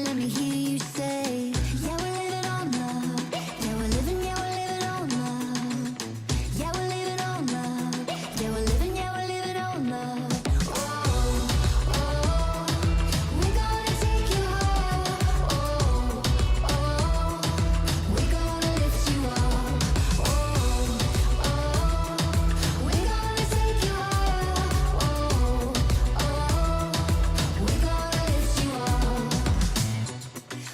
Let me hear you say, yeah, we're living on love. Yeah, we're living, yeah, we're living on love. Yeah, we're living on love. Yeah, we're living, yeah, we're living on love. Oh, oh, we're gonna take you higher. Oh, oh, we're gonna lift you up. Oh, oh, we're gonna take you higher. Oh, oh, we're gonna lift you up.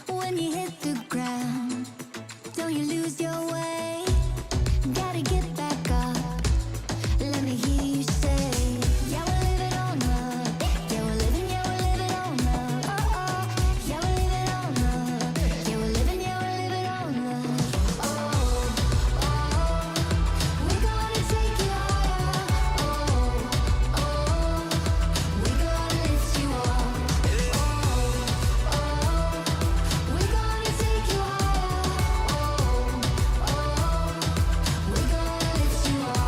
When you hit the ground, don't you lose your way. Gotta get back up. Let me hear you say, yeah, we're living on love. Yeah, we're living, yeah, we're living on love. Oh, oh, yeah, we're living on love. Yeah, we're living, yeah, we're living on love. Oh, oh, we're gonna take you higher. Oh, oh, we're gonna lift you up. Oh, oh, we're gonna take you higher. Oh, oh, we're gonna lift you up.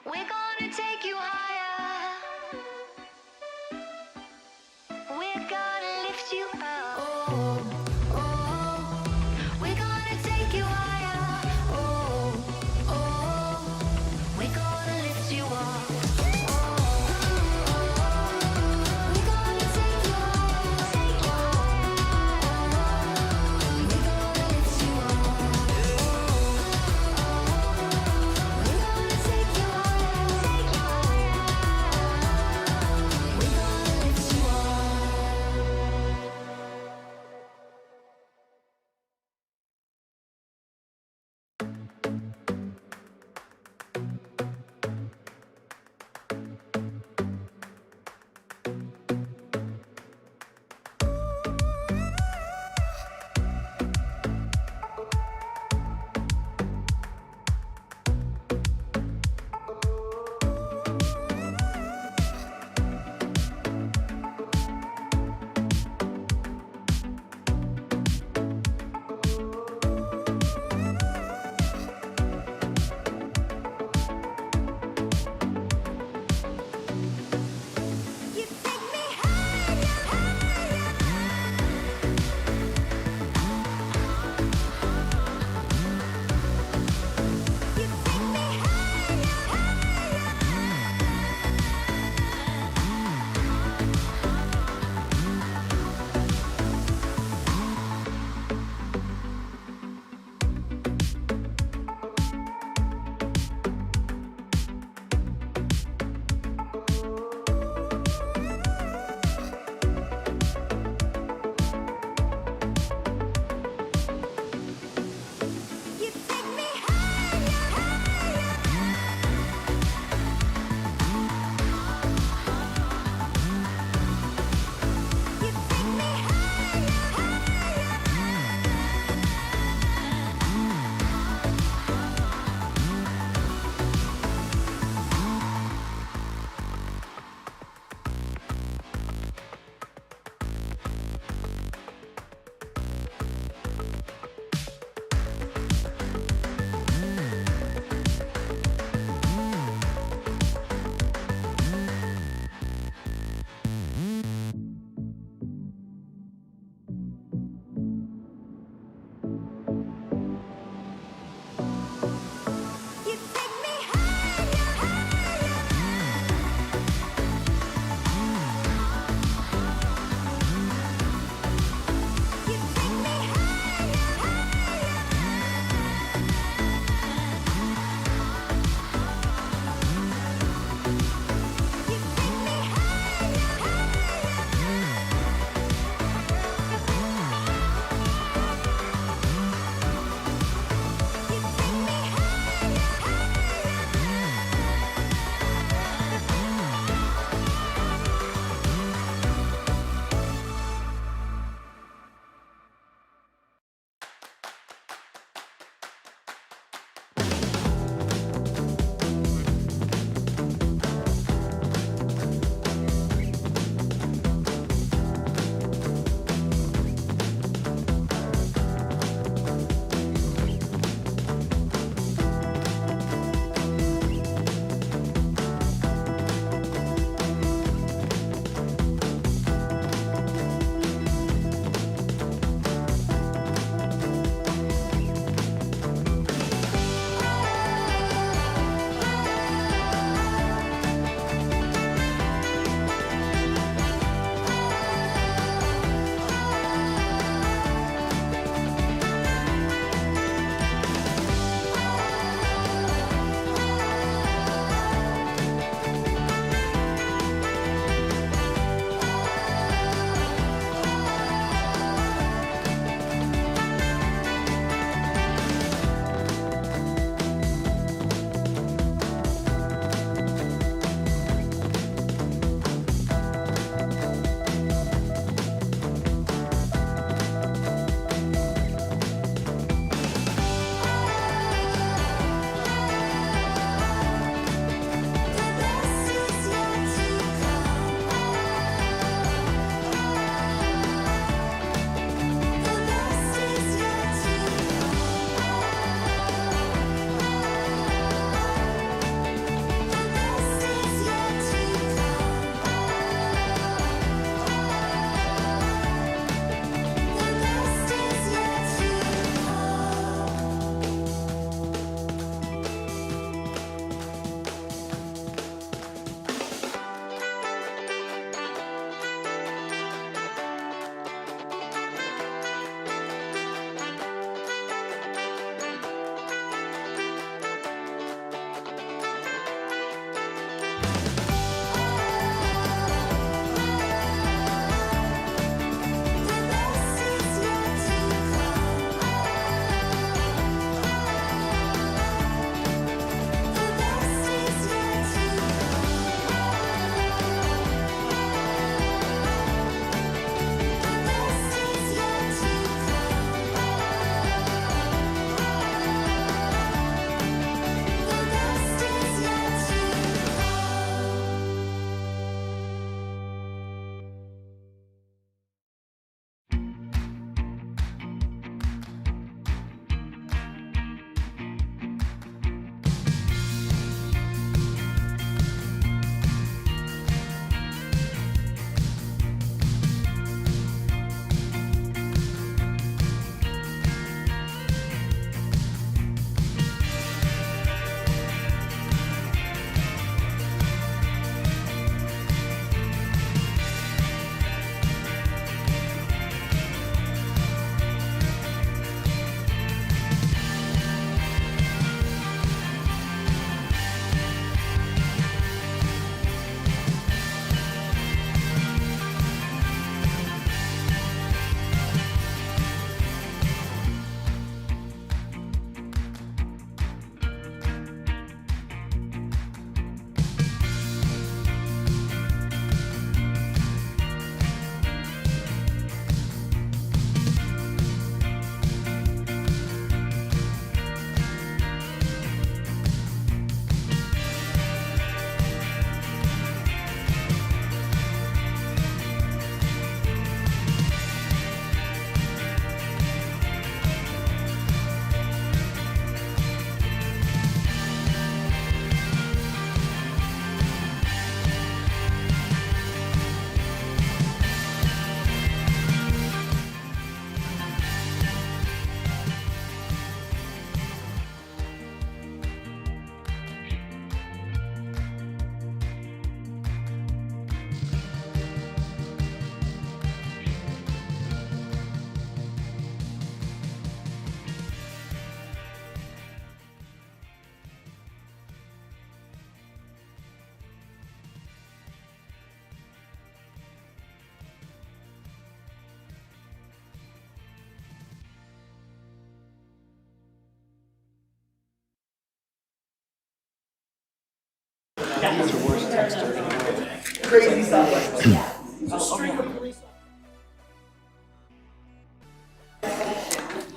We're gonna take you higher. We're gonna lift you up. Oh, oh, we're gonna take you higher. Oh, oh, we're gonna lift you up. Oh, oh, we're gonna take you higher. Take you higher. We're gonna lift you up. Oh, oh, we're gonna take you higher. Take you higher.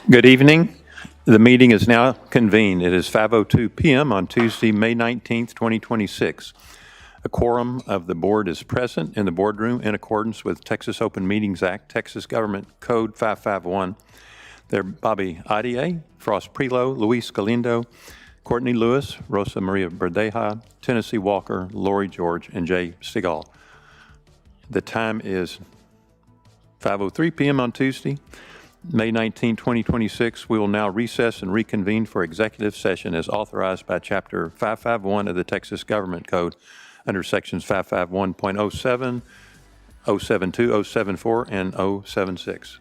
Good evening. The meeting is now convened. It is 5:02 p.m. on Tuesday, May 19th, 2026. A quorum of the board is present in the boardroom in accordance with Texas Open Meetings Act, Texas Government Code 551. They're Bobby Adier, Frost Prelo, Luis Galindo, Courtney Lewis, Rosa Maria Verdeja, Tennessee Walker, Lori George, and Jay Segal. The time is 5:03 p.m. on Tuesday, May 19, 2026. We will now recess and reconvene for executive session as authorized by Chapter 551 of the Texas Government Code under Sections 551.07, 072, 074, and 076.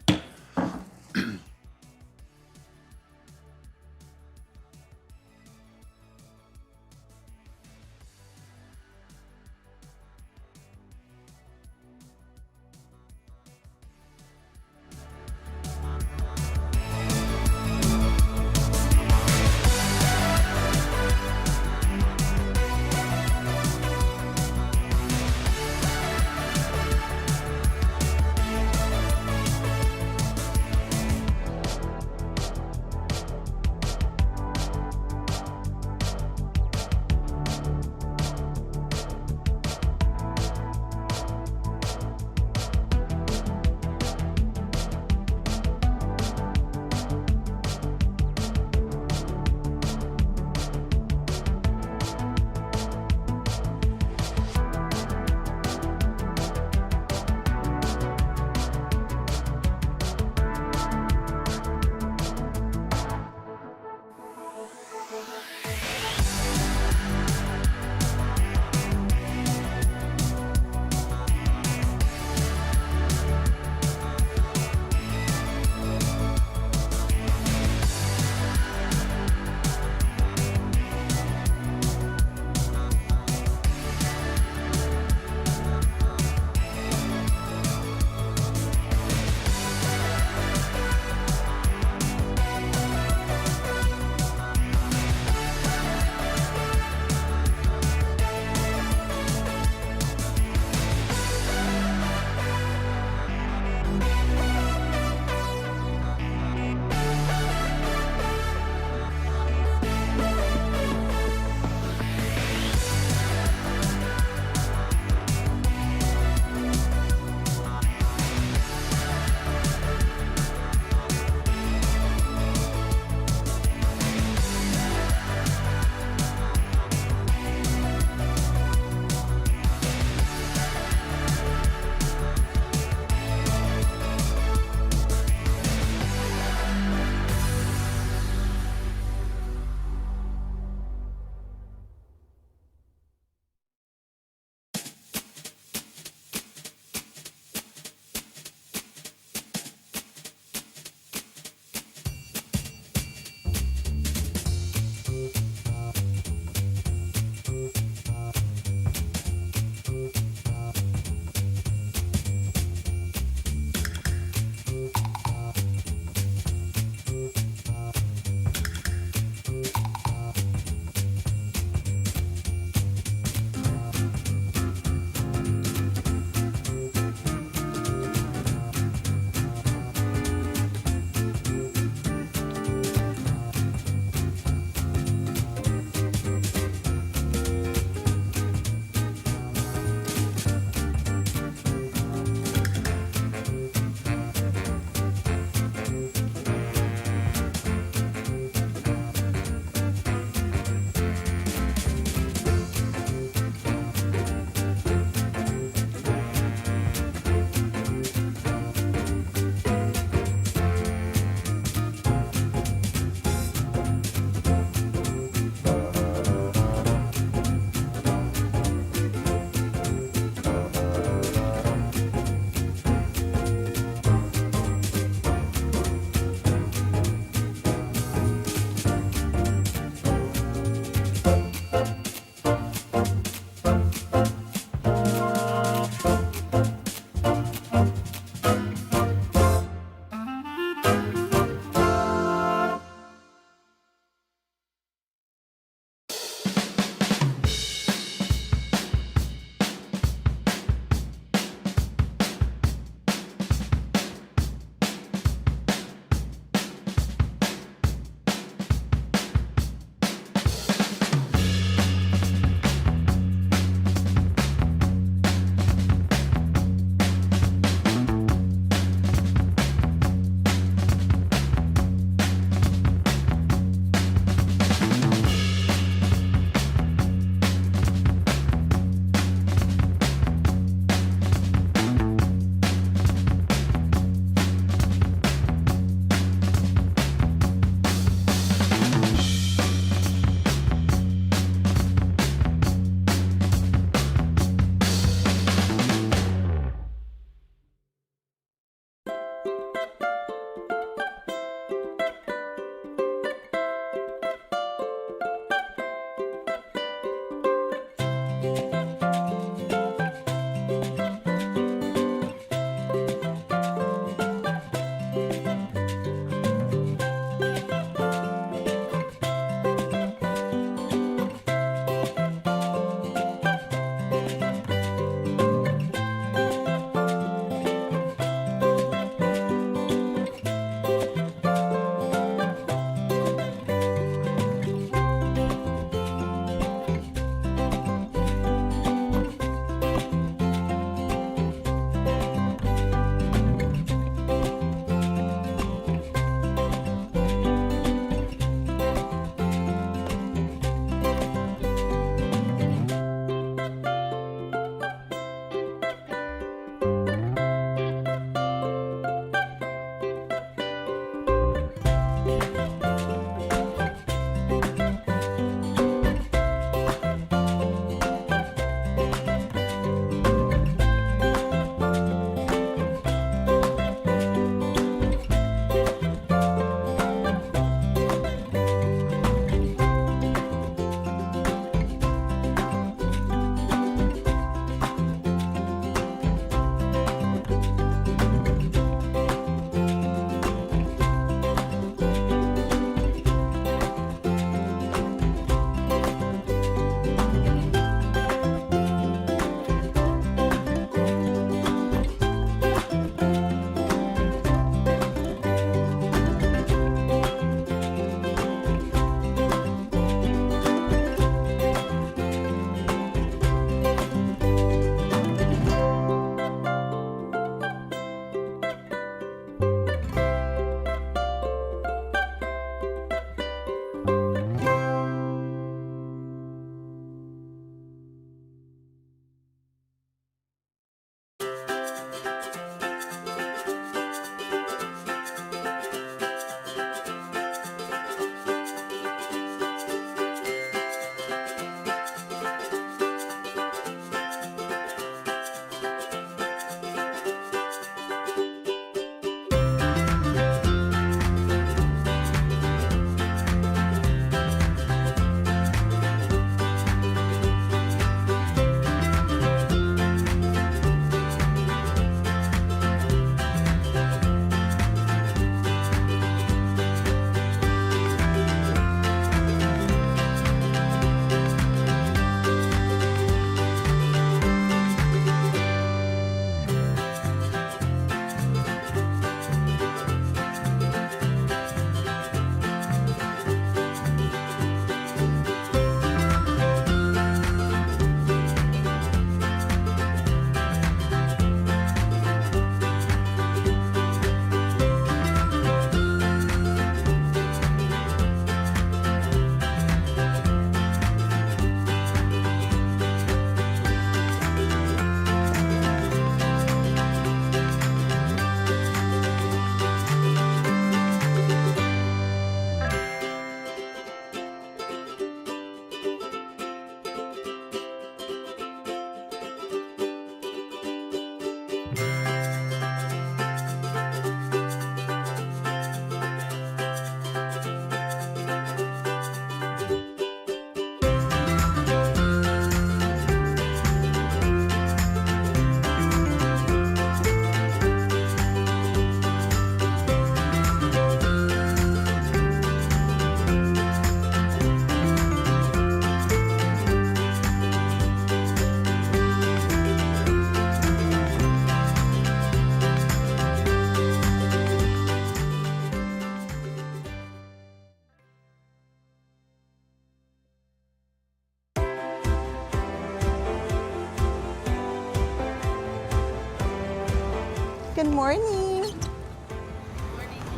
morning.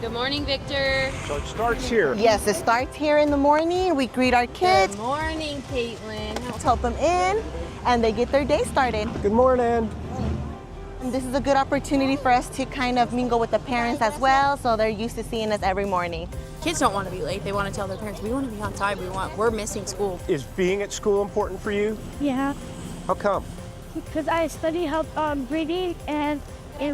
Good morning, Victor. So it starts here. Yes, it starts here in the morning. We greet our kids, Good morning, Caitlin. help them in, and they get their day started. Good morning. And this is a good opportunity for us to kind of mingle with the parents as well, so they're used to seeing us every morning. Kids don't want to be late. They want to tell their parents, we want to be on time. We're missing school. Is being at school important for you? Yeah, How come? because I study help reading and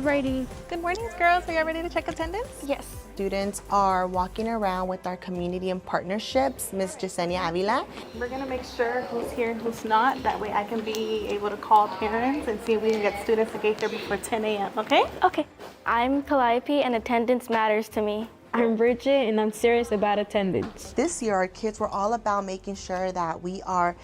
writing. Good morning, girls. Are you ready to check attendance? Yes. Students are walking around with our community and partnerships, Ms. Yesenia Avila. We're gonna make sure who's here and who's not. That way I can be able to call parents and see if we can get students to get here before 10 a.m., okay? Okay. I'm Calliope and attendance matters to me. I'm Bridget and I'm serious about attendance. This year, our kids were all about making sure that we are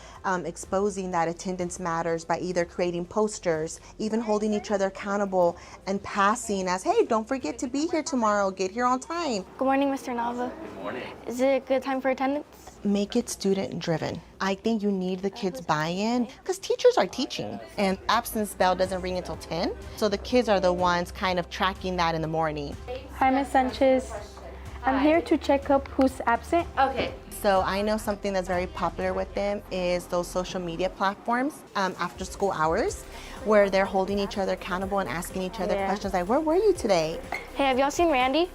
exposing that attendance matters by either creating posters, even holding each other accountable, and passing as, hey, don't forget to be here tomorrow, get here on time. Good morning, Mr. Nava. Good morning. Is it a good time for attendance? Make it student driven. I think you need the kids buy-in because teachers are teaching and absence bell doesn't ring until 10. So the kids are the ones kind of tracking that in the morning. Hi, Ms. Sanchez. I'm here to check up who's absent. Okay. So I know something that's very popular with them is those social media platforms after school hours where they're holding each other accountable and asking each other questions like, where were you today? Hey, have y'all seen Randy?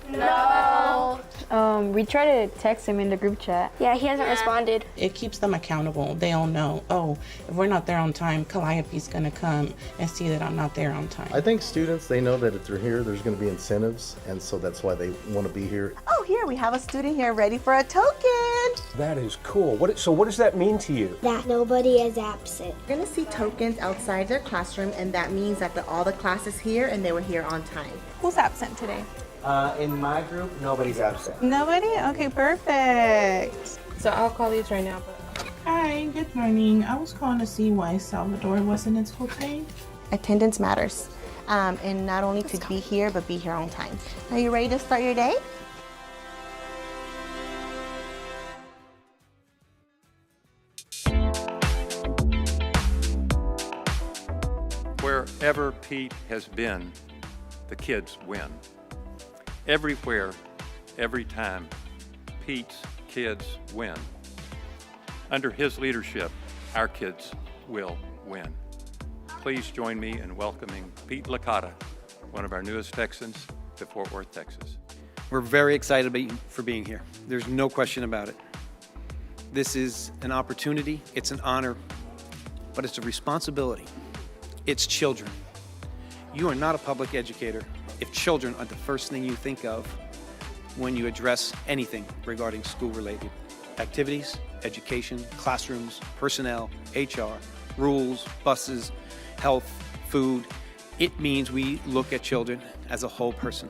We tried to text him in the group chat. Yeah, he hasn't responded. It keeps them accountable. They'll know, oh, if we're not there on time, Calliope's gonna come and see that I'm not there on time. I think students, they know that if they're here, there's going to be incentives, and so that's why they want to be here. Oh, here we have a student here ready for a token. That is cool. So what does that mean to you? That nobody is absent. You're gonna see tokens outside their classroom, and that means that all the classes here and they were here on time. Who's absent today? In my group, nobody's absent. Nobody? Okay, perfect. So I'll call these right now. Hi, good morning. I was calling to see why Salvador wasn't in school today. Attendance matters, and not only to be here, but be here on time. Are you ready to start your day? Wherever Pete has been, the kids win. Everywhere, every time, Pete's kids win. Under his leadership, our kids will win. Please join me in welcoming Pete Licata, one of our newest Texans, to Fort Worth, Texas. We're very excited for being here. There's no question about it. This is an opportunity, it's an honor, but it's a responsibility. It's children. You are not a public educator if children are the first thing you think of when you address anything regarding school-related activities, education, classrooms, personnel, HR, rules, buses, health, food. It means we look at children as a whole person.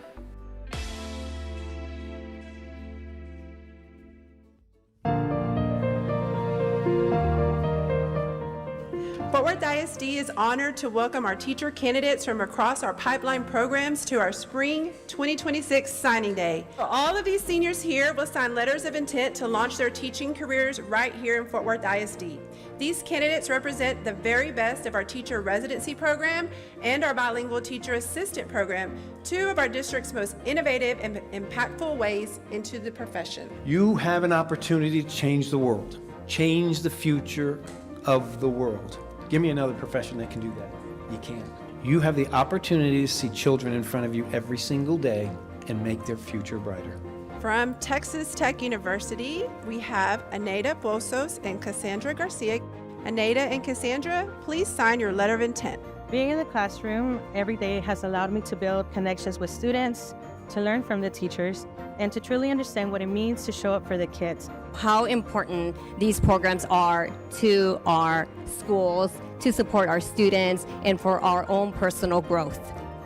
Fort Worth ISD is honored to welcome our teacher candidates from across our pipeline programs to our Spring 2026 Signing Day. All of these seniors here will sign letters of intent to launch their teaching careers right here in Fort Worth ISD. These candidates represent the very best of our teacher residency program and our bilingual teacher assistant program, two of our district's most innovative and impactful ways into the profession. You have an opportunity to change the world, change the future of the world. Give me another profession that can do that. You can't. You have the opportunity to see children in front of you every single day and make their future brighter. From Texas Tech University, we have Aneda Bosos and Cassandra Garcia. Aneda and Cassandra, please sign your letter of intent. Being in the classroom every day has allowed me to build connections with students, to learn from the teachers, and to truly understand what it means to show up for the kids. How important these programs are to our schools, to support our students, and for our own personal growth.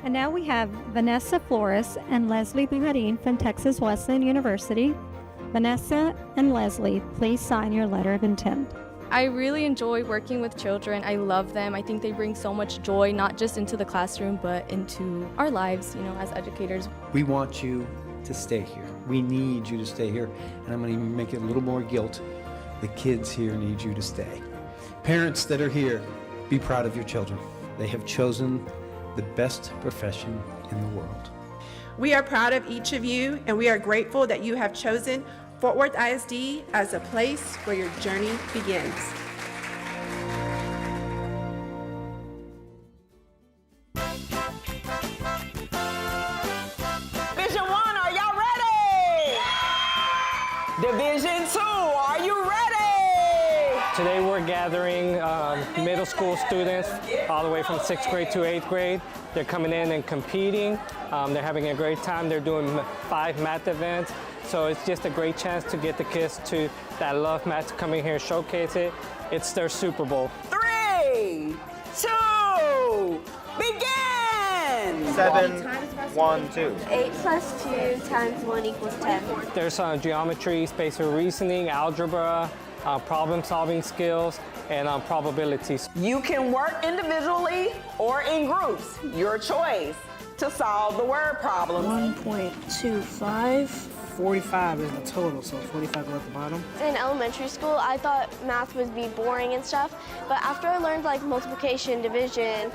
And now we have Vanessa Flores and Leslie Buharin from Texas Wesleyan University. Vanessa and Leslie, please sign your letter of intent. I really enjoy working with children. I love them. I think they bring so much joy, not just into the classroom, but into our lives, as educators. We want you to stay here. We need you to stay here. And I'm going to even make it a little more guilt. The kids here need you to stay. Parents that are here, be proud of your children. They have chosen the best profession in the world. We are proud of each of you, and we are grateful that you have chosen Fort Worth ISD as a place where your journey begins. Division 1, are y'all ready? Division 2, are you ready? Today we're gathering middle school students all the way from 6th grade to 8th grade. They're coming in and competing. They're having a great time. They're doing 5 math events. So it's just a great chance to get the kids that love math to come in here and showcase it. It's their Super Bowl. 3, 2, begin! 7, 1, 2. 8 plus 2 times 1 equals 10. There's geometry, spatial reasoning, algebra, problem-solving skills, and probabilities. You can work individually or in groups, your choice, to solve the word problem. 1.25. 45 is the total, so 45 go at the bottom. In elementary school, I thought math would be boring and stuff, but after I learned like multiplication, division,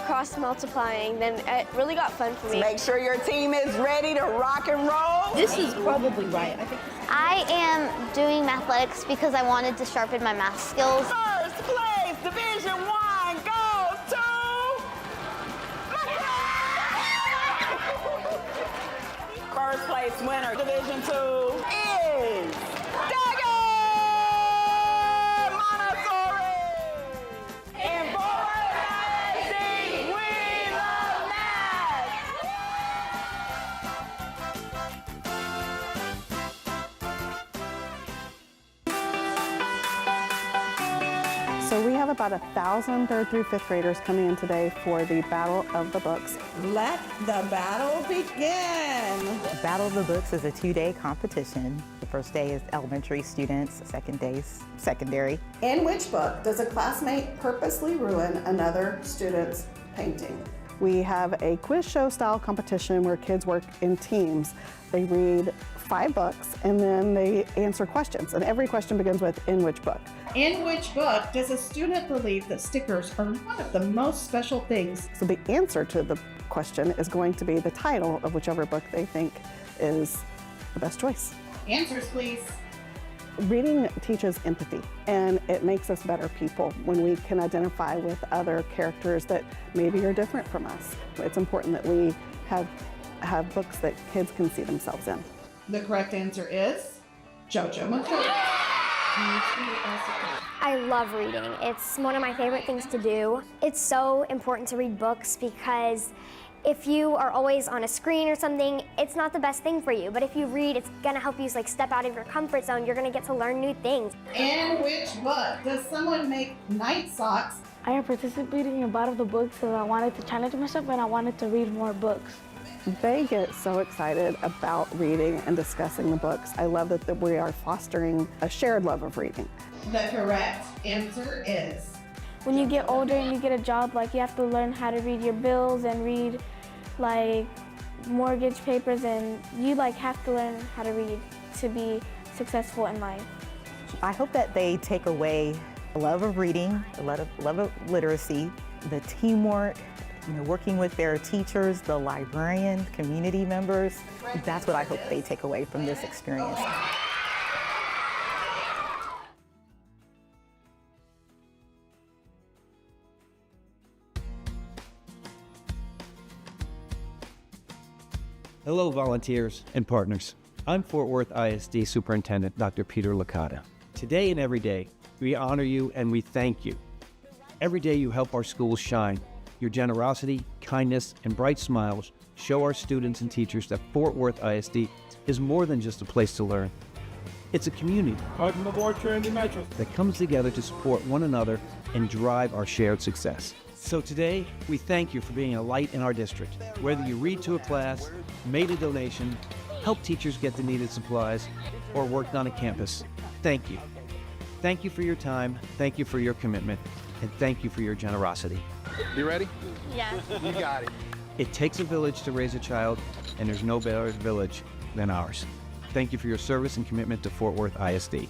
cross multiplying, then it really got fun for me. Make sure your team is ready to rock and roll. This is probably right. I am doing mathletics because I wanted to sharpen my math skills. First place, Division 1, goes to... First place winner, Division 2, is Daggett Montessori. And Fort Worth ISD, we love math. So we have about 1,000 3rd through 5th graders coming in today for the Battle of the Books. Let the battle begin. Battle of the Books is a 2-day competition. The first day is elementary students, the second day is secondary. In which book does a classmate purposely ruin another student's painting? We have a quiz show style competition where kids work in teams. They read 5 books and then they answer questions. And every question begins with, in which book? In which book does a student believe that stickers are one of the most special things? So the answer to the question is going to be the title of whichever book they think is the best choice. Answers, please. Reading teaches empathy, and it makes us better people when we can identify with other characters that maybe are different from us. It's important that we have books that kids can see themselves in. The correct answer is JoJo McCoy. I love reading. It's one of my favorite things to do. It's so important to read books because if you are always on a screen or something, it's not the best thing for you. But if you read, it's gonna help you like step out of your comfort zone. You're gonna get to learn new things. In which book does someone make night socks? I am participating in Battle of the Books because I wanted to challenge myself and I wanted to read more books. They get so excited about reading and discussing the books. I love that we are fostering a shared love of reading. The correct answer is... When you get older and you get a job, like you have to learn how to read your bills and read like mortgage papers, and you like have to learn how to read to be successful in life. I hope that they take away a love of reading, a love of literacy, the teamwork, working with their teachers, the librarian, community members. That's what I hope they take away from this experience. Hello, volunteers and partners. I'm Fort Worth ISD Superintendent Dr. Peter Licata. Today and every day, we honor you and we thank you. Every day you help our schools shine. Your generosity, kindness, and bright smiles show our students and teachers that Fort Worth ISD is more than just a place to learn. It's a community that comes together to support one another and drive our shared success. So today, we thank you for being a light in our district. Whether you read to a class, made a donation, helped teachers get the needed supplies, or worked on a campus, thank you. Thank you for your time, thank you for your commitment, and thank you for your generosity. You ready? Yeah. You got it. It takes a village to raise a child, and there's no better village than ours. Thank you for your service and commitment to Fort Worth ISD.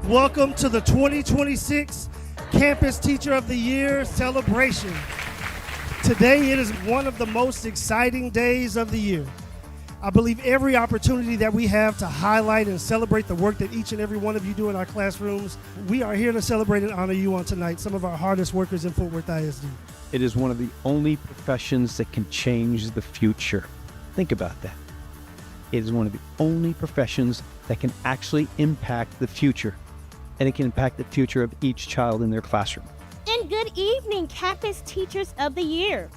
Welcome to the 2026 Campus Teacher of the Year celebration. Today it is one of the most exciting days of the year. I believe every opportunity that we have to highlight and celebrate the work that each and every one of you do in our classrooms, we are here to celebrate and honor you on tonight, some of our hardest workers in Fort Worth ISD. It is one of the only professions that can change the future. Think about that. It is one of the only professions that can actually impact the future, and it can impact the future of each child in their classroom. And good evening, Campus Teachers of the Year.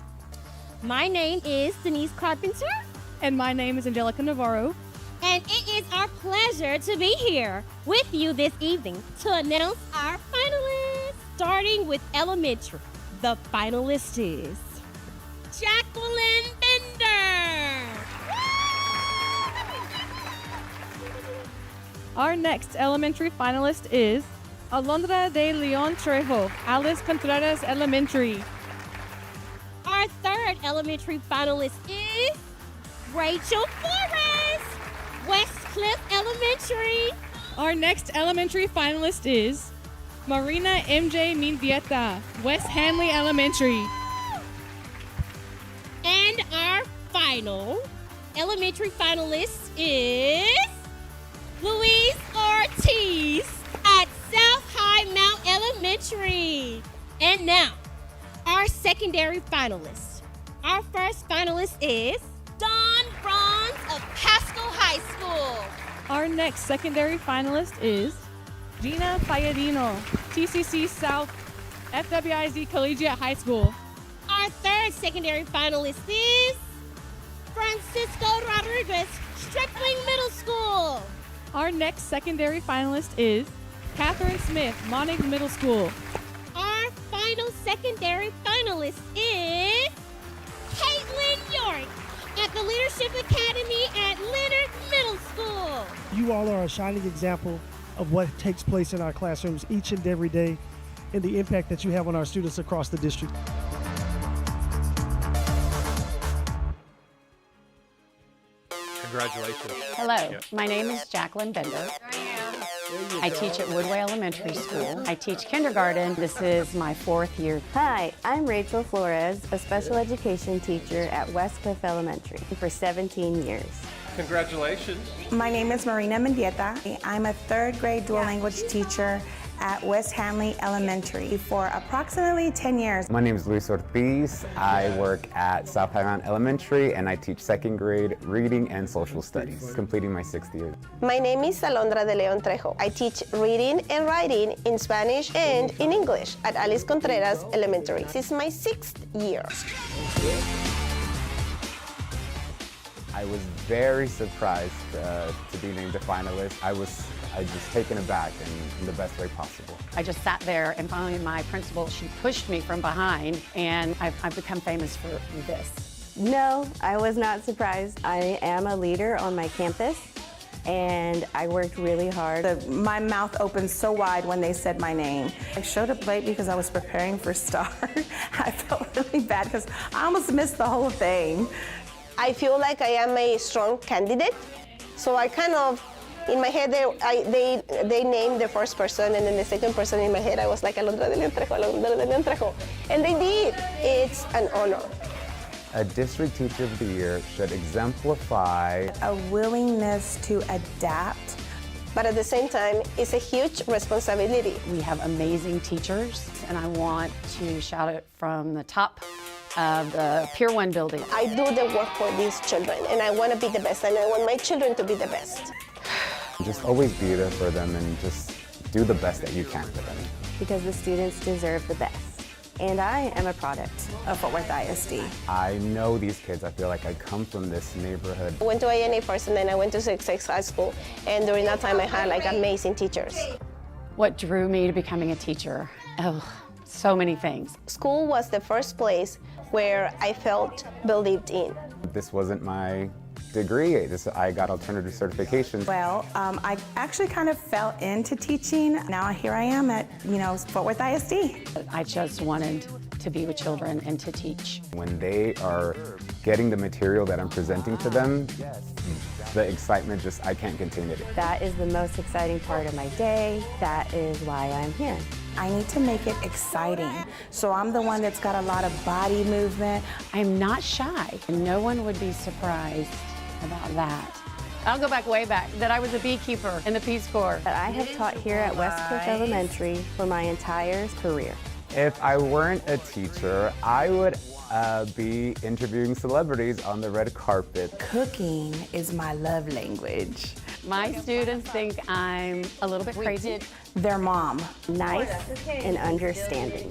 My name is Denise Carpenter. And my name is Angelica Navarro. And it is our pleasure to be here with you this evening to announce our finalists. Starting with elementary, the finalist is Jacqueline Bender. Our next elementary finalist is Alondra de Leon Trejo, Alice Contreras Elementary. Our third elementary finalist is Rachel Flores, West Cliff Elementary. Our next elementary finalist is Marina MJ Mindieta, West Hanley Elementary. And our final elementary finalist is Louise Ortiz at South High Mount Elementary. And now, our secondary finalists. Our first finalist is Dawn Bronze of Pasco High School. Our next secondary finalist is Gina Palladino, TCC South FWISD Collegiate High School. Our third secondary finalist is Francisco Rodriguez, Stripling Middle School. Our next secondary finalist is Catherine Smith, Montague Middle School. Our final secondary finalist is Caitlin York at the Leadership Academy at Leonard Middle School. You all are a shining example of what takes place in our classrooms each and every day and the impact that you have on our students across the district. Congratulations. Hello, my name is Jacqueline Bender. I teach at Woodway Elementary School. I teach kindergarten. This is my 4th year. Hi, I'm Rachel Flores, a special education teacher at Westcliff Elementary for 17 years. Congratulations. My name is Marina Mendieta. I'm a 3rd grade dual language teacher at West Hanley Elementary for approximately 10 years. My name is Luis Ortiz. I work at South High Mount Elementary and I teach 2nd grade reading and social studies, completing my 6th year. My name is Alondra de Leon Trejo. I teach reading and writing in Spanish and in English at Alice Contreras Elementary. This is my 6th year. I was very surprised to be named a finalist. I was just taken aback in the best way possible. I just sat there and finally my principal, she pushed me from behind and I've become famous for this. No, I was not surprised. I am a leader on my campus and I worked really hard. My mouth opened so wide when they said my name. I showed up late because I was preparing for STAR. I felt really bad because I almost missed the whole thing. I feel like I am a strong candidate, so I kind of, in my head, they named the first person, and then the second person in my head, I was like, Alondra de Leon Trejo, Alondra de Leon Trejo. And they did. It's an honor. A District Teacher of the Year should exemplify a willingness to adapt, but at the same time, it's a huge responsibility. We have amazing teachers, and I want to shout it from the top of the Pier 1 building. I do the work for these children, and I want to be the best, and I want my children to be the best. Just always be there for them and just do the best that you can for them. Because the students deserve the best. And I am a product of Fort Worth ISD. I know these kids. I feel like I come from this neighborhood. I went to ANA first, and then I went to 6X High School, and during that time I had like amazing teachers. What drew me to becoming a teacher? Oh, so many things. School was the first place where I felt believed in. This wasn't my degree. I got alternative certifications. Well, I actually kind of fell into teaching. Now here I am at, Fort Worth ISD. I just wanted to be with children and to teach. When they are getting the material that I'm presenting to them, The excitement I can't contain it. That is the most exciting part of my day. That is why I'm here. I need to make it exciting. So I'm the one that's got a lot of body movement. I'm not shy. No one would be surprised about that. I'll go way back, that I was a beekeeper in the Peace Corps. But I have taught here at West Cliff Elementary for my entire career. If I weren't a teacher, I would be interviewing celebrities on the red carpet. Cooking is my love language. My students think I'm a little bit crazy. Their mom. Nice and understanding.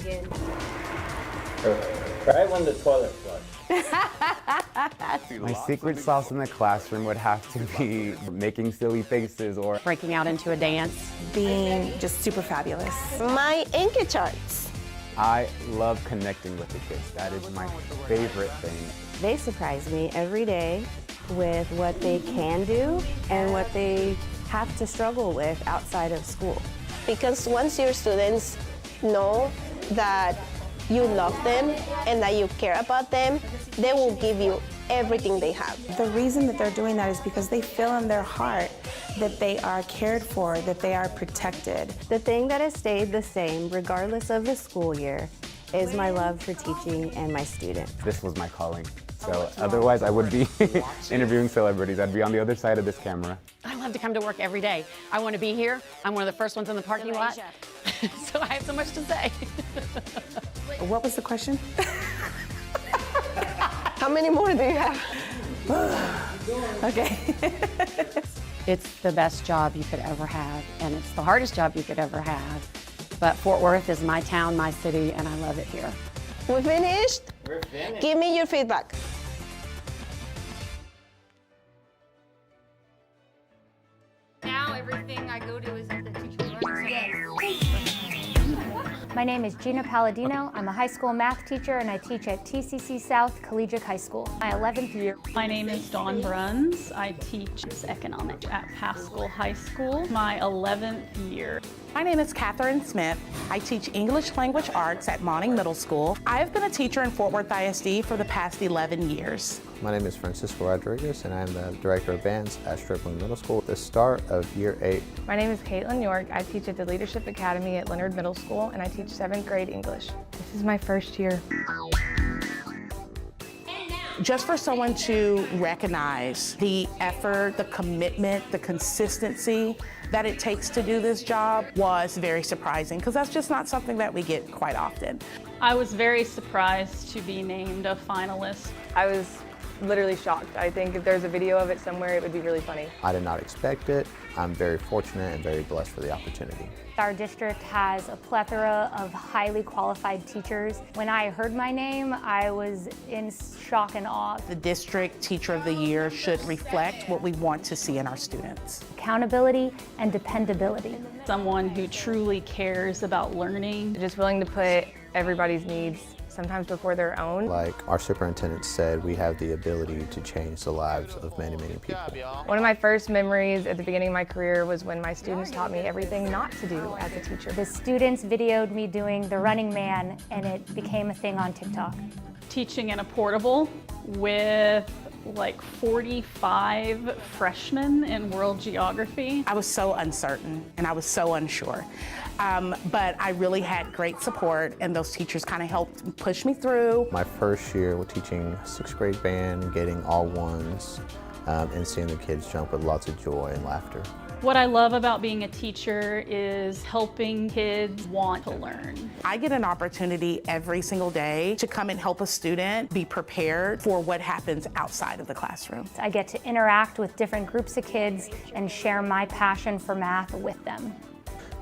Try when the toilet flush. My secret sauce in the classroom would have to be making silly faces or breaking out into a dance. Being just super fabulous. My English charts. I love connecting with the kids. That is my favorite thing. They surprise me every day with what they can do and what they have to struggle with outside of school. Because once your students know that you love them and that you care about them, they will give you everything they have. The reason that they're doing that is because they feel in their heart that they are cared for, that they are protected. The thing that has stayed the same, regardless of the school year, is my love for teaching and my students. This was my calling. So otherwise I would be interviewing celebrities. I'd be on the other side of this camera. I love to come to work every day. I want to be here. I'm one of the first ones in the parking lot. So I have so much to say. What was the question? How many more do you have? Okay. It's the best job you could ever have, and it's the hardest job you could ever have. But Fort Worth is my town, my city, and I love it here. We finished? We're finished. Give me your feedback. Now everything I go to is at the teacher learning center. My name is Gina Palladino. I'm a high school math teacher and I teach at TCC South Collegiate High School. My 11th year. My name is Dawn Bruns. I teach economics at Haskell High School. My 11th year. My name is Catherine Smith. I teach English Language Arts at Monning Middle School. I have been a teacher in Fort Worth ISD for the past 11 years. My name is Francisco Rodriguez, and I'm the Director of Bands at Stripling Middle School, the start of Year 8. My name is Caitlin York. I teach at the Leadership Academy at Leonard Middle School, and I teach 7th grade English. This is my first year. Just for someone to recognize the effort, the commitment, the consistency that it takes to do this job was very surprising, because that's just not something that we get quite often. I was very surprised to be named a finalist. I was literally shocked. I think if there's a video of it somewhere, it would be really funny. I did not expect it. I'm very fortunate and very blessed for the opportunity. Our district has a plethora of highly qualified teachers. When I heard my name, I was in shock and awe. The District Teacher of the Year should reflect what we want to see in our students. Accountability and dependability. Someone who truly cares about learning. Just willing to put everybody's needs sometimes before their own. Like our superintendent said, we have the ability to change the lives of many, many people. One of my first memories at the beginning of my career was when my students taught me everything not to do as a teacher. The students videoed me doing the Running Man, and it became a thing on TikTok. Teaching in a portable with like 45 freshmen in world geography. I was so uncertain and I was so unsure. But I really had great support, and those teachers kind of helped push me through. My first year with teaching 6th grade band, getting all ones, and seeing the kids jump with lots of joy and laughter. What I love about being a teacher is helping kids want to learn. I get an opportunity every single day to come and help a student be prepared for what happens outside of the classroom. I get to interact with different groups of kids and share my passion for math with them.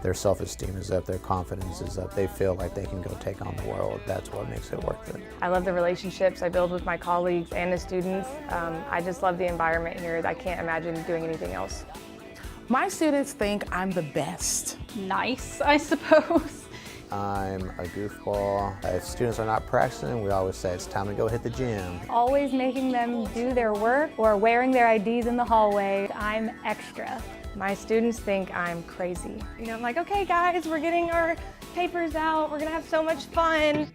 Their self-esteem is up, their confidence is up. They feel like they can go take on the world. That's what makes it worth it. I love the relationships I build with my colleagues and the students. I just love the environment here. I can't imagine doing anything else. My students think I'm the best. Nice, I suppose. I'm a goofball. If students are not practicing, we always say it's time to go hit the gym. Always making them do their work or wearing their IDs in the hallway. I'm extra. My students think I'm crazy. You know, I'm like, okay guys, we're getting our papers out. We're gonna have so much fun.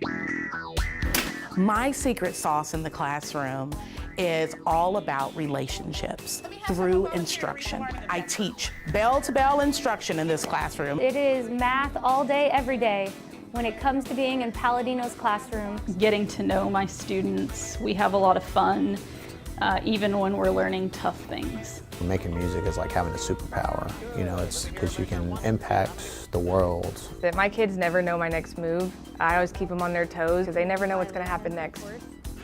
My secret sauce in the classroom is all about relationships through instruction. I teach bell-to-bell instruction in this classroom. It is math all day, every day. When it comes to being in Palladino's classroom. Getting to know my students, we have a lot of fun, even when we're learning tough things. Making music is like having a superpower. You know, it's because you can impact the world. That my kids never know my next move. I always keep them on their toes because they never know what's going to happen next.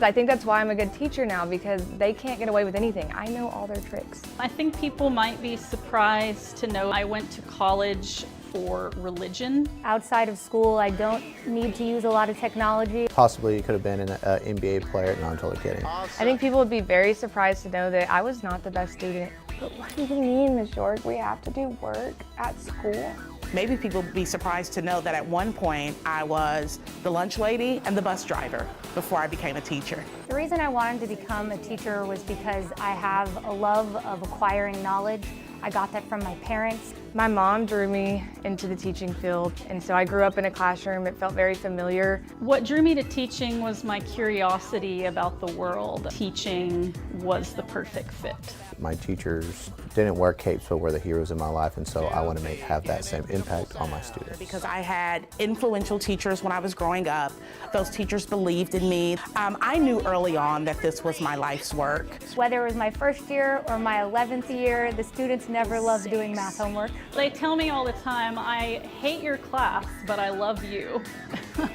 I think that's why I'm a good teacher now, because they can't get away with anything. I know all their tricks. I think people might be surprised to know I went to college for religion. Outside of school, I don't need to use a lot of technology. Possibly you could have been an NBA player. No, I'm totally kidding. I think people would be very surprised to know that I was not the best student. But what do you mean, Ms. York? We have to do work at school? Maybe people would be surprised to know that at one point I was the lunch lady and the bus driver before I became a teacher. The reason I wanted to become a teacher was because I have a love of acquiring knowledge. I got that from my parents. My mom drew me into the teaching field, and so I grew up in a classroom. It felt very familiar. What drew me to teaching was my curiosity about the world. Teaching was the perfect fit. My teachers didn't wear capes, but were the heroes in my life, and so I want to have that same impact on my students. Because I had influential teachers when I was growing up. Those teachers believed in me. I knew early on that this was my life's work. Whether it was my first year or my 11th year, the students never loved doing math homework. They tell me all the time, I hate your class, but I love you. You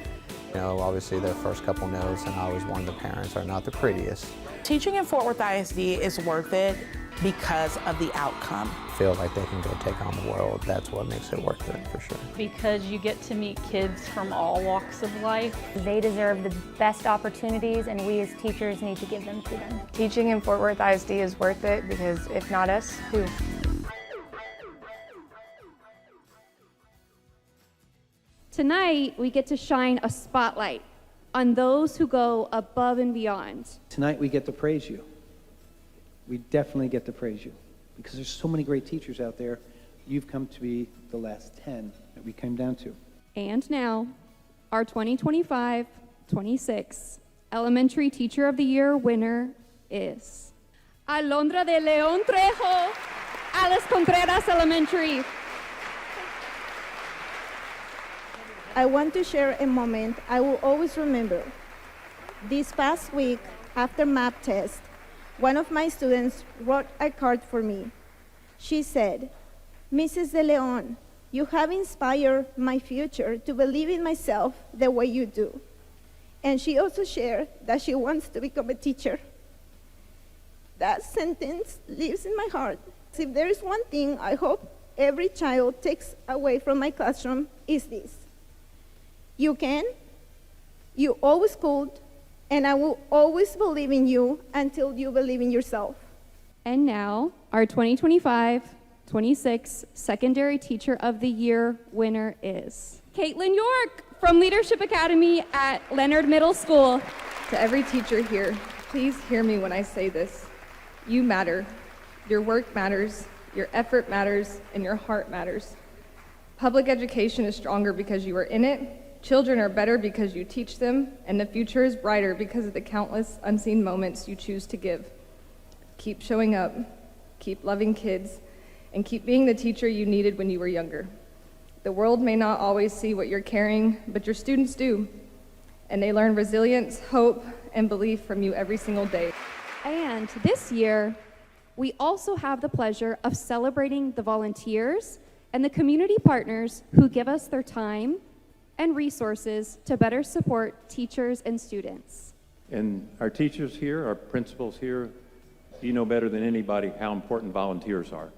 know, obviously the first couple notes, and I always warn the parents, are not the prettiest. Teaching in Fort Worth ISD is worth it because of the outcome. Feel like they can go take on the world. That's what makes it worth it, for sure. Because you get to meet kids from all walks of life. They deserve the best opportunities, and we as teachers need to give them to them. Teaching in Fort Worth ISD is worth it because if not us, who? Tonight, we get to shine a spotlight on those who go above and beyond. Tonight we get to praise you. We definitely get to praise you because there's so many great teachers out there. You've come to be the last 10 that we came down to. And now, our 2025-26 Elementary Teacher of the Year winner is Alondra de León Trejo, Alice Contreras Elementary. I want to share a moment I will always remember. This past week, after math test, one of my students wrote a card for me. She said, "Mrs. De Leon, you have inspired my future to believe in myself the way you do." And she also shared that she wants to become a teacher. That sentence lives in my heart. If there is one thing I hope every child takes away from my classroom, is this. You can, you always could, and I will always believe in you until you believe in yourself. And now, our 2025-26 Secondary Teacher of the Year winner is Caitlin York from Leadership Academy at Leonard Middle School. To every teacher here, please hear me when I say this. You matter. Your work matters, your effort matters, and your heart matters. Public education is stronger because you are in it. Children are better because you teach them, and the future is brighter because of the countless unseen moments you choose to give. Keep showing up, keep loving kids, and keep being the teacher you needed when you were younger. The world may not always see what you're carrying, but your students do, and they learn resilience, hope, and belief from you every single day. And this year, we also have the pleasure of celebrating the volunteers and the community partners who give us their time and resources to better support teachers and students. And our teachers here, our principals here, you know better than anybody how important volunteers are.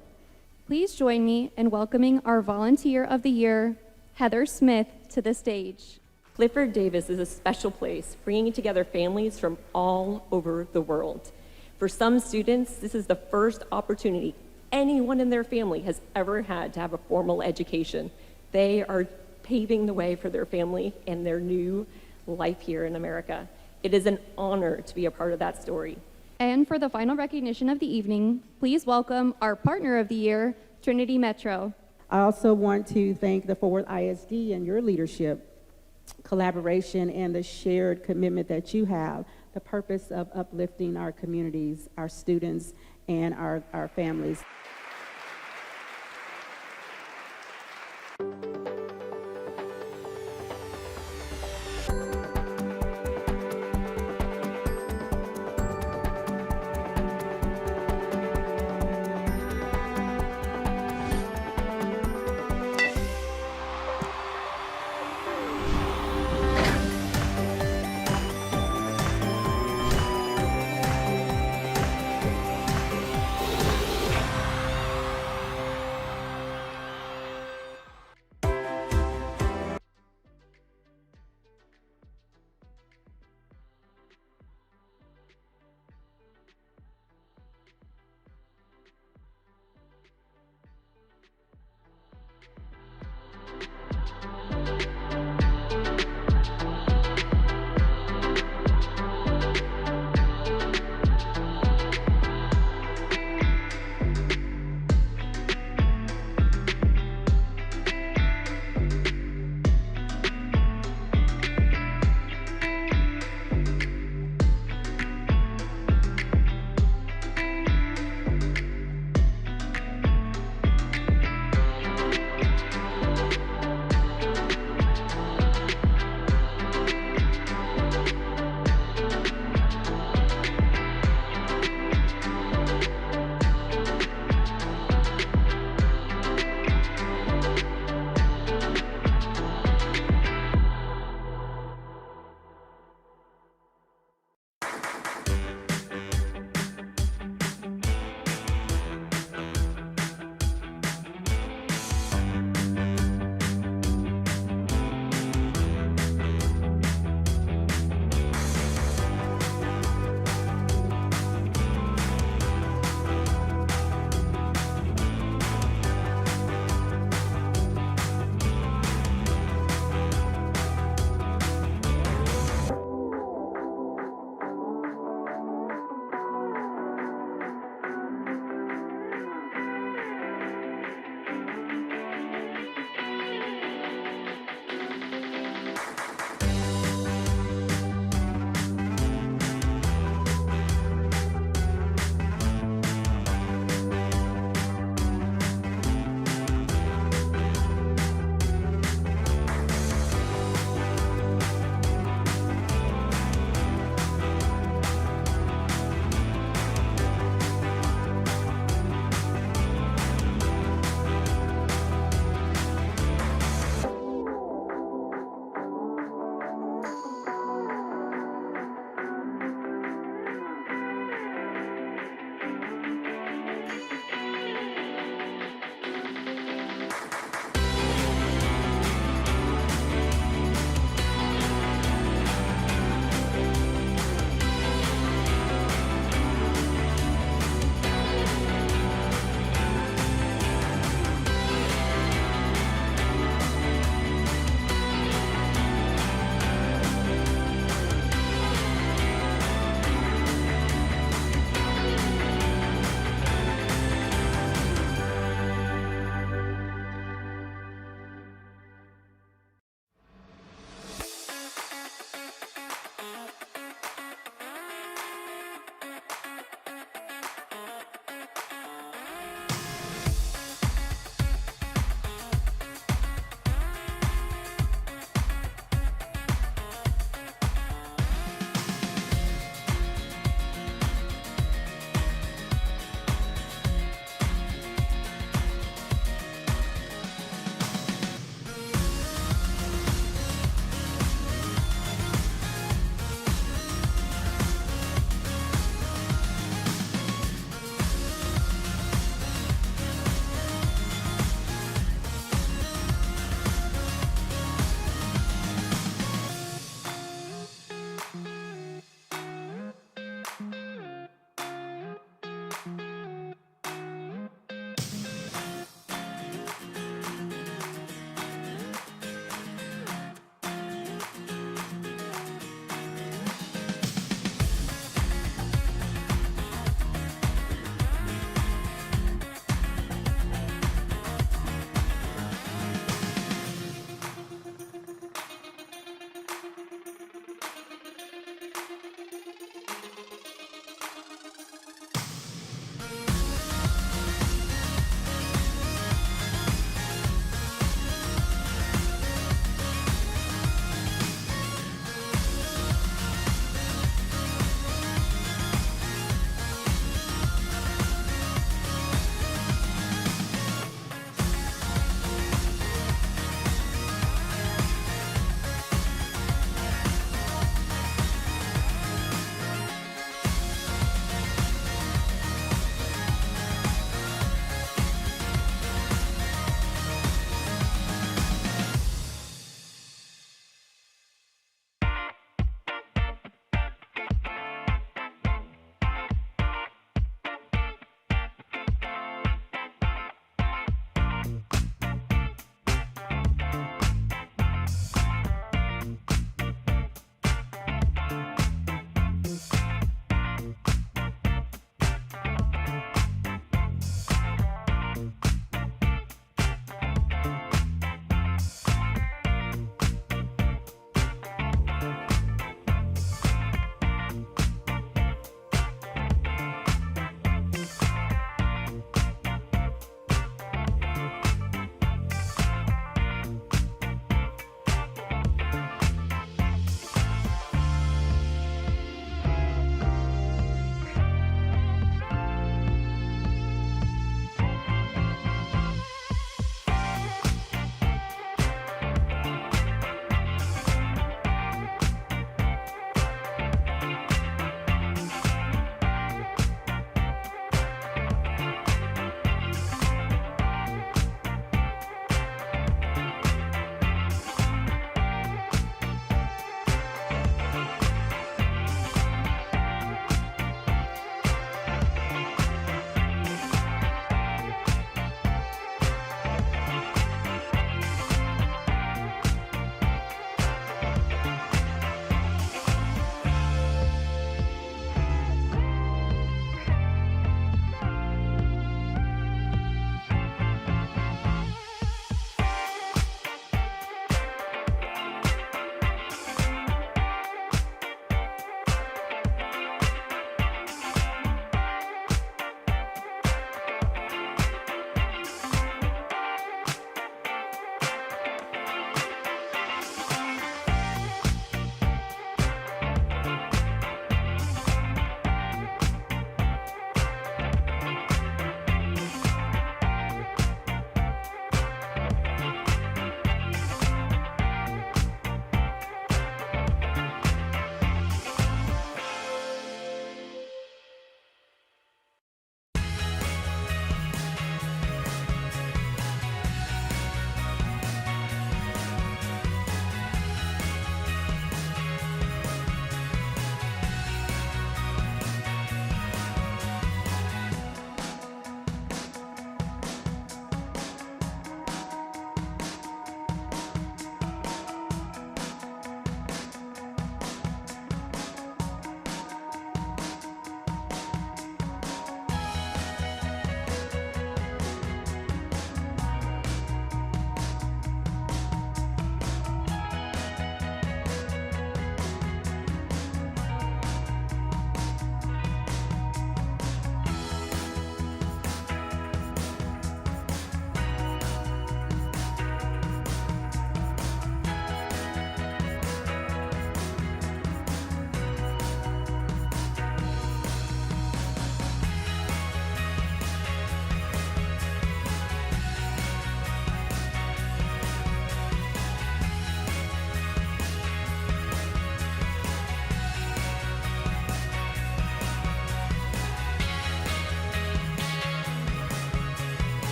Please join me in welcoming our Volunteer of the Year, Heather Smith, to the stage. Clifford Davis is a special place, bringing together families from all over the world. For some students, this is the first opportunity anyone in their family has ever had to have a formal education. They are paving the way for their family and their new life here in America. It is an honor to be a part of that story. And for the final recognition of the evening, please welcome our Partner of the Year, Trinity Metro. I also want to thank the Fort Worth ISD and your leadership, collaboration, and the shared commitment that you have the purpose of uplifting our communities, our students, and our families.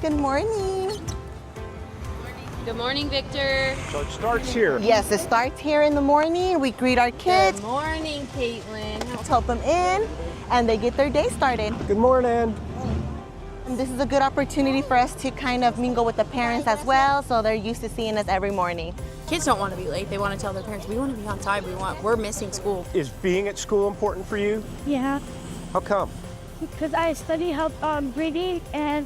Good morning. Good morning, Victor. So it starts here. Yes, it starts here in the morning. We greet our kids. Good morning, Caitlin. Help them in, and they get their day started. Good morning. And this is a good opportunity for us to kind of mingle with the parents as well, so they're used to seeing us every morning. Kids don't want to be late. They want to tell their parents, we want to be on time. We're missing school. Is being at school important for you? Yeah, How come? because I study help reading and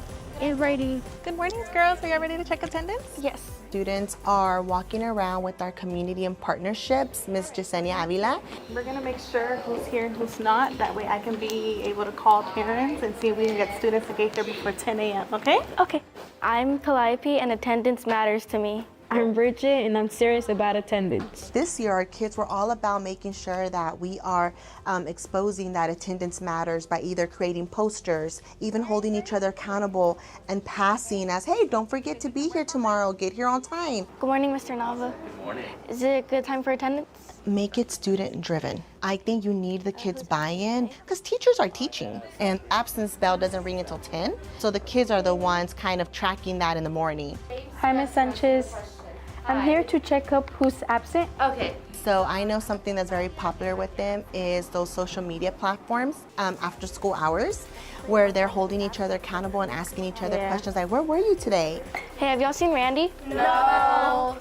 writing. Good morning, girls. Are you ready to check attendance? Yes. Students are walking around with our community and partnerships, Ms. Yesenia Avila. We're going to make sure who's here and who's not. That way I can be able to call parents and see if we can get students to get here before 10 a.m., okay? Okay. I'm Calliope and attendance matters to me. I'm Bridget and I'm serious about attendance. This year, our kids were all about making sure that we are exposing that attendance matters by either creating posters, even holding each other accountable, and passing as, hey, don't forget to be here tomorrow, get here on time. Good morning, Mr. Nava. Good morning. Is it a good time for attendance? Make it student driven. I think you need the kids' buy-in because teachers are teaching and absence bell doesn't ring until 10. So the kids are the ones kind of tracking that in the morning. Hi, Ms. Sanchez. I'm here to check up who's absent. Okay. So I know something that's very popular with them is those social media platforms after school hours where they're holding each other accountable and asking each other questions like, where were you today? Hey, have y'all seen Randy? No.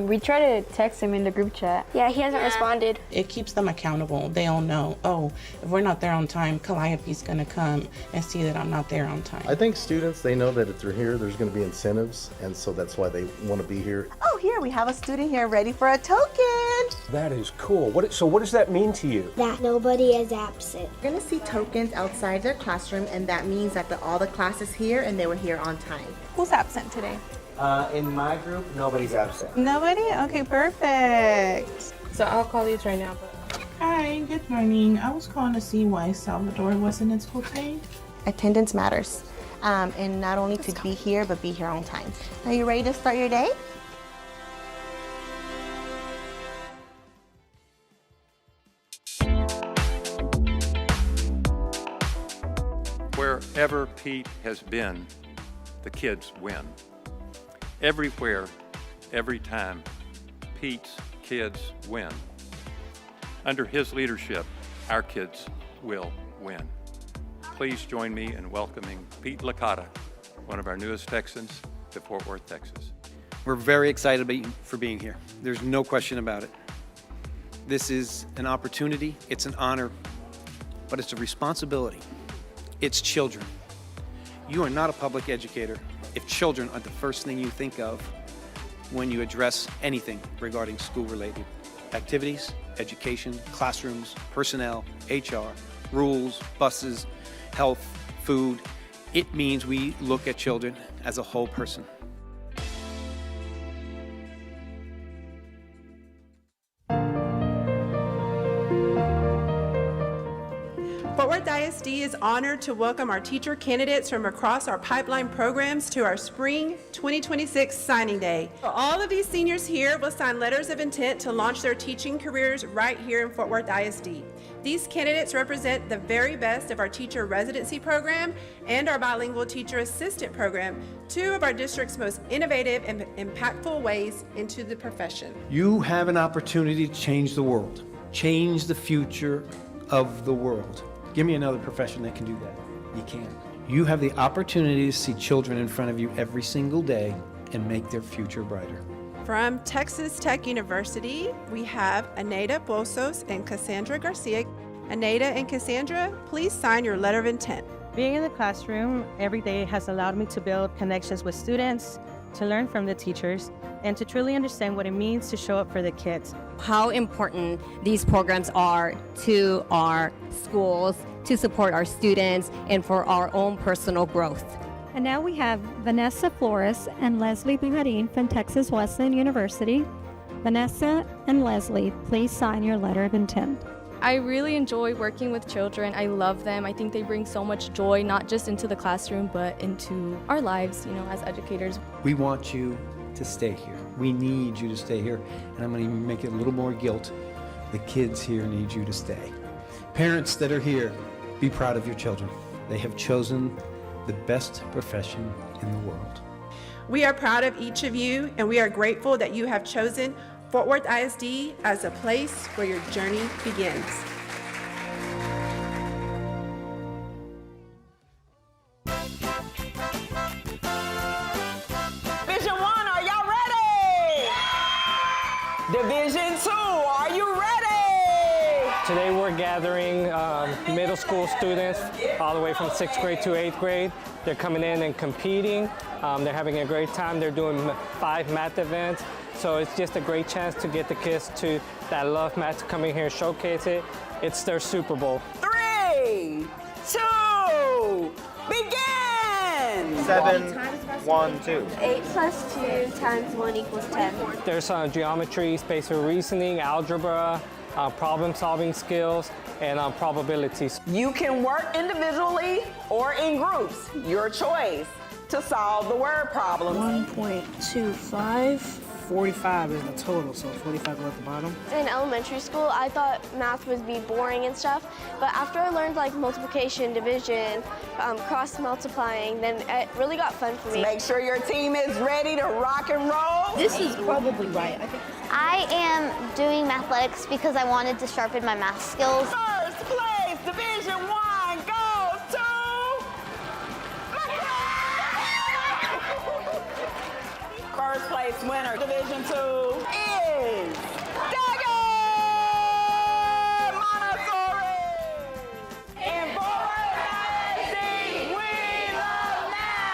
We tried to text him in the group chat. Yeah, he hasn't responded. It keeps them accountable. They'll know, oh, if we're not there on time, Calliope's gonna come and see that I'm not there on time. I think students, they know that if they're here, there's gonna be incentives, and so that's why they wanna be here. Oh, here, we have a student here ready for a token. That is cool. So what does that mean to you? That nobody is absent. You're gonna see tokens outside their classroom, and that means that all the classes here and they were here on time. Who's absent today? In my group, nobody's absent. Nobody? Okay, perfect. So I'll call these right now. Hi, good morning. I was calling to see why Salvador wasn't in school today. Attendance matters, and not only to be here, but be here on time. Are you ready to start your day? Wherever Pete has been, the kids win. Everywhere, every time, Pete's kids win. Under his leadership, our kids will win. Please join me in welcoming Pete Licata, one of our newest Texans, to Fort Worth, Texas. We're very excited for being here. There's no question about it. This is an opportunity, it's an honor, but it's a responsibility. It's children. You are not a public educator if children are the first thing you think of when you address anything regarding school-related activities, education, classrooms, personnel, HR, rules, buses, health, food. It means we look at children as a whole person. Fort Worth ISD is honored to welcome our teacher candidates from across our pipeline programs to our Spring 2026 Signing Day. All of these seniors here will sign letters of intent to launch their teaching careers right here in Fort Worth ISD. These candidates represent the very best of our teacher residency program and our bilingual teacher assistant program, two of our district's most innovative and impactful ways into the profession. You have an opportunity to change the world, change the future of the world. Give me another profession that can do that. You can't. You have the opportunity to see children in front of you every single day and make their future brighter. From Texas Tech University, we have Aneda Bosos and Cassandra Garcia. Aneda and Cassandra, please sign your letter of intent. Being in the classroom every day has allowed me to build connections with students, to learn from the teachers, and to truly understand what it means to show up for the kids. How important these programs are to our schools, to support our students, and for our own personal growth. And now we have Vanessa Flores and Leslie Buharin from Texas Wesleyan University. Vanessa and Leslie, please sign your letter of intent. I really enjoy working with children. I love them. I think they bring so much joy, not just into the classroom, but into our lives, as educators. We want you to stay here. We need you to stay here. And I'm going to even make it a little more guilt. The kids here need you to stay. Parents that are here, be proud of your children. They have chosen the best profession in the world. We are proud of each of you, and we are grateful that you have chosen Fort Worth ISD as a place where your journey begins. Division 1, are y'all ready? Division 2, are you ready? Today we're gathering middle school students all the way from 6th grade to 8th grade. They're coming in and competing. They're having a great time. They're doing 5 math events. So it's just a great chance to get the kids that love math to come in here and showcase it. It's their Super Bowl. 3, 2, begin! 7, 1, 2. 8 plus 2 times 1 equals 10. There's geometry, spatial reasoning, algebra, problem-solving skills, and probabilities. You can work individually or in groups, your choice, to solve the word problem. 1.25. 45 is the total, so 45 go at the bottom. In elementary school, I thought math would be boring and stuff, but after I learned like multiplication, division, cross multiplying, then it really got fun for me. Make sure your team is ready to rock and roll. This is probably right. I am doing mathletics because I wanted to sharpen my math skills. First place, Division 1 goes to... First place winner, Division 2, is Daggett Montessori. And Fort Worth ISD, we love math.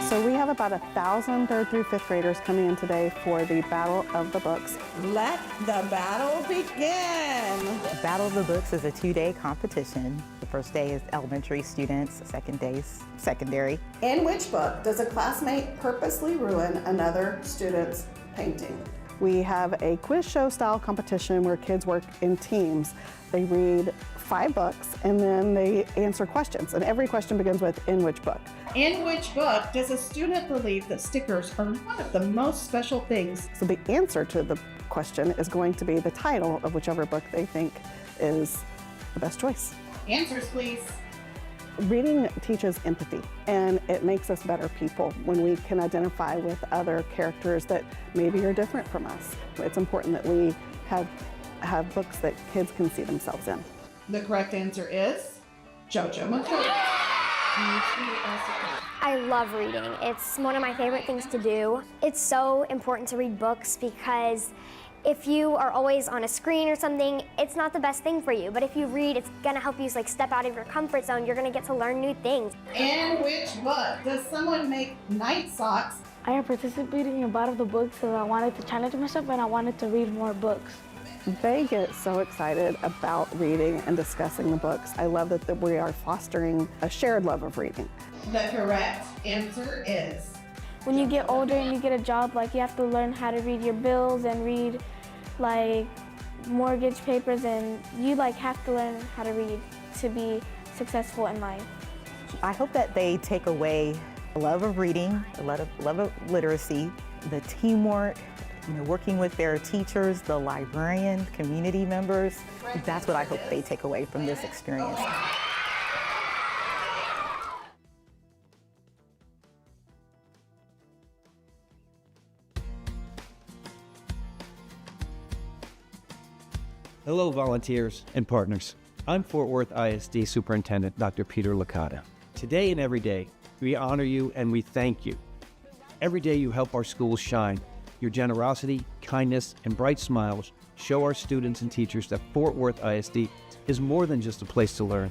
So we have about 1,000 3rd through 5th graders coming in today for the Battle of the Books. Let the battle begin. Battle of the Books is a 2-day competition. The first day is elementary students, second day is secondary. In which book does a classmate purposely ruin another student's painting? We have a quiz show style competition where kids work in teams. They read 5 books and then they answer questions, and every question begins with "in which book?" In which book does a student believe that stickers are one of the most special things? So the answer to the question is going to be the title of whichever book they think is the best choice. Answers, please. Reading teaches empathy, and it makes us better people when we can identify with other characters that maybe are different from us. It's important that we have books that kids can see themselves in. The correct answer is JoJo McCoy. I love reading. It's one of my favorite things to do. It's so important to read books because if you are always on a screen or something, it's not the best thing for you. But if you read, it's gonna help you like step out of your comfort zone. You're gonna get to learn new things. In which book does someone make night socks? I am participating in Battle of the Books because I wanted to challenge myself and I wanted to read more books. They get so excited about reading and discussing the books. I love that we are fostering a shared love of reading. The correct answer is... When you get older and you get a job, like you have to learn how to read your bills and read like mortgage papers, and you like have to learn how to read to be successful in life. I hope that they take away a love of reading, a love of literacy, the teamwork, working with their teachers, the librarian, community members. That's what I hope they take away from this experience. Hello, volunteers and partners. I'm Fort Worth ISD Superintendent Dr. Peter Licata. Today and every day, we honor you and we thank you. Every day you help our schools shine. Your generosity, kindness, and bright smiles show our students and teachers that Fort Worth ISD is more than just a place to learn.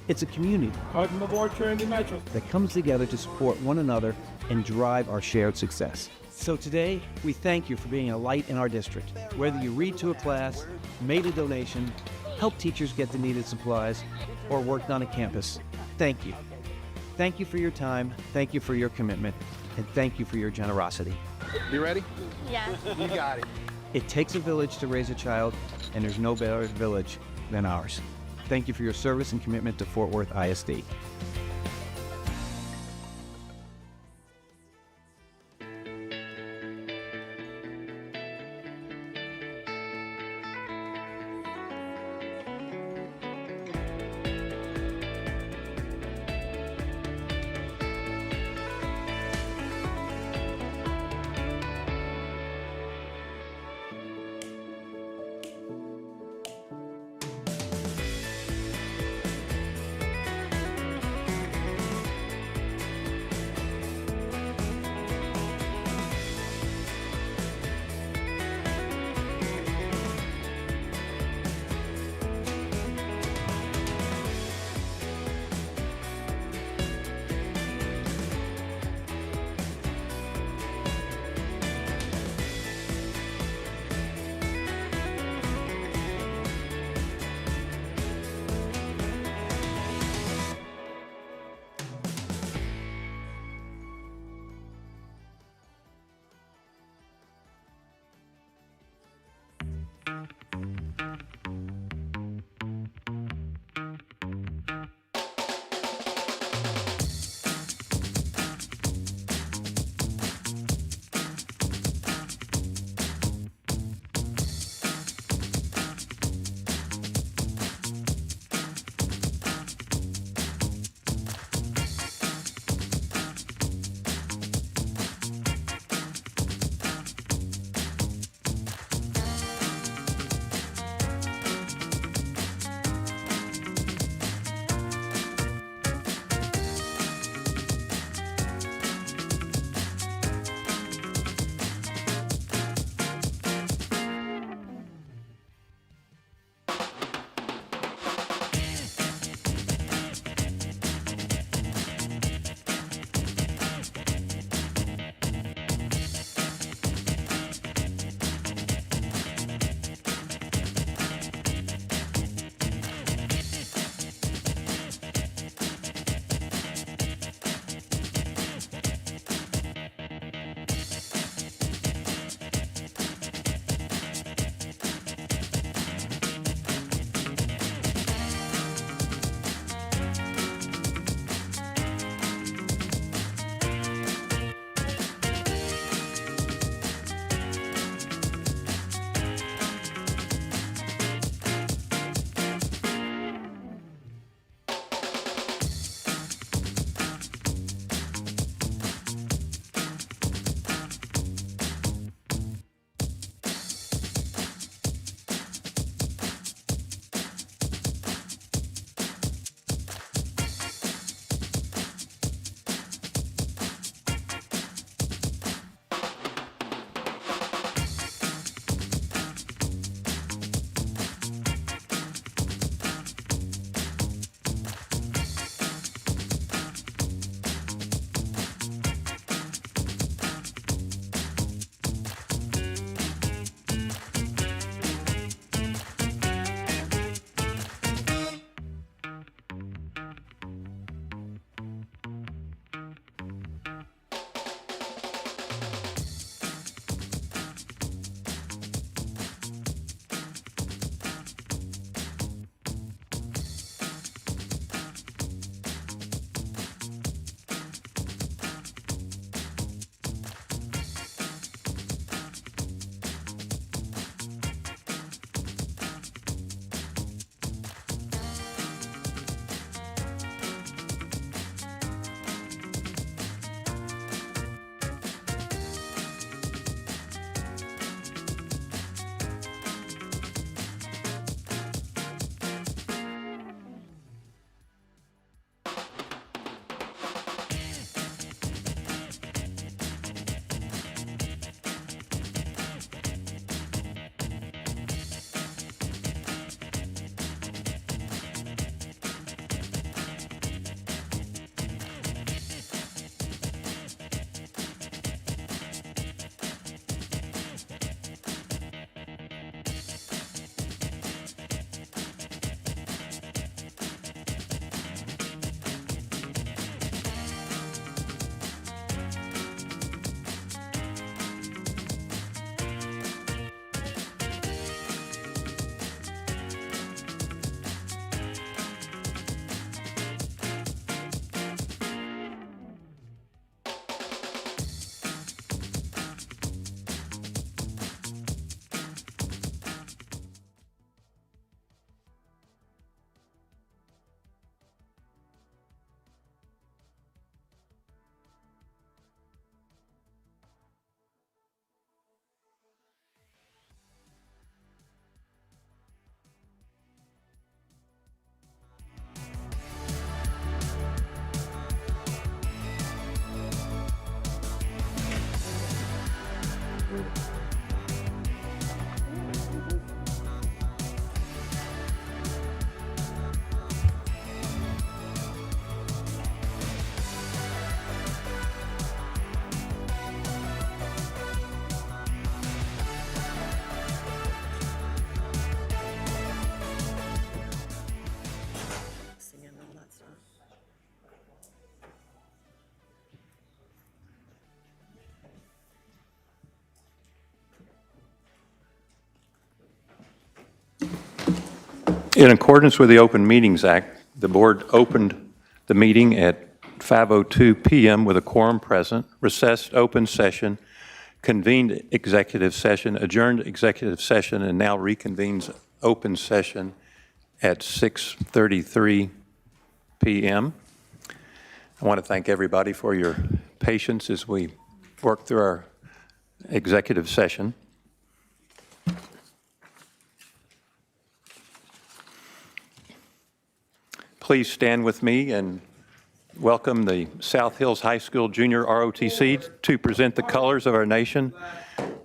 It's a community that comes together to support one another and drive our shared success. So today, we thank you for being a light in our district. Whether you read to a class, made a donation, helped teachers get the needed supplies, or worked on a campus, thank you. Thank you for your time, thank you for your commitment, and thank you for your generosity. You ready? Yeah. You got it. It takes a village to raise a child, and there's no better village than ours. Thank you for your service and commitment to Fort Worth ISD. In accordance with the Open Meetings Act, the board opened the meeting at 5:02 p.m. with a quorum present, recessed open session, convened executive session, adjourned executive session, and now reconvenes open session at 6:33 p.m. I want to thank everybody for your patience as we work through our executive session. Please stand with me and welcome the South Hills High School Junior ROTC to present the colors of our nation.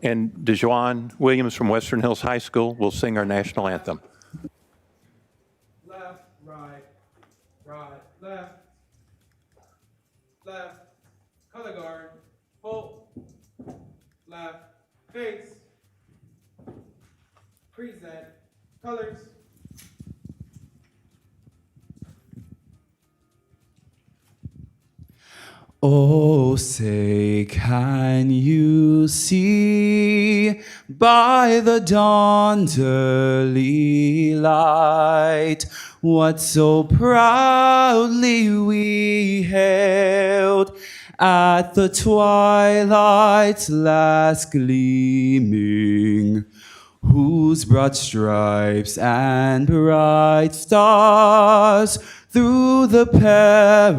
And DeJuan Williams from Western Hills High School will sing our national anthem. Left, right, right, left, left, color guard, hold, left, face, present, colors. Oh, say, can you see by the dawn's early light what so proudly we hailed at the twilight's last gleaming, whose broad stripes and bright stars through the perilous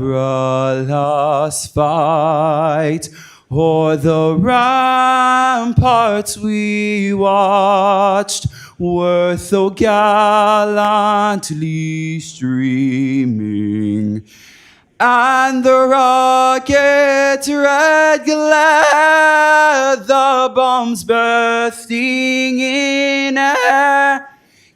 fight o'er the ramparts we watched were so gallantly streaming, and the rocket's red glare, the bombs bursting in air,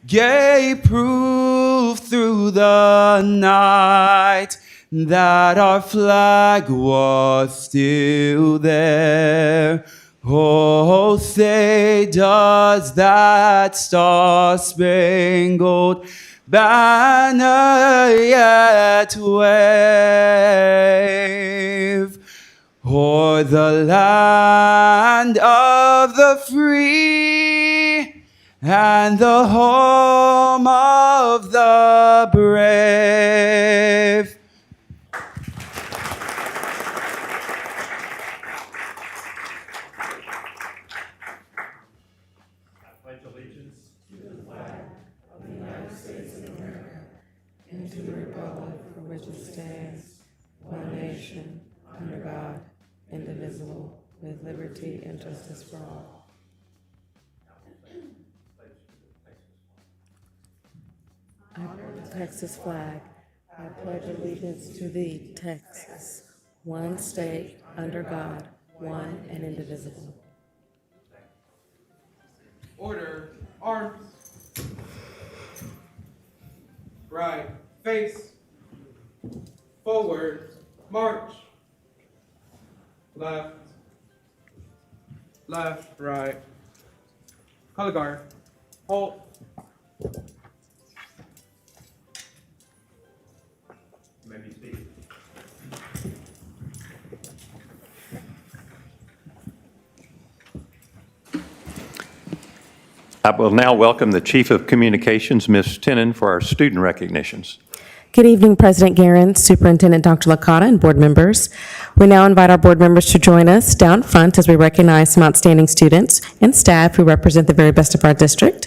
gave proof through the night that our flag was still there. Oh, say does that star-spangled banner yet wave o'er the land of the free and the home of the brave. I pledge allegiance to the flag of the United States of America and to the republic for which it stands, one nation, under God, indivisible, with liberty and justice for all. I honor the Texas flag. I pledge allegiance to thee, Texas, one state, under God, one and indivisible. Order, arms. Right, face. Forward, march. Left, left, right. Color guard, hold. I will now welcome the Chief of Communications, Ms. Tenen, for our student recognitions. Good evening, President Guerin, Superintendent Dr. Licata, and board members. We now invite our board members to join us down front as we recognize some outstanding students and staff who represent the very best of our district.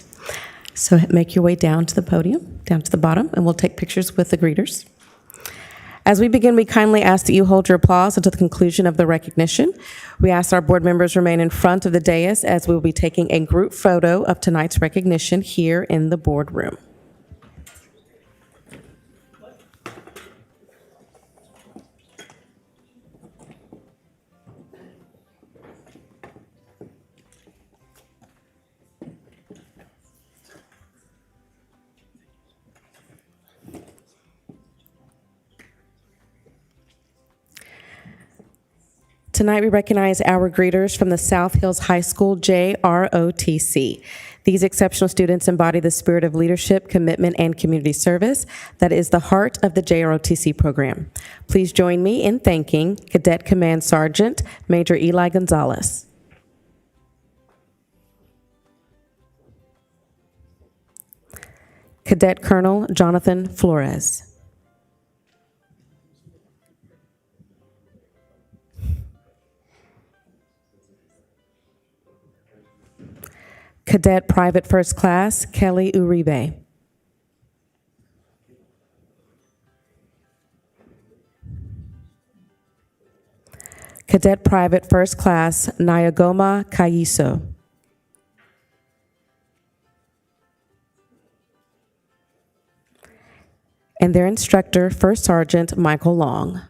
So make your way down to the podium, down to the bottom, and we'll take pictures with the greeters. As we begin, we kindly ask that you hold your applause until the conclusion of the recognition. We ask our board members remain in front of the dais as we will be taking a group photo of tonight's recognition here in the boardroom. Tonight, we recognize our greeters from the South Hills High School JROTC. These exceptional students embody the spirit of leadership, commitment, and community service that is the heart of the JROTC program. Please join me in thanking Cadet Command Sergeant Major Eli Gonzalez. Cadet Colonel Jonathan Flores. Cadet Private First Class Kelly Uribe. Cadet Private First Class Nyagoma Kaiso. And their instructor, First Sergeant Michael Long.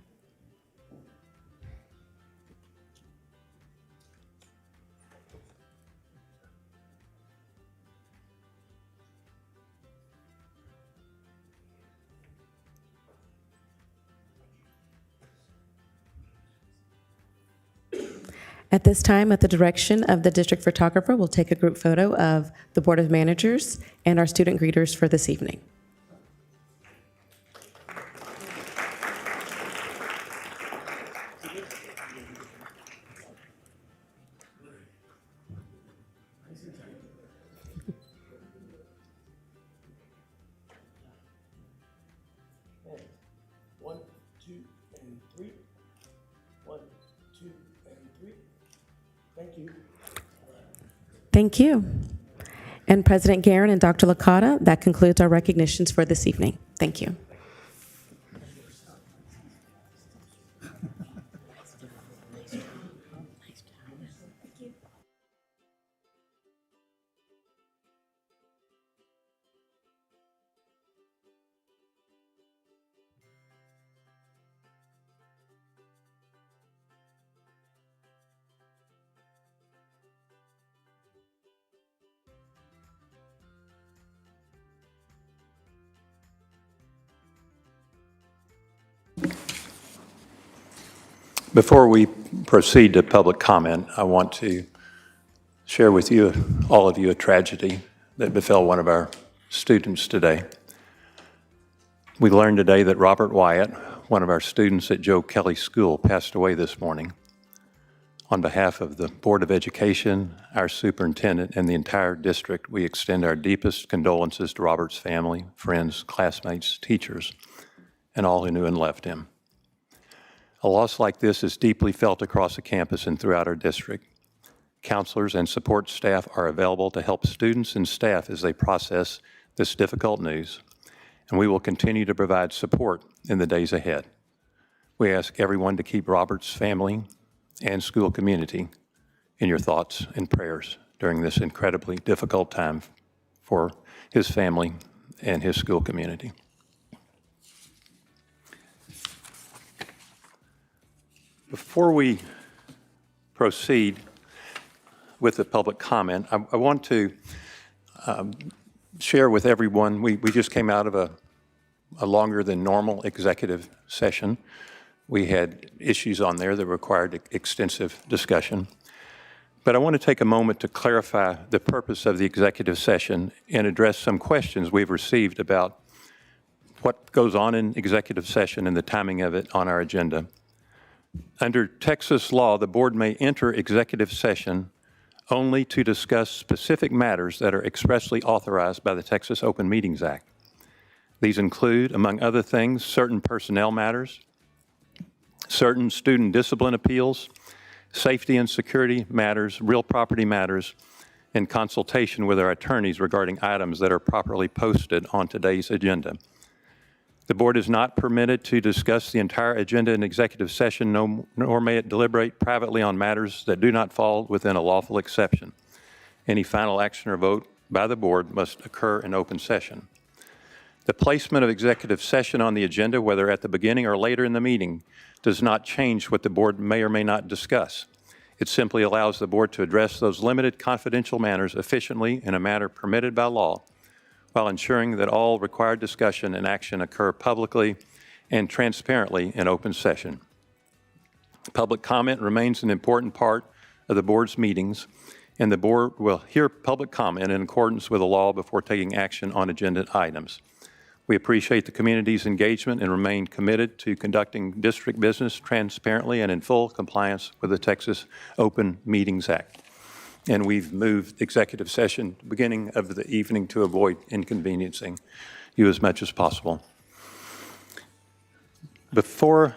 At this time, at the direction of the district photographer, we'll take a group photo of the Board of Managers and our student greeters for this evening. One, two, and three. One, two, and three. Thank you. Thank you. And President Guerin and Dr. Licata, that concludes our recognitions for this evening. Thank you. Before we proceed to public comment, I want to share with you, all of you, a tragedy that befell one of our students today. We learned today that Robert Wyatt, one of our students at Joe Kelly School, passed away this morning. On behalf of the Board of Education, our superintendent, and the entire district, we extend our deepest condolences to Robert's family, friends, classmates, teachers, and all who knew and loved him. A loss like this is deeply felt across the campus and throughout our district. Counselors and support staff are available to help students and staff as they process this difficult news, and we will continue to provide support in the days ahead. We ask everyone to keep Robert's family and school community in your thoughts and prayers during this incredibly difficult time for his family and his school community. Before we proceed with the public comment, I want to share with everyone, we just came out of a longer than normal executive session. We had issues on there that required extensive discussion. But I want to take a moment to clarify the purpose of the executive session and address some questions we've received about what goes on in executive session and the timing of it on our agenda. Under Texas law, the board may enter executive session only to discuss specific matters that are expressly authorized by the Texas Open Meetings Act. These include, among other things, certain personnel matters, certain student discipline appeals, safety and security matters, real property matters, and consultation with our attorneys regarding items that are properly posted on today's agenda. The board is not permitted to discuss the entire agenda in executive session, nor may it deliberate privately on matters that do not fall within a lawful exception. Any final action or vote by the board must occur in open session. The placement of executive session on the agenda, whether at the beginning or later in the meeting, does not change what the board may or may not discuss. It simply allows the board to address those limited confidential matters efficiently in a manner permitted by law, while ensuring that all required discussion and action occur publicly and transparently in open session. Public comment remains an important part of the board's meetings, and the board will hear public comment in accordance with the law before taking action on agenda items. We appreciate the community's engagement and remain committed to conducting district business transparently and in full compliance with the Texas Open Meetings Act. and we've moved executive session beginning of the evening to avoid inconveniencing you as much as possible. Before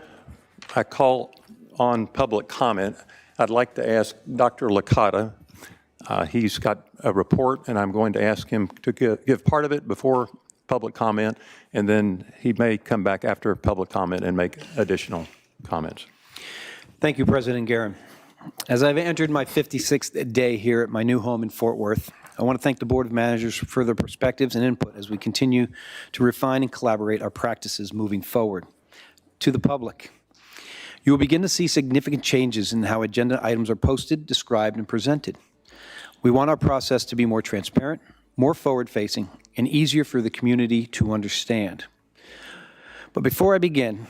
I call on public comment, I'd like to ask Dr. Licata. He's got a report, and I'm going to ask him to give part of it before public comment, and then he may come back after public comment and make additional comments. Thank you, President Guerin. As I've entered my 56th day here at my new home in Fort Worth, I want to thank the Board of Managers for their perspectives and input as we continue to refine and collaborate our practices moving forward. To the public, you will begin to see significant changes in how agenda items are posted, described, and presented. We want our process to be more transparent, more forward-facing, and easier for the community to understand. But before I begin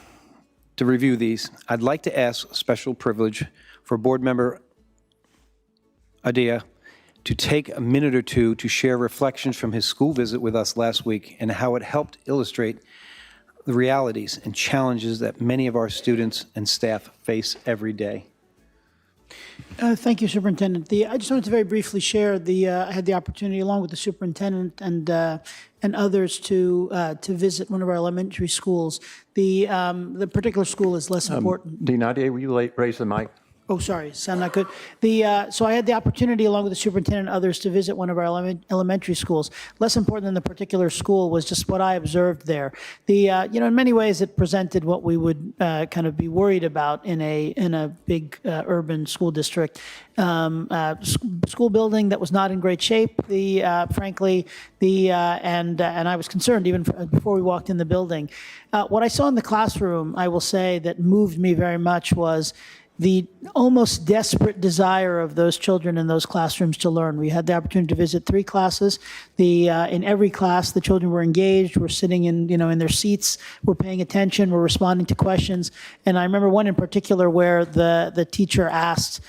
to review these, I'd like to ask a special privilege for Board Member Adia to take a minute or two to share reflections from his school visit with us last week and how it helped illustrate the realities and challenges that many of our students and staff face every day. Thank you, Superintendent. I just wanted to very briefly share I had the opportunity, along with the superintendent and others, to visit one of our elementary schools. The particular school is less important. Dean Nadia, will you raise the mic? Oh, sorry, sound not good. So I had the opportunity, along with the superintendent and others, to visit one of our elementary schools. Less important than the particular school was just what I observed there. In many ways, it presented what we would kind of be worried about in a big urban school district. School building that was not in great shape. Frankly, and I was concerned even before we walked in the building. What I saw in the classroom, I will say, that moved me very much was the almost desperate desire of those children in those classrooms to learn. We had the opportunity to visit 3 classes. In every class, the children were engaged, were sitting in their seats, were paying attention, were responding to questions. And I remember one in particular where the teacher asked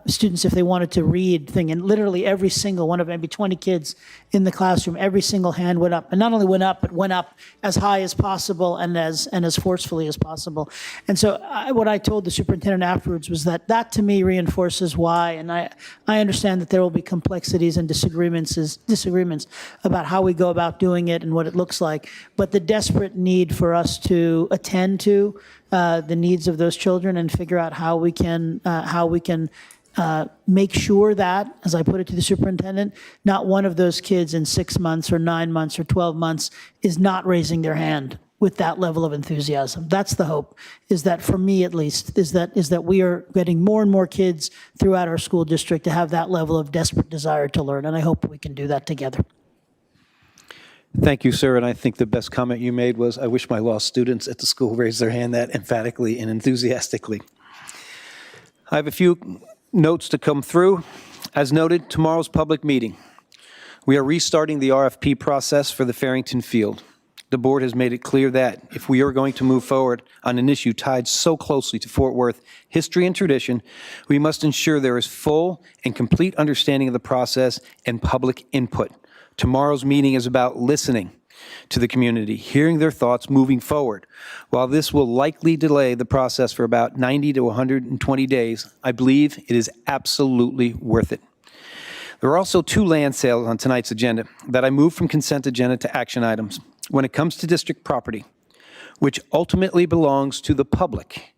students if they wanted to read and literally every single one of maybe 20 kids in the classroom, every single hand went up, and not only went up, but went up as high as possible and as forcefully as possible. And so what I told the superintendent afterwards was that to me reinforces why, and I understand that there will be complexities and disagreements about how we go about doing it and what it looks like, but the desperate need for us to attend to the needs of those children and figure out how we can make sure that, as I put it to the superintendent, not one of those kids in 6 months or 9 months or 12 months is not raising their hand with that level of enthusiasm. That's the hope, is that, for me at least, is that we are getting more and more kids throughout our school district to have that level of desperate desire to learn, and I hope we can do that together. Thank you, sir. And I think the best comment you made was, I wish my law students at the school raised their hand that emphatically and enthusiastically. I have a few notes to come through. As noted, tomorrow's public meeting. We are restarting the RFP process for the Farrington Field. The board has made it clear that if we are going to move forward on an issue tied so closely to Fort Worth history and tradition, we must ensure there is full and complete understanding of the process and public input. Tomorrow's meeting is about listening to the community, hearing their thoughts moving forward. While this will likely delay the process for about 90 to 120 days, I believe it is absolutely worth it. There are also 2 land sales on tonight's agenda that I moved from consent agenda to action items. When it comes to district property, which ultimately belongs to the public,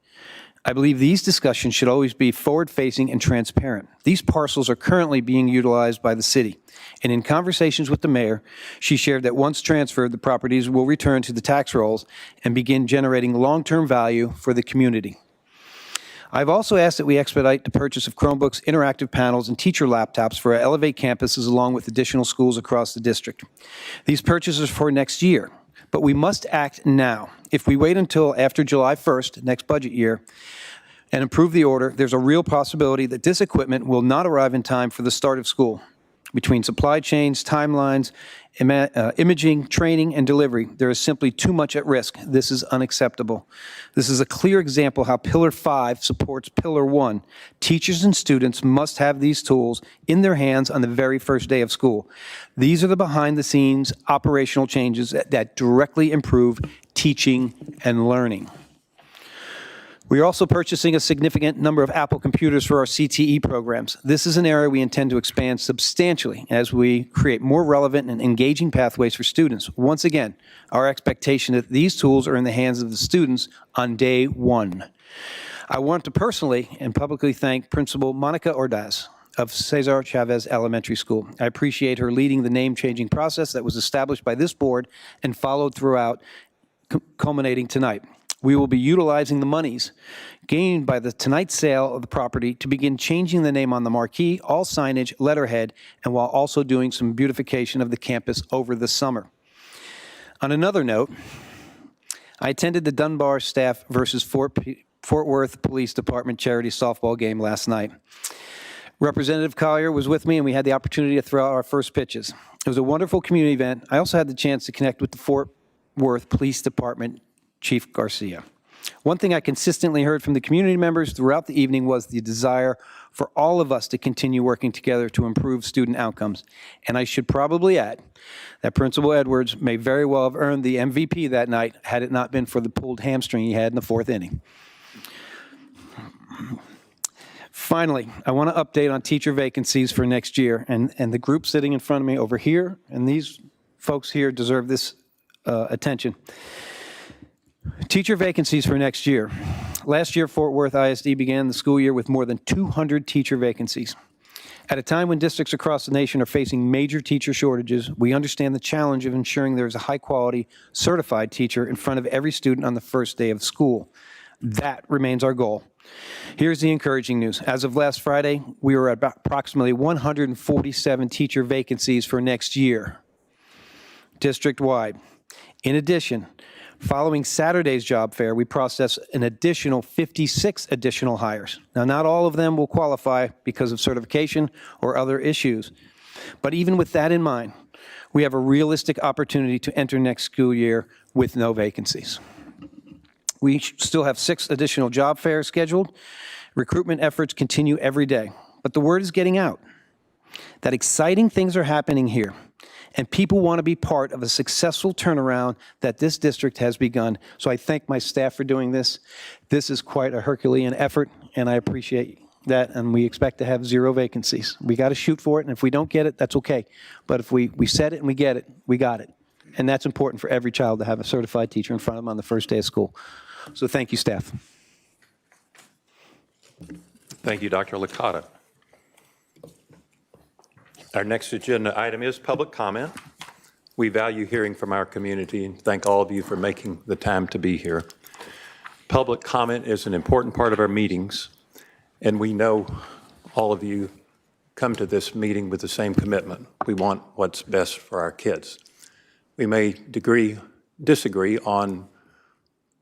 I believe these discussions should always be forward-facing and transparent. These parcels are currently being utilized by the city, and in conversations with the mayor, she shared that once transferred, the properties will return to the tax rolls and begin generating long-term value for the community. I've also asked that we expedite the purchase of Chromebooks, interactive panels, and teacher laptops for our Elevate campuses along with additional schools across the district. These purchases are for next year, but we must act now. If we wait until after July 1st, next budget year, and approve the order, there's a real possibility that this equipment will not arrive in time for the start of school. Between supply chains, timelines, imaging, training, and delivery, there is simply too much at risk. This is unacceptable. This is a clear example how Pillar 5 supports Pillar 1. Teachers and students must have these tools in their hands on the very first day of school. These are the behind-the-scenes operational changes that directly improve teaching and learning. We are also purchasing a significant number of Apple computers for our CTE programs. This is an area we intend to expand substantially as we create more relevant and engaging pathways for students. Once again, our expectation that these tools are in the hands of the students on day one. I want to personally and publicly thank Principal Monica Ordaz of Cesar Chavez Elementary School. I appreciate her leading the name-changing process that was established by this board and followed throughout, culminating tonight. We will be utilizing the monies gained by the tonight's sale of the property to begin changing the name on the marquee, all signage, letterhead, and while also doing some beautification of the campus over the summer. On another note, I attended the Dunbar staff versus Fort Worth Police Department charity softball game last night. Representative Collier was with me, and we had the opportunity to throw out our first pitches. It was a wonderful community event. I also had the chance to connect with the Fort Worth Police Department Chief Garcia. One thing I consistently heard from the community members throughout the evening was the desire for all of us to continue working together to improve student outcomes. And I should probably add that Principal Edwards may very well have earned the MVP that night had it not been for the pulled hamstring he had in the fourth inning. Finally, I want to update on teacher vacancies for next year, and the group sitting in front of me over here, and these folks here deserve this attention. Teacher vacancies for next year. Last year, Fort Worth ISD began the school year with more than 200 teacher vacancies. At a time when districts across the nation are facing major teacher shortages, we understand the challenge of ensuring there is a high-quality, certified teacher in front of every student on the first day of school. That remains our goal. Here's the encouraging news. As of last Friday, we were at approximately 147 teacher vacancies for next year, district-wide. In addition, following Saturday's job fair, we processed an additional 56 additional hires. Now, not all of them will qualify because of certification or other issues. But even with that in mind, we have a realistic opportunity to enter next school year with no vacancies. We still have 6 additional job fairs scheduled. Recruitment efforts continue every day. But the word is getting out that exciting things are happening here, and people want to be part of a successful turnaround that this district has begun. So I thank my staff for doing this. This is quite a Herculean effort, and I appreciate that, and we expect to have 0 vacancies. We got to shoot for it, and if we don't get it, that's okay. But if we set it and we get it, we got it. And that's important for every child to have a certified teacher in front of them on the first day of school. So thank you, staff. Thank you, Dr. Licata. Our next agenda item is public comment. We value hearing from our community and thank all of you for making the time to be here. Public comment is an important part of our meetings, and we know all of you come to this meeting with the same commitment. We want what's best for our kids. We may disagree on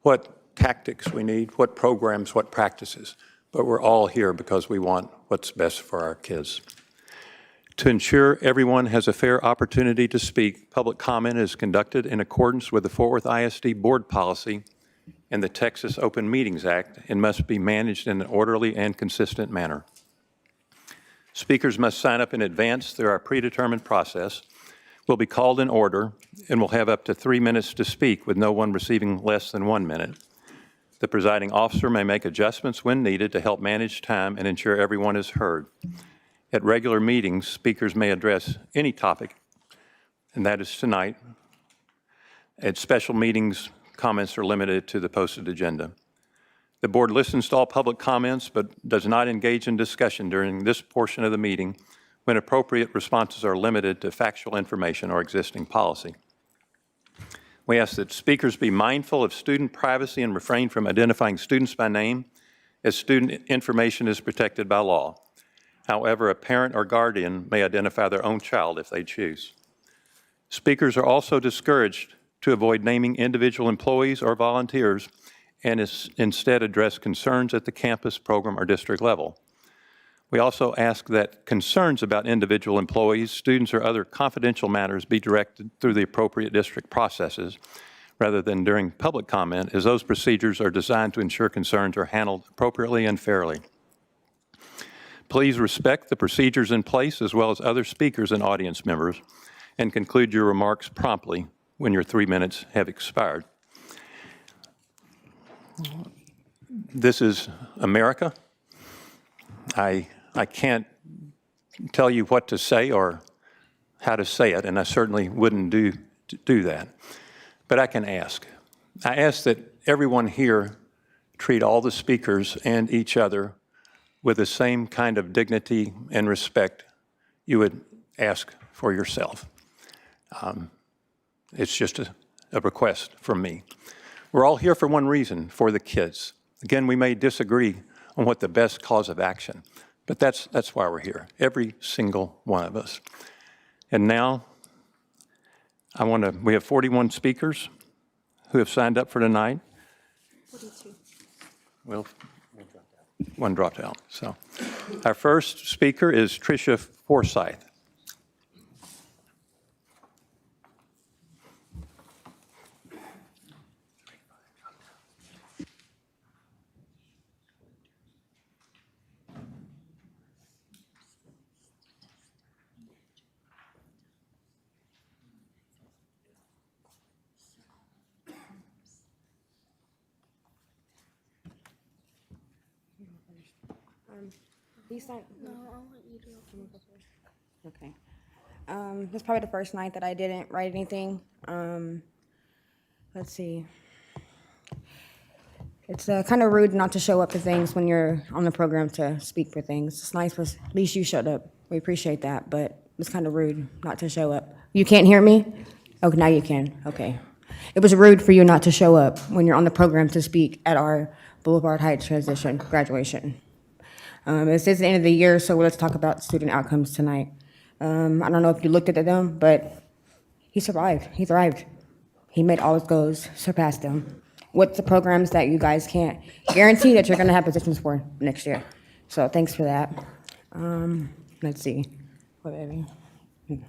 what tactics we need, what programs, what practices, but we're all here because we want what's best for our kids. To ensure everyone has a fair opportunity to speak, public comment is conducted in accordance with the Fort Worth ISD Board Policy and the Texas Open Meetings Act and must be managed in an orderly and consistent manner. Speakers must sign up in advance through our predetermined process, will be called in order, and will have up to 3 minutes to speak with no one receiving less than 1 minute. The presiding officer may make adjustments when needed to help manage time and ensure everyone is heard. At regular meetings, speakers may address any topic, and that is tonight. At special meetings, comments are limited to the posted agenda. The board listens to all public comments, but does not engage in discussion during this portion of the meeting when appropriate responses are limited to factual information or existing policy. We ask that speakers be mindful of student privacy and refrain from identifying students by name, as student information is protected by law. However, a parent or guardian may identify their own child if they choose. Speakers are also discouraged to avoid naming individual employees or volunteers and instead address concerns at the campus, program, or district level. We also ask that concerns about individual employees, students, or other confidential matters be directed through the appropriate district processes rather than during public comment, as those procedures are designed to ensure concerns are handled appropriately and fairly. Please respect the procedures in place as well as other speakers and audience members, and conclude your remarks promptly when your 3 minutes have expired. This is America. I can't tell you what to say or how to say it, and I certainly wouldn't do that. But I can ask. I ask that everyone here treat all the speakers and each other with the same kind of dignity and respect you would ask for yourself. It's just a request from me. We're all here for one reason, for the kids. Again, we may disagree on what the best cause of action, but that's why we're here, every single one of us. And now, we have 41 speakers who have signed up for tonight. 42. Well, one dropped out. So our first speaker is Tricia Forsyth. No, I want you to go first. Okay. It's probably the first night that I didn't write anything. Let's see. It's kind of rude not to show up to things when you're on the program to speak for things. It's nice, but at least you showed up. We appreciate that, but it's kind of rude not to show up. You can't hear me? Okay, now you can. Okay. It was rude for you not to show up when you're on the program to speak at our Boulevard Heights transition graduation. This is the end of the year, so let's talk about student outcomes tonight. I don't know if you looked at them, but he survived. He thrived. He made all his goals, surpassed them. What's the programs that you guys can't guarantee that you're going to have positions for next year? So thanks for that. Let's see. What, baby? Thank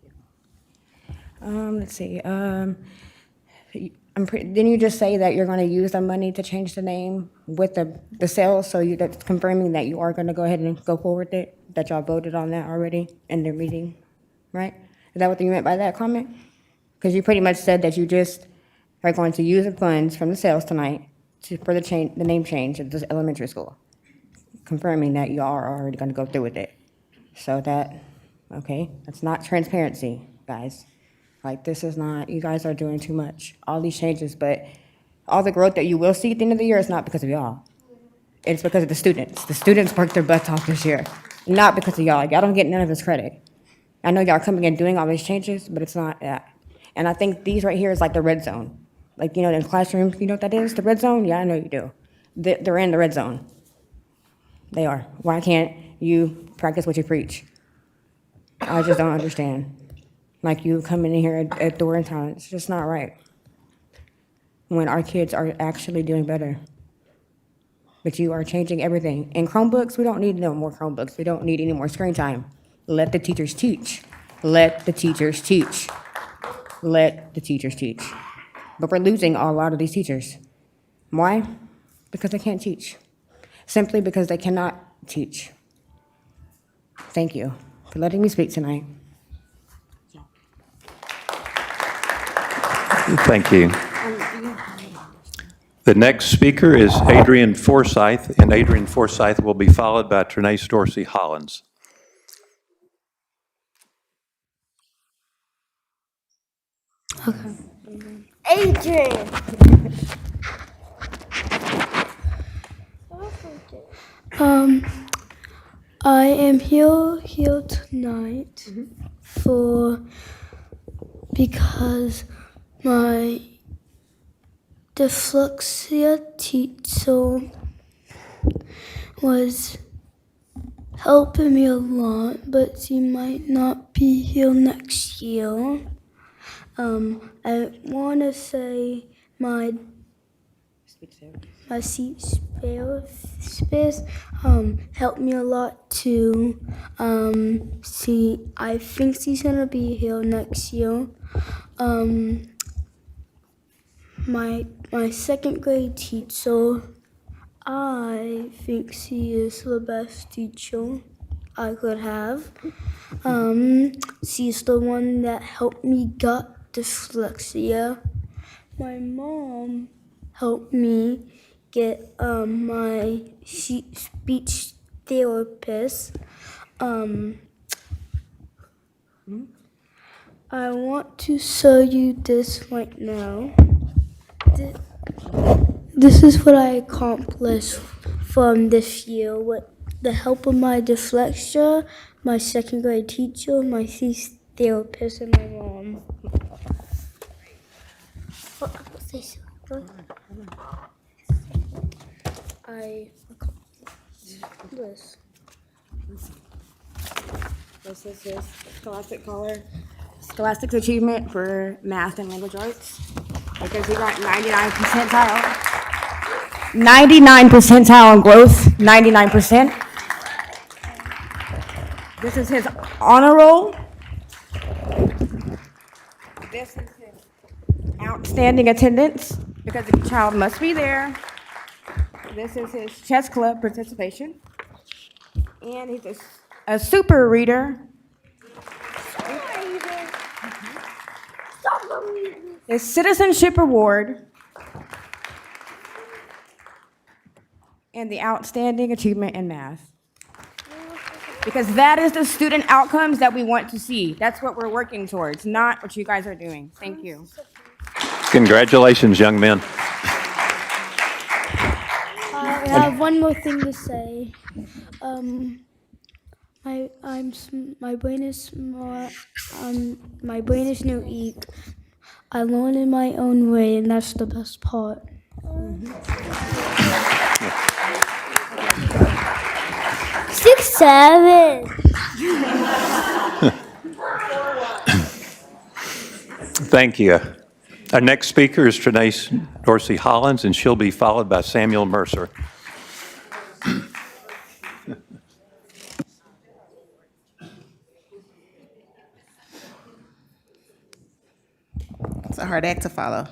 you. Let's see. Didn't you just say that you're going to use the money to change the name with the sales? So that's confirming that you are going to go ahead and go forward with it, that y'all voted on that already in their meeting, right? Is that what you meant by that comment? Because you pretty much said that you just are going to use the funds from the sales tonight for the name change of this elementary school, confirming that you are already going to go through with it. So okay, that's not transparency, guys. Like, this is not, you guys are doing too much. All these changes, but all the growth that you will see at the end of the year is not because of y'all. It's because of the students. The students worked their butts off this year, not because of y'all. Y'all don't get none of this credit. I know y'all coming and doing all these changes, but it's not that. And I think these right here is like the red zone. Like, in classrooms, you know what that is? The red zone? Yeah, I know you do. They're in the red zone. They are. Why can't you practice what you preach? I just don't understand. Like, you coming in here at door and time, it's just not right. When our kids are actually doing better. But you are changing everything. In Chromebooks, we don't need no more Chromebooks. We don't need any more screen time. Let the teachers teach. Let the teachers teach. Let the teachers teach. But we're losing a lot of these teachers. Why? Because they can't teach. Simply because they cannot teach. Thank you for letting me speak tonight. Thank you. The next speaker is Adrian Forsyth, and Adrian Forsyth will be followed by Trinace Dorsey Hollins. Okay. Adrian! I am here tonight because my dyslexia teacher was helping me a lot, but she might not be here next year. I want to say my seat space helped me a lot too. I think she's gonna be here next year. My second grade teacher, I think she is the best teacher I could have. She's the one that helped me get dyslexia. My mom helped me get my speech therapist. I want to show you this right now. This is what I accomplished from this year with the help of my dyslexia, my second grade teacher, my speech therapist, and my mom. I accomplished this. This is his Scholastic achievement for math and language arts because he got 99 percentile. 99 percentile in growth, 99%. This is his honor roll. This is his outstanding attendance because the child must be there. This is his chess club participation. And he's a super reader. His citizenship award. And the outstanding achievement in math. Because that is the student outcomes that we want to see. That's what we're working towards, not what you guys are doing. Thank you. Congratulations, young men. I have one more thing to say. My brain is smart. My brain is unique. I learn in my own way, and that's the best part. 6, 7. Thank you. Our next speaker is Trinace Dorsey Hollins, and she'll be followed by Samuel Mercer. It's a hard act to follow.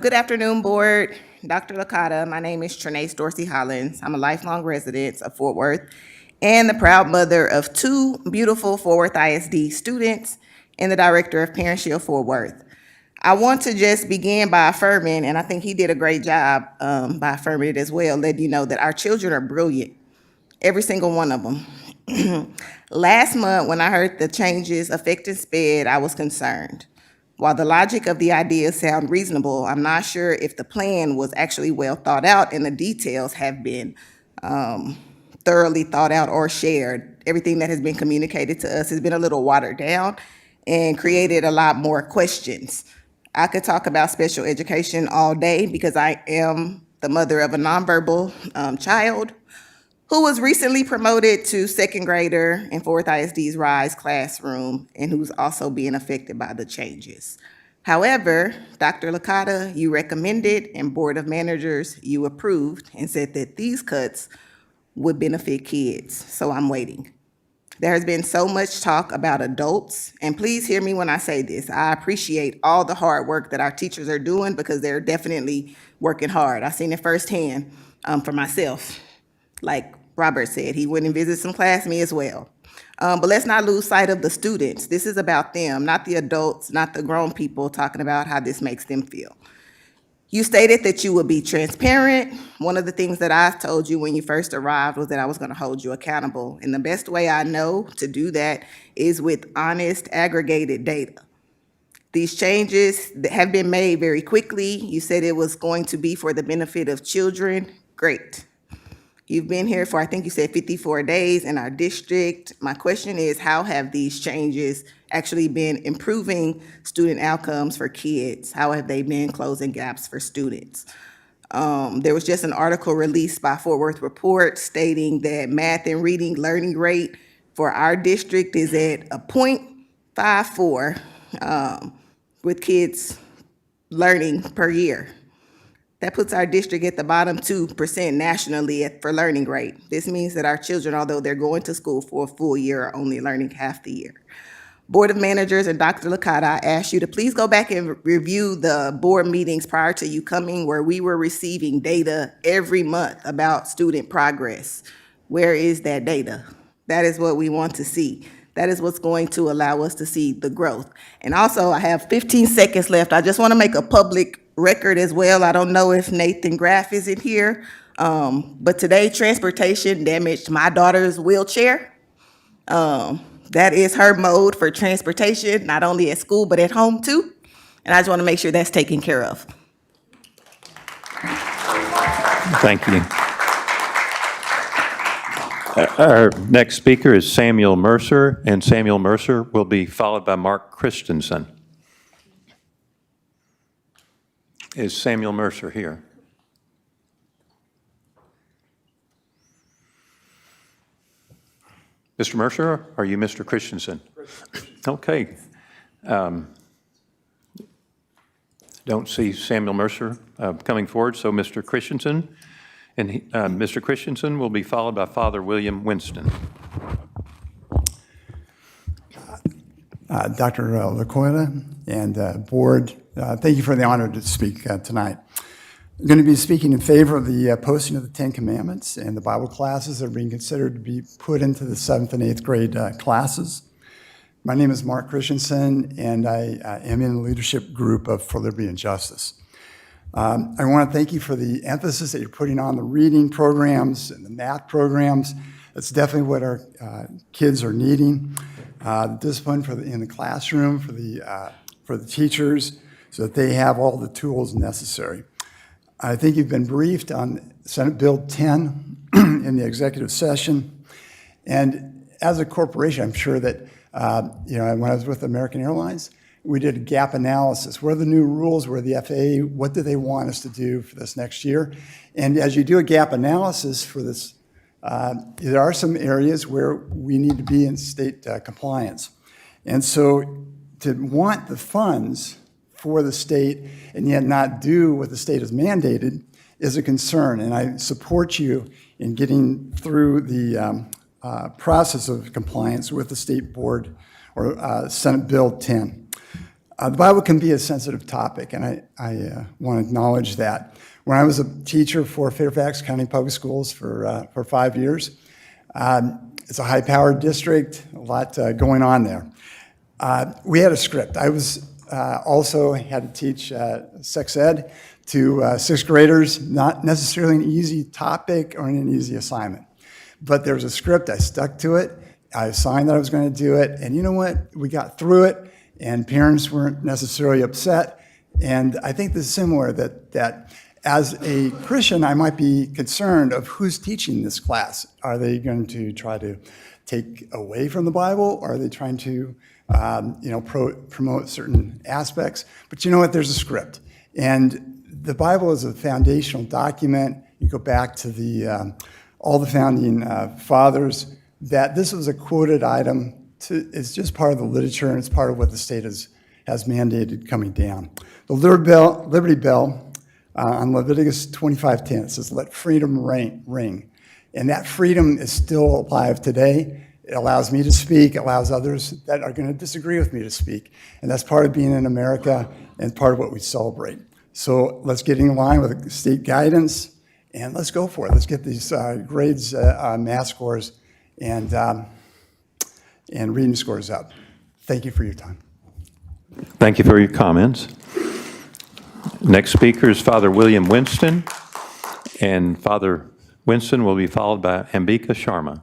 Good afternoon, board. Dr. Licata, my name is Trinace Dorsey Hollins. I'm a lifelong resident of Fort Worth and the proud mother of 2 beautiful Fort Worth ISD students and the director of Parent Shield Fort Worth. I want to just begin by affirming, and I think he did a great job by affirming it as well, letting you know that our children are brilliant, every single one of them. Last month, when I heard the changes affecting SPED, I was concerned. While the logic of the ideas sound reasonable, I'm not sure if the plan was actually well thought out and the details have been thoroughly thought out or shared. Everything that has been communicated to us has been a little watered down and created a lot more questions. I could talk about special education all day because I am the mother of a nonverbal child who was recently promoted to second grader in Fort Worth ISD's RISE classroom and who's also being affected by the changes. However, Dr. Licata, you recommended and Board of Managers, you approved and said that these cuts would benefit kids, so I'm waiting. There has been so much talk about adults, and please hear me when I say this. I appreciate all the hard work that our teachers are doing because they're definitely working hard. I've seen it firsthand for myself. Like Robert said, he went and visited some classmates as well. But let's not lose sight of the students. This is about them, not the adults, not the grown people talking about how this makes them feel. You stated that you would be transparent. One of the things that I told you when you first arrived was that I was going to hold you accountable. And the best way I know to do that is with honest, aggregated data. These changes have been made very quickly. You said it was going to be for the benefit of children. Great. You've been here for, I think you said 54 days in our district. My question is, how have these changes actually been improving student outcomes for kids? How have they been closing gaps for students? There was just an article released by Fort Worth Report stating that math and reading learning rate for our district is at a 0.54 with kids learning per year. That puts our district at the bottom 2% nationally for learning rate. This means that our children, although they're going to school for a full year, are only learning half the year. Board of Managers and Dr. Licata, I ask you to please go back and review the board meetings prior to you coming where we were receiving data every month about student progress. Where is that data? That is what we want to see. That is what's going to allow us to see the growth. And also, I have 15 seconds left. I just want to make a public record as well. I don't know if Nathan Graff is in here, but today transportation damaged my daughter's wheelchair. That is her mode for transportation, not only at school, but at home too. And I just want to make sure that's taken care of. Thank you. Our next speaker is Samuel Mercer, and Samuel Mercer will be followed by Mark Christensen. Is Samuel Mercer here? Mr. Mercer, are you Mr. Christensen? Okay. Don't see Samuel Mercer coming forward, so Mr. Christensen. And Mr. Christensen will be followed by Father William Winston. Dr. Lacoila and board, thank you for the honor to speak tonight. I'm going to be speaking in favor of the posting of the Ten Commandments and the Bible classes that are being considered to be put into the 7th and 8th grade classes. My name is Mark Christensen, and I am in the leadership group of For Liberty and Justice. I want to thank you for the emphasis that you're putting on the reading programs and the math programs. That's definitely what our kids are needing. The discipline in the classroom for the teachers so that they have all the tools necessary. I think you've been briefed on Senate Bill 10 in the executive session. And as a corporation, I'm sure that, when I was with American Airlines, we did a gap analysis. What are the new rules? What are the FAA? What do they want us to do for this next year? And as you do a gap analysis for this, there are some areas where we need to be in state compliance. And so to want the funds for the state and yet not do what the state has mandated is a concern. And I support you in getting through the process of compliance with the state board or Senate Bill 10. The Bible can be a sensitive topic, and I want to acknowledge that. When I was a teacher for Fairfax County Public Schools for 5 years, it's a high-powered district, a lot going on there. We had a script. I was also had to teach sex ed to sixth graders, not necessarily an easy topic or an easy assignment. But there was a script, I stuck to it, I signed that I was going to do it, and you know what? We got through it, and parents weren't necessarily upset. And I think this is similar, that as a Christian, I might be concerned of who's teaching this class. Are they going to try to take away from the Bible? Or are they trying to promote certain aspects? But you know what? There's a script. And the Bible is a foundational document. You go back to all the founding fathers, that this was a quoted item. It's just part of the literature, and it's part of what the state has mandated coming down. The Liberty Bell on Leviticus 25:10, it says, "Let freedom ring." And that freedom is still alive today. It allows me to speak, it allows others that are going to disagree with me to speak. And that's part of being in America and part of what we celebrate. So let's get in line with state guidance, and let's go for it. Let's get these grades, math scores, and reading scores up. Thank you for your time. Thank you for your comments. Next speaker is Father William Winston, and Father Winston will be followed by Ambika Sharma.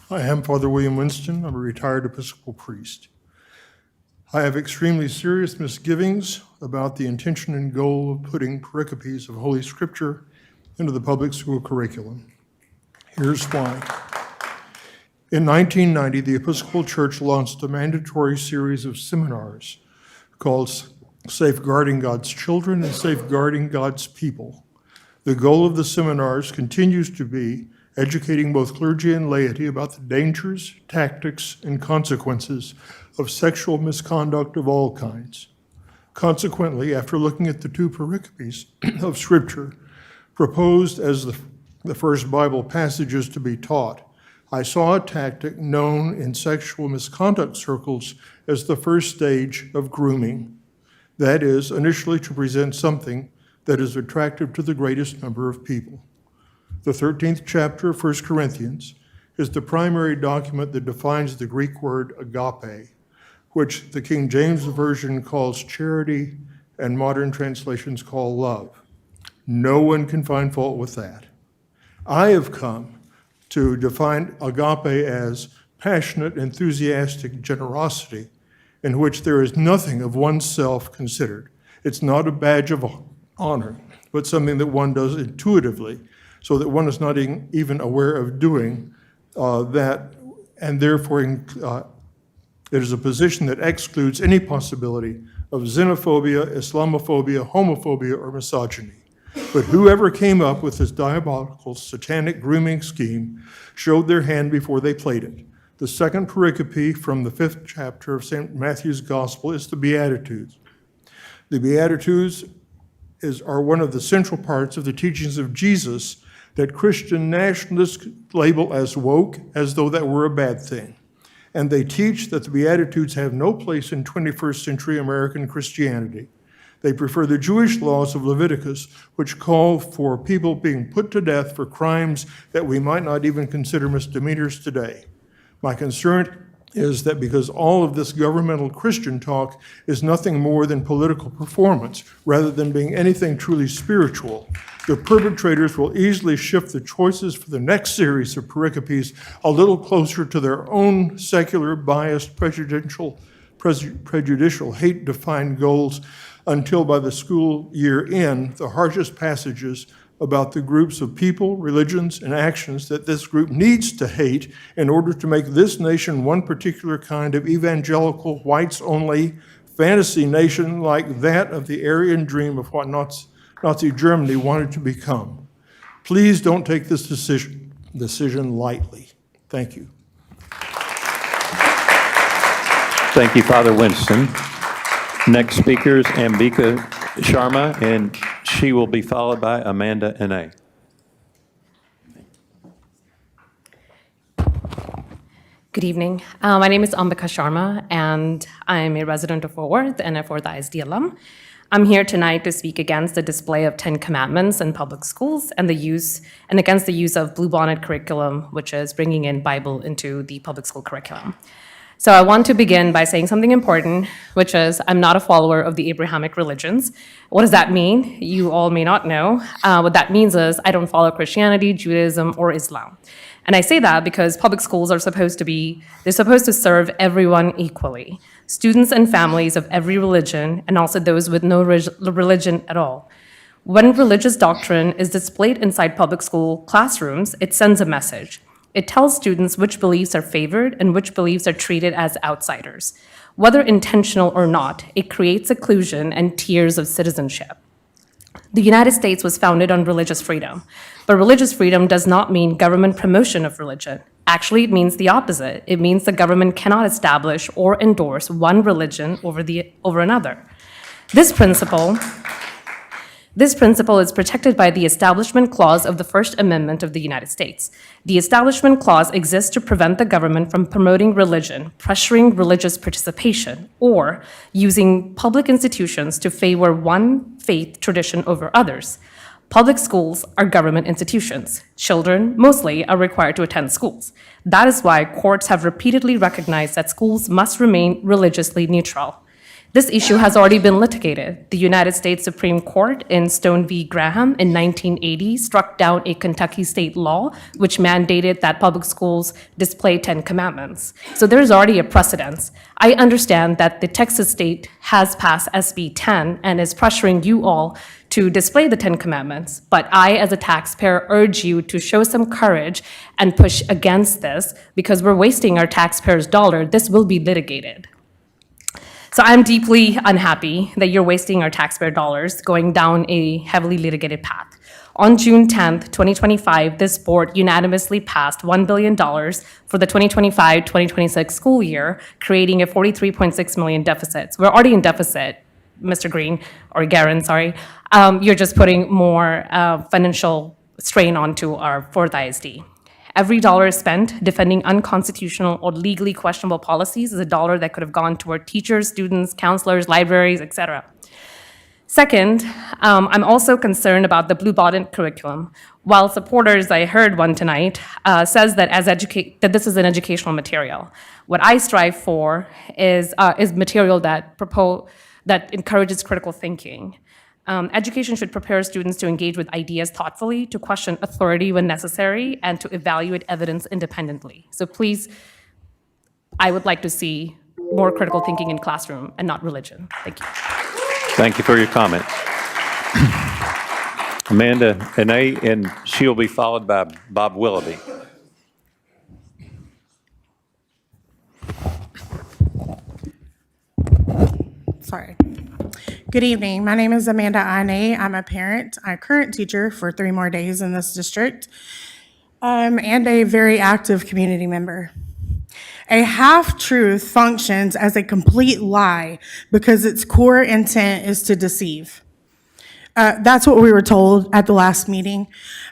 I am Father William Winston. I'm a retired Episcopal priest. I have extremely serious misgivings about the intention and goal of putting pericopes of Holy Scripture into the public school curriculum. Here's why. In 1990, the Episcopal Church launched a mandatory series of seminars called Safeguarding God's Children and Safeguarding God's People. The goal of the seminars continues to be educating both clergy and laity about the dangers, tactics, and consequences of sexual misconduct of all kinds. Consequently, after looking at the two pericopes of Scripture proposed as the first Bible passages to be taught, I saw a tactic known in sexual misconduct circles as the first stage of grooming. That is, initially to present something that is attractive to the greatest number of people. The 13th chapter of 1 Corinthians is the primary document that defines the Greek word agape, which the King James Version calls charity and modern translations call love. No one can find fault with that. I have come to define agape as passionate, enthusiastic generosity in which there is nothing of oneself considered. It's not a badge of honor, but something that one does intuitively so that one is not even aware of doing that, and therefore it is a position that excludes any possibility of xenophobia, Islamophobia, homophobia, or misogyny. But whoever came up with this diabolical satanic grooming scheme showed their hand before they played it. The second pericope from the 5th chapter of St. Matthew's Gospel is the Beatitudes. The Beatitudes are one of the central parts of the teachings of Jesus that Christian nationalists label as woke, as though that were a bad thing. And they teach that the Beatitudes have no place in 21st century American Christianity. They prefer the Jewish laws of Leviticus, which call for people being put to death for crimes that we might not even consider misdemeanors today. My concern is that because all of this governmental Christian talk is nothing more than political performance, rather than being anything truly spiritual, the perpetrators will easily shift the choices for the next series of pericopes a little closer to their own secular, biased, prejudicial hate-defined goals until by the school year end, the harshest passages about the groups of people, religions, and actions that this group needs to hate in order to make this nation one particular kind of evangelical, whites-only fantasy nation like that of the Aryan dream of what Nazi Germany wanted to become. Please don't take this decision lightly. Thank you. Thank you, Father Winston. Next speaker is Ambika Sharma, and she will be followed by Amanda Ine. Good evening. My name is Ambika Sharma, and I'm a resident of Fort Worth and a Fort Worth ISD alum. I'm here tonight to speak against the display of 10 Commandments in public schools and against the use of Bluebonnet curriculum, which is bringing in Bible into the public school curriculum. So I want to begin by saying something important, which is I'm not a follower of the Abrahamic religions. What does that mean? You all may not know. What that means is I don't follow Christianity, Judaism, or Islam. And I say that because public schools are supposed to serve everyone equally, students and families of every religion, and also those with no religion at all. When religious doctrine is displayed inside public school classrooms, it sends a message. It tells students which beliefs are favored and which beliefs are treated as outsiders. Whether intentional or not, it creates occlusion and tiers of citizenship. The United States was founded on religious freedom, but religious freedom does not mean government promotion of religion. Actually, it means the opposite. It means the government cannot establish or endorse one religion over another. This principle is protected by the Establishment Clause of the First Amendment of the United States. The Establishment Clause exists to prevent the government from promoting religion, pressuring religious participation, or using public institutions to favor one faith tradition over others. Public schools are government institutions. Children, mostly, are required to attend schools. That is why courts have repeatedly recognized that schools must remain religiously neutral. This issue has already been litigated. The United States Supreme Court in Stone v. Graham in 1980 struck down a Kentucky state law which mandated that public schools display 10 commandments. So there's already a precedence. I understand that the Texas state has passed SB 10 and is pressuring you all to display the 10 commandments, but I, as a taxpayer, urge you to show some courage and push against this because we're wasting our taxpayers' dollar. This will be litigated. So I'm deeply unhappy that you're wasting our taxpayer dollars going down a heavily litigated path. On June 10th, 2025, this board unanimously passed $1 billion for the 2025-2026 school year, creating a $43.6 million deficit. We're already in deficit, Mr. Green, or Garen, sorry. You're just putting more financial strain onto our Fort ISD. Every dollar spent defending unconstitutional or legally questionable policies is a dollar that could have gone toward teachers, students, counselors, libraries, etc. Second, I'm also concerned about the Blue Bonnet curriculum. While supporters, I heard one tonight, says that that this is an educational material. What I strive for is material that encourages critical thinking. Education should prepare students to engage with ideas thoughtfully, to question authority when necessary, and to evaluate evidence independently. So please, I would like to see more critical thinking in classroom and not religion. Thank you. Thank you for your comments. Amanda Anae, and she'll be followed by Bob Willoughby. Sorry. Good evening. My name is Amanda Anae. I'm a parent. I'm a current teacher for 3 more days in this district, and a very active community member. A half-truth functions as a complete lie because its core intent is to deceive. That's what we were told at the last meeting.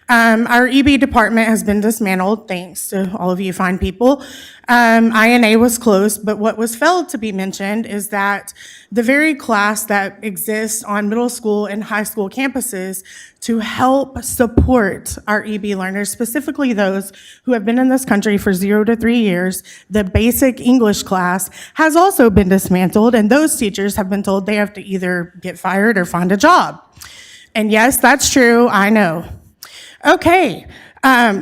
Our EB department has been dismantled, thanks to all of you fine people. INA was closed, but what was failed to be mentioned is that the very class that exists on middle school and high school campuses to help support our EB learners, specifically those who have been in this country for 0 to 3 years, the basic English class has also been dismantled, and those teachers have been told they have to either get fired or find a job. And yes, that's true, I know. Okay,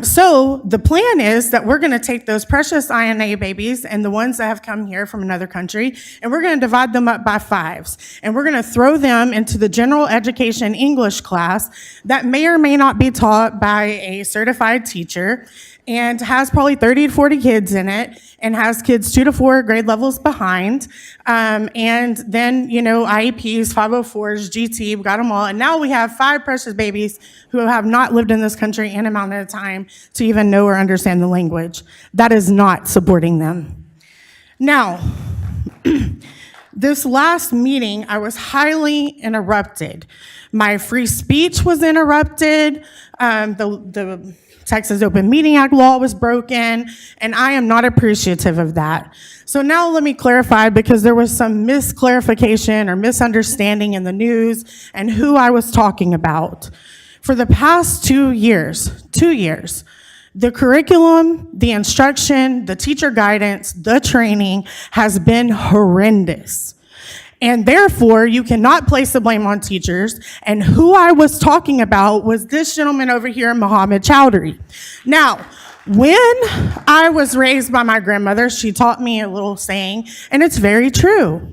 so the plan is that we're gonna take those precious INA babies and the ones that have come here from another country, and we're gonna divide them up by 5s. And we're gonna throw them into the general education English class that may or may not be taught by a certified teacher, and has probably 30 to 40 kids in it, and has kids 2 to 4 grade levels behind. And then, IEPs, 504s, GT, we got them all. And now we have 5 precious babies who have not lived in this country any amount of time to even know or understand the language. That is not supporting them. Now, this last meeting, I was highly interrupted. My free speech was interrupted. The Texas Open Meeting Act law was broken, and I am not appreciative of that. So now let me clarify, because there was some misclarification or misunderstanding in the news and who I was talking about. For the past 2 years, the curriculum, the instruction, the teacher guidance, the training has been horrendous. And therefore, you cannot place the blame on teachers. And who I was talking about was this gentleman over here, Muhammad Chowdhury. Now, when I was raised by my grandmother, she taught me a little saying, and it's very true.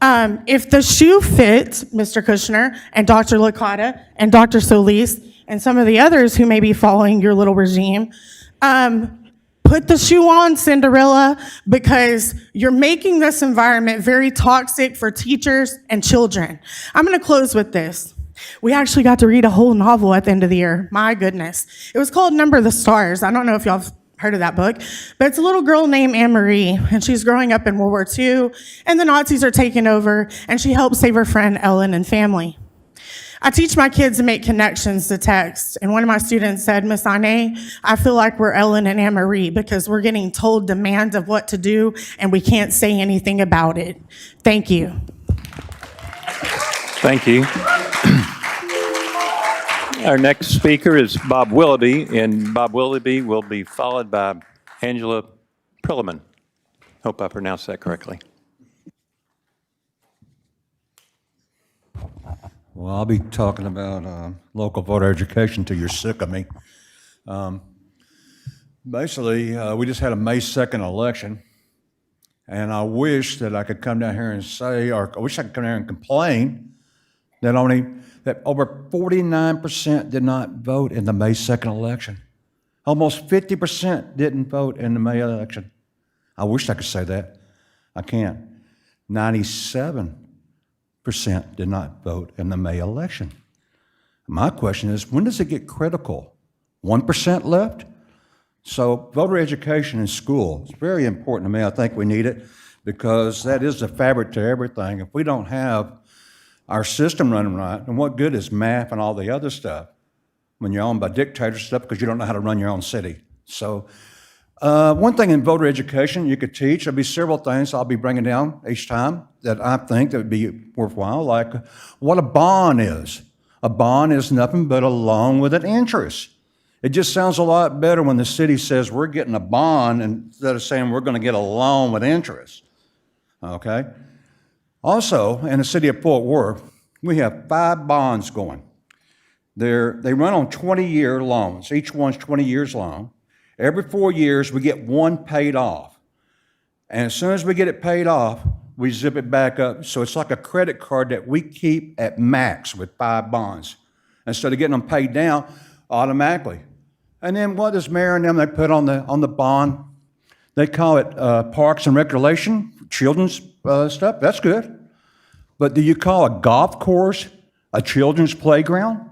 If the shoe fits, Mr. Kushner and Dr. Licata and Dr. Solis and some of the others who may be following your little regime, put the shoe on, Cinderella, because you're making this environment very toxic for teachers and children. I'm gonna close with this. We actually got to read a whole novel at the end of the year. My goodness. It was called Number the Stars. I don't know if y'all have heard of that book, but it's a little girl named Anne-Marie, and she's growing up in World War II, and the Nazis are taking over, and she helps save her friend Ellen and family. I teach my kids to make connections to text, and one of my students said, Miss Anae, I feel like we're Ellen and Anne-Marie because we're getting told demands of what to do, and we can't say anything about it. Thank you. Thank you. Our next speaker is Bob Willoughby, and Bob Willoughby will be followed by Angela Prilliman. Hope I pronounced that correctly. Well, I'll be talking about local voter education till you're sick of me. Basically, we just had a May 2nd election, and I wish that I could come down here and say, or I wish I could come down here and complain that over 49% did not vote in the May 2nd election. Almost 50% didn't vote in the May election. I wish I could say that. I can't. 97% did not vote in the May election. My question is, when does it get critical? 1% left? So voter education in school is very important to me. I think we need it because that is the fabric to everything. If we don't have our system running right, then what good is math and all the other stuff when you're owned by dictators stuff because you don't know how to run your own city? So one thing in voter education you could teach, there'll be several things I'll be bringing down each time that I think that would be worthwhile, like what a bond is. A bond is nothing but a loan with an interest. It just sounds a lot better when the city says we're getting a bond instead of saying we're going to get a loan with interest. Okay? Also, in the city of Fort Worth, we have 5 bonds going. They run on 20-year loans. Each one's 20 years long. Every 4 years, we get one paid off. And as soon as we get it paid off, we zip it back up. So it's like a credit card that we keep at max with 5 bonds instead of getting them paid down automatically. And then what does Mayor and them, they put on the bond? They call it Parks and Recreation, children's stuff. That's good. But do you call a golf course a children's playground?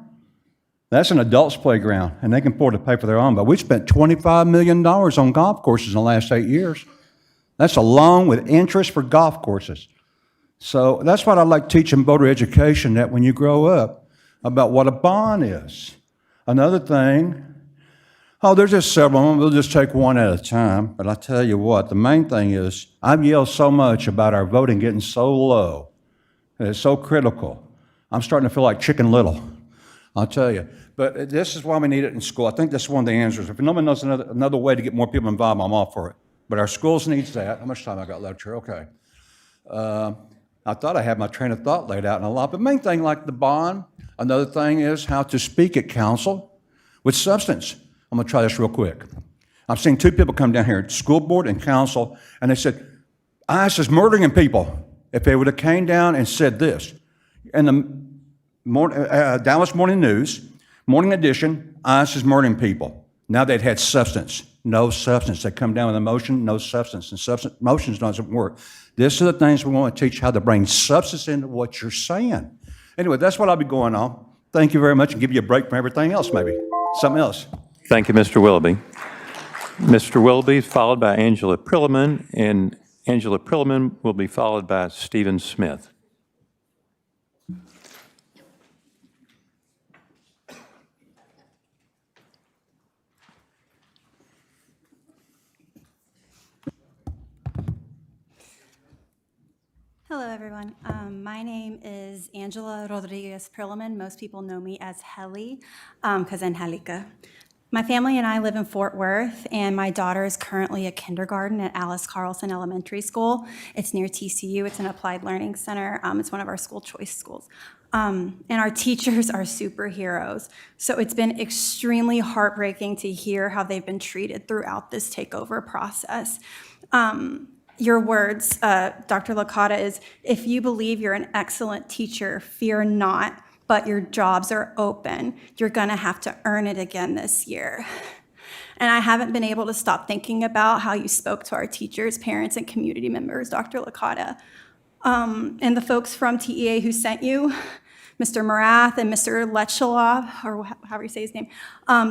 That's an adult's playground, and they can afford to pay for their own. But we spent $25 million on golf courses in the last 8 years. That's a loan with interest for golf courses. So that's what I like teaching voter education, that when you grow up, about what a bond is. Another thing, there's just several of them. We'll just take one at a time. But I tell you what, the main thing is I've yelled so much about our voting getting so low, and it's so critical. I'm starting to feel like Chicken Little. I'll tell you. But this is why we need it in school. I think that's one of the answers. If nobody knows another way to get more people involved, I'm all for it. But our schools needs that. How much time I got left here? Okay. I thought I had my train of thought laid out in a lot. But main thing, like the bond, another thing is how to speak at council with substance. I'm going to try this real quick. I've seen 2 people come down here, school board and council, and they said, ICE is murdering people. If they would have came down and said this, in the Dallas Morning News, Morning Edition, ICE is murdering people. Now they'd had substance. No substance. They come down with emotion, no substance. And emotions doesn't work. These are the things we want to teach, how to bring substance into what you're saying. Anyway, that's what I'll be going on. Thank you very much, and give you a break from everything else, maybe. Something else. Thank you, Mr. Willoughby. Mr. Willoughby, followed by Angela Prilliman, and Angela Prilliman will be followed by Stephen Smith. Hello, everyone. My name is Angela Rodriguez Prilliman. Most people know me as Heli, because Angelica. My family and I live in Fort Worth, and my daughter is currently at kindergarten at Alice Carlson Elementary School. It's near TCU. It's an applied learning center. It's one of our school choice schools. And our teachers are superheroes. So it's been extremely heartbreaking to hear how they've been treated throughout this takeover process. Your words, Dr. Licata, is, if you believe you're an excellent teacher, fear not, but your jobs are open. You're gonna have to earn it again this year. And I haven't been able to stop thinking about how you spoke to our teachers, parents, and community members, Dr. Licata. And the folks from TEA who sent you, Mr. Marath and Mr. Lechalov, or however you say his name,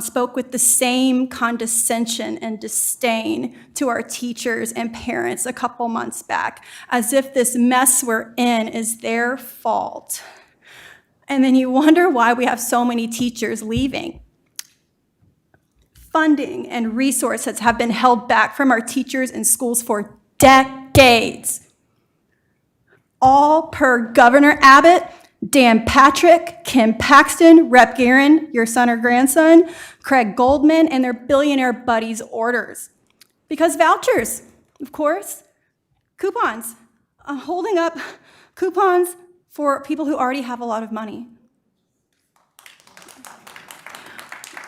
spoke with the same condescension and disdain to our teachers and parents a couple months back, as if this mess we're in is their fault. And then you wonder why we have so many teachers leaving. Funding and resources have been held back from our teachers and schools for decades. All per Governor Abbott, Dan Patrick, Kim Paxton, Rep. Guerin, your son or grandson, Craig Goldman, and their billionaire buddies' orders. Because vouchers, of course, coupons, holding up coupons for people who already have a lot of money.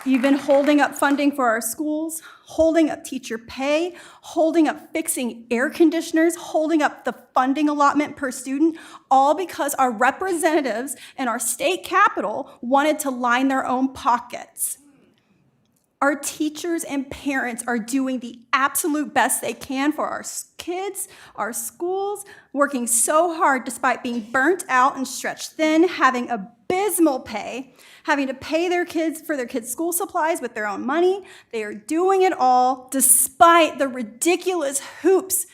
You've been holding up funding for our schools, holding up teacher pay, holding up fixing air conditioners, holding up the funding allotment per student, all because our representatives in our state capitol wanted to line their own pockets. Our teachers and parents are doing the absolute best they can for our kids, our schools, working so hard despite being burnt out and stretched thin, having abysmal pay, having to pay their kids for their kids' school supplies with their own money. They are doing it all despite the ridiculous hoops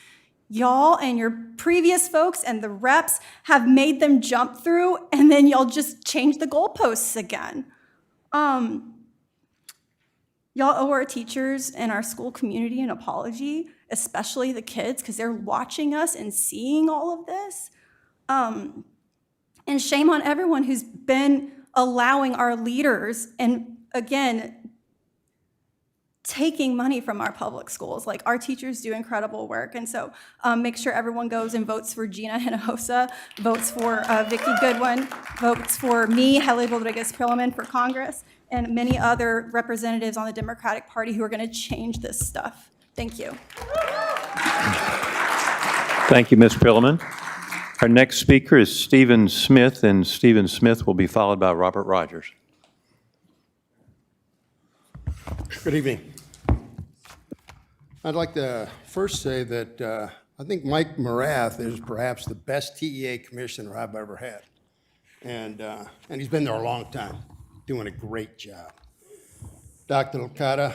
y'all and your previous folks and the reps have made them jump through, and then y'all just change the goalposts again. Y'all owe our teachers and our school community an apology, especially the kids, because they're watching us and seeing all of this. And shame on everyone who's been allowing our leaders and, again, taking money from our public schools. Like, our teachers do incredible work. And so make sure everyone goes and votes for Gina Hinojosa, votes for Vicki Goodwin, votes for me, Heli Rodriguez-Perelman, for Congress, and many other representatives on the Democratic Party who are going to change this stuff. Thank you. Thank you, Ms. Perelman. Our next speaker is Stephen Smith, and Stephen Smith will be followed by Robert Rogers. Good evening. I'd like to first say that I think Mike Morath is perhaps the best TEA commissioner I've ever had. And he's been there a long time, doing a great job. Dr. Licata,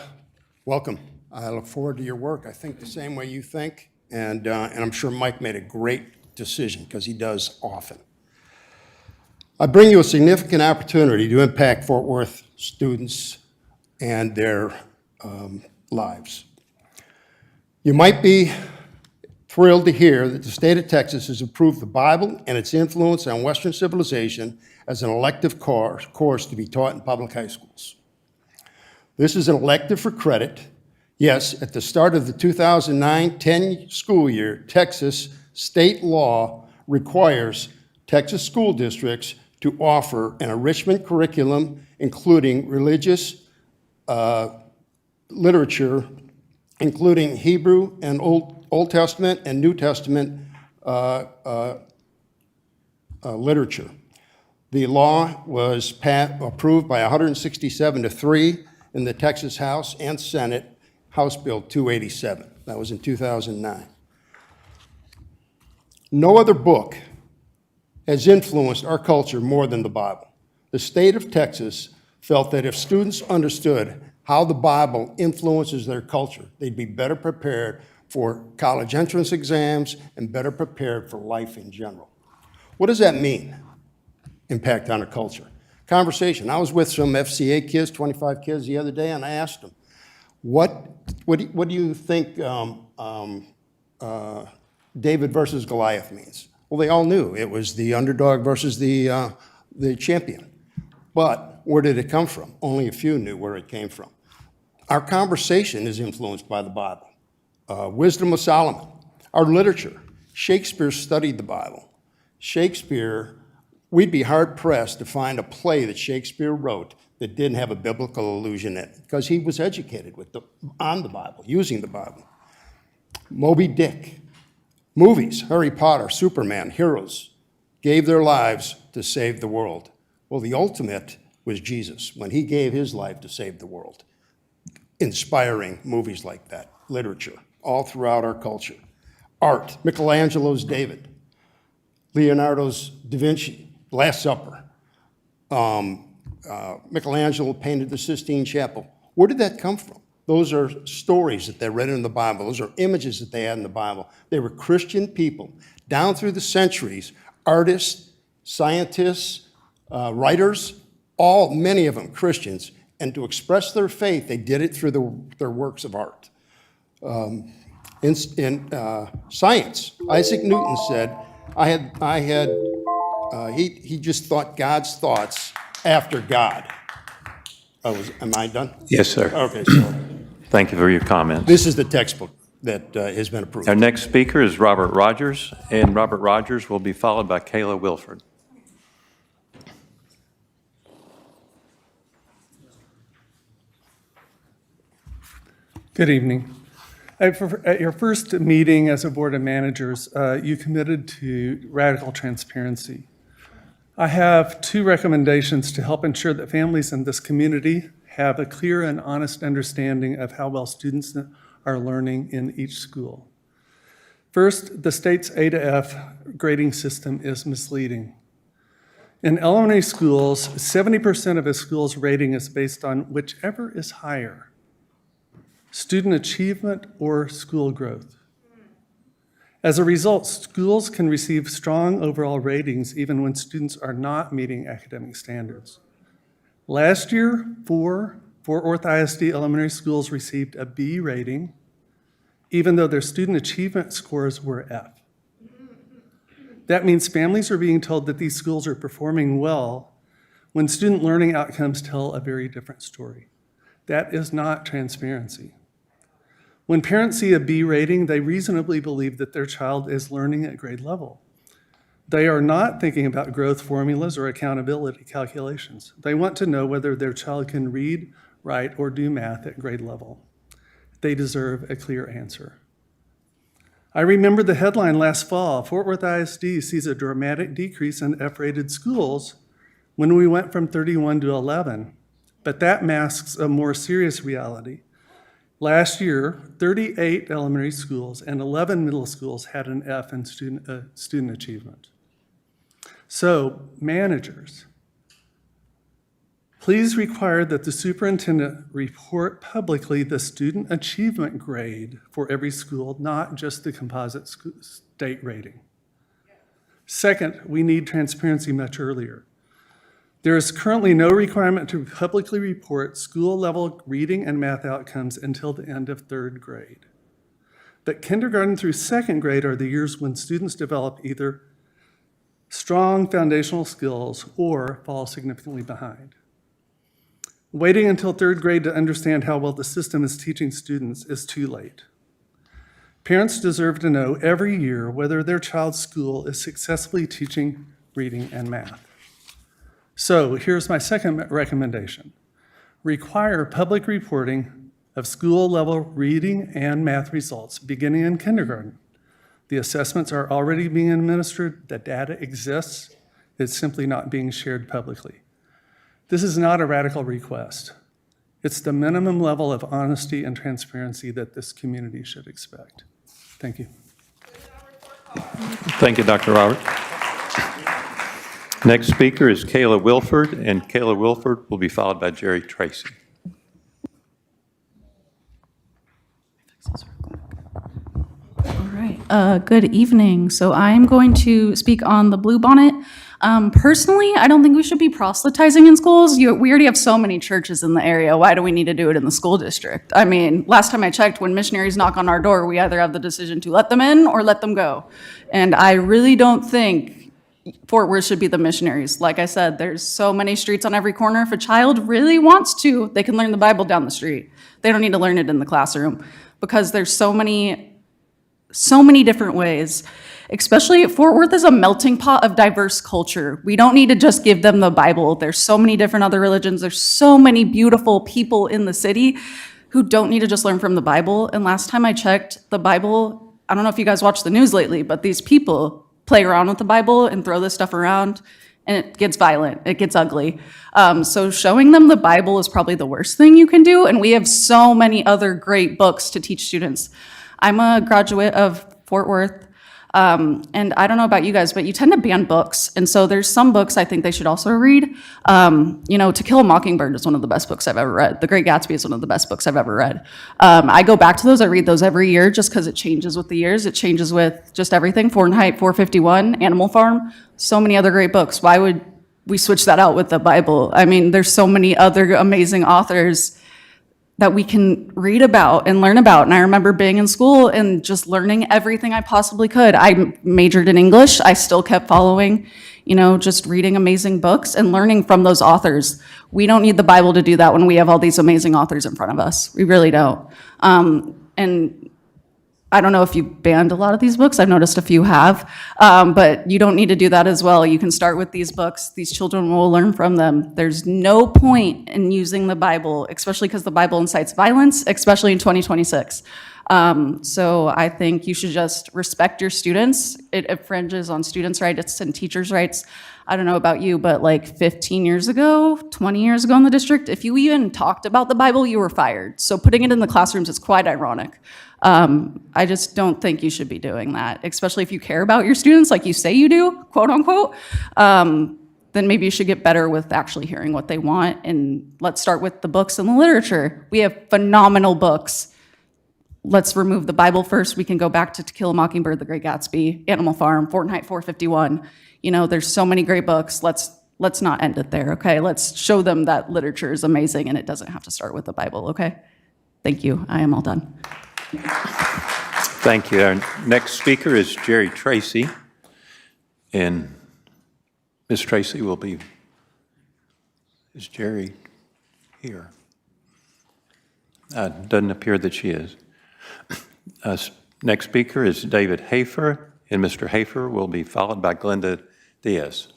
welcome. I look forward to your work. I think the same way you think, and I'm sure Mike made a great decision, because he does often. I bring you a significant opportunity to impact Fort Worth students and their lives. You might be thrilled to hear that the state of Texas has approved the Bible and its influence on Western civilization as an elective course to be taught in public high schools. This is an elective for credit. Yes, at the start of the 2009-10 school year, Texas state law requires Texas school districts to offer an enrichment curriculum, including religious literature, including Hebrew and Old Testament and New Testament literature. The law was approved by 167-3 in the Texas House and Senate, House Bill 287. That was in 2009. No other book has influenced our culture more than the Bible. The state of Texas felt that if students understood how the Bible influences their culture, they'd be better prepared for college entrance exams and better prepared for life in general. What does that mean, impact on a culture? Conversation. I was with some FCA kids, 25 kids the other day, and I asked them, what do you think David versus Goliath means? Well, they all knew it was the underdog versus the champion. But where did it come from? Only a few knew where it came from. Our conversation is influenced by the Bible. Wisdom of Solomon, our literature. Shakespeare studied the Bible. Shakespeare, we'd be hard pressed to find a play that Shakespeare wrote that didn't have a biblical allusion in it, because he was educated on the Bible, using the Bible. Moby Dick. Movies, Harry Potter, Superman, heroes, gave their lives to save the world. Well, the ultimate was Jesus, when he gave his life to save the world. Inspiring movies like that, literature, all throughout our culture. Art, Michelangelo's David, Leonardo's Da Vinci, Last Supper. Michelangelo painted the Sistine Chapel. Where did that come from? Those are stories that they read in the Bible. Those are images that they had in the Bible. They were Christian people. Down through the centuries, artists, scientists, writers, many of them Christians. And to express their faith, they did it through their works of art. In science, Isaac Newton said, he just thought God's thoughts after God. Am I done? Yes, sir. Okay, sorry. Thank you for your comments. This is the textbook that has been approved. Our next speaker is Robert Rogers, and Robert Rogers will be followed by Kayla Wilford. Good evening. At your first meeting as a board of managers, you committed to radical transparency. I have two recommendations to help ensure that families in this community have a clear and honest understanding of how well students are learning in each school. First, the state's A to F grading system is misleading. In elementary schools, 70% of a school's rating is based on whichever is higher, student achievement or school growth. As a result, schools can receive strong overall ratings even when students are not meeting academic standards. Last year, 4 Fort Worth ISD elementary schools received a B rating, even though their student achievement scores were F. That means families are being told that these schools are performing well when student learning outcomes tell a very different story. That is not transparency. When parents see a B rating, they reasonably believe that their child is learning at grade level. They are not thinking about growth formulas or accountability calculations. They want to know whether their child can read, write, or do math at grade level. They deserve a clear answer. I remember the headline last fall, Fort Worth ISD sees a dramatic decrease in F-rated schools when we went from 31 to 11, but that masks a more serious reality. Last year, 38 elementary schools and 11 middle schools had an F in student achievement. So, managers, please require that the superintendent report publicly the student achievement grade for every school, not just the composite state rating. Second, we need transparency much earlier. There is currently no requirement to publicly report school-level reading and math outcomes until the end of third grade. But kindergarten through second grade are the years when students develop either strong foundational skills or fall significantly behind. Waiting until third grade to understand how well the system is teaching students is too late. Parents deserve to know every year whether their child's school is successfully teaching reading and math. So here's my second recommendation. Require public reporting of school-level reading and math results beginning in kindergarten. The assessments are already being administered, the data exists, it's simply not being shared publicly. This is not a radical request. It's the minimum level of honesty and transparency that this community should expect. Thank you. Thank you, Dr. Robert. Next speaker is Kayla Wilford, and Kayla Wilford will be followed by Jerry Tracy. All right. Good evening. So I'm going to speak on the Bluebonnet. Personally, I don't think we should be proselytizing in schools. We already have so many churches in the area. Why do we need to do it in the school district? I mean, last time I checked, when missionaries knock on our door, we either have the decision to let them in or let them go. And I really don't think Fort Worth should be the missionaries. Like I said, there's so many streets on every corner. If a child really wants to, they can learn the Bible down the street. They don't need to learn it in the classroom because there's so many different ways. Especially Fort Worth is a melting pot of diverse culture. We don't need to just give them the Bible. There's so many different other religions. There's so many beautiful people in the city who don't need to just learn from the Bible. And last time I checked, the Bible, I don't know if you guys watched the news lately, but these people play around with the Bible and throw this stuff around, and it gets violent, it gets ugly. So showing them the Bible is probably the worst thing you can do, and we have so many other great books to teach students. I'm a graduate of Fort Worth, and I don't know about you guys, but you tend to ban books, and so there's some books I think they should also read. To Kill a Mockingbird is one of the best books I've ever read. The Great Gatsby is one of the best books I've ever read. I go back to those, I read those every year just because it changes with the years. It changes with just everything. Fahrenheit 451, Animal Farm, so many other great books. Why would we switch that out with the Bible? I mean, there's so many other amazing authors that we can read about and learn about. And I remember being in school and just learning everything I possibly could. I majored in English. I still kept following, just reading amazing books and learning from those authors. We don't need the Bible to do that when we have all these amazing authors in front of us. We really don't. And I don't know if you banned a lot of these books. I've noticed a few have, but you don't need to do that as well. You can start with these books. These children will learn from them. There's no point in using the Bible, especially because the Bible incites violence, especially in 2026. So I think you should just respect your students. It infringes on students' rights and teachers' rights. I don't know about you, but like 15 years ago, 20 years ago in the district, if you even talked about the Bible, you were fired. So putting it in the classrooms is quite ironic. I just don't think you should be doing that, especially if you care about your students like you say you do, quote unquote. Then maybe you should get better with actually hearing what they want. And let's start with the books and the literature. We have phenomenal books. Let's remove the Bible first. We can go back to Kill a Mockingbird, The Great Gatsby, Animal Farm, Fahrenheit 451. There's so many great books. Let's let's not end it there, okay? Let's show them that literature is amazing and it doesn't have to start with the Bible, okay? Thank you. I am all done. Thank you. Our next speaker is Jerry Tracy. And Ms. Tracy will be, is Jerry here? Doesn't appear that she is. Next speaker is David Hafer, and Mr. Hafer will be followed by Glenda Diaz.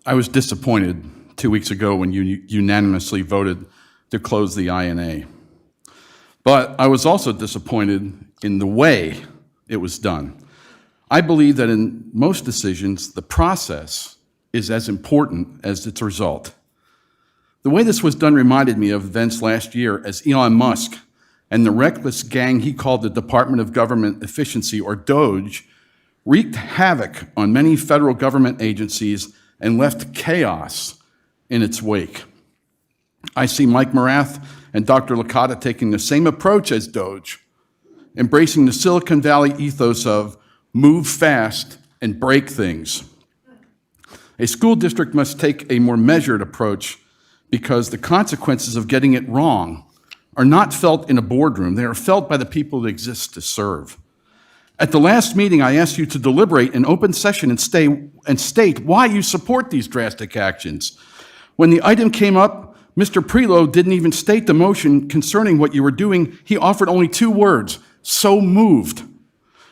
I was disappointed 2 weeks ago when you unanimously voted to close the INA. But I was also disappointed in the way it was done. I believe that in most decisions, the process is as important as its result. The way this was done reminded me of events last year as Elon Musk and the reckless gang he called the Department of Government Efficiency, or DOGE, wreaked havoc on many federal government agencies and left chaos in its wake. I see Mike Morath and Dr. Licata taking the same approach as DOGE, embracing the Silicon Valley ethos of move fast and break things. A school district must take a more measured approach because the consequences of getting it wrong are not felt in a boardroom. They are felt by the people that exist to serve. At the last meeting, I asked you to deliberate in open session and state why you support these drastic actions. When the item came up, Mr. Prelow didn't even state the motion concerning what you were doing. He offered only 2 words, "so moved."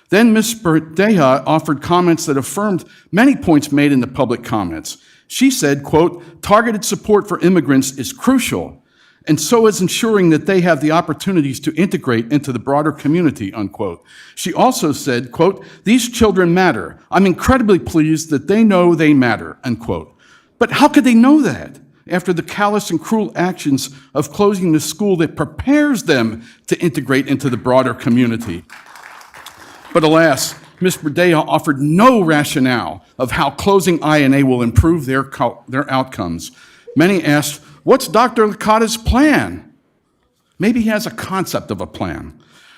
Then Ms. Berdeja offered comments that affirmed many points made in the public comments. She said, quote, "targeted support for immigrants is crucial, and so is ensuring that they have the opportunities to integrate into the broader community," unquote. She also said, quote, "these children matter. I'm incredibly pleased that they know they matter," unquote. But how could they know that after the callous and cruel actions of closing the school that prepares them to integrate into the broader community? But alas, Ms. Berdeja offered no rationale of how closing INA will improve their outcomes. Many asked, what's Dr. Licata's plan? Maybe he has a concept of a plan.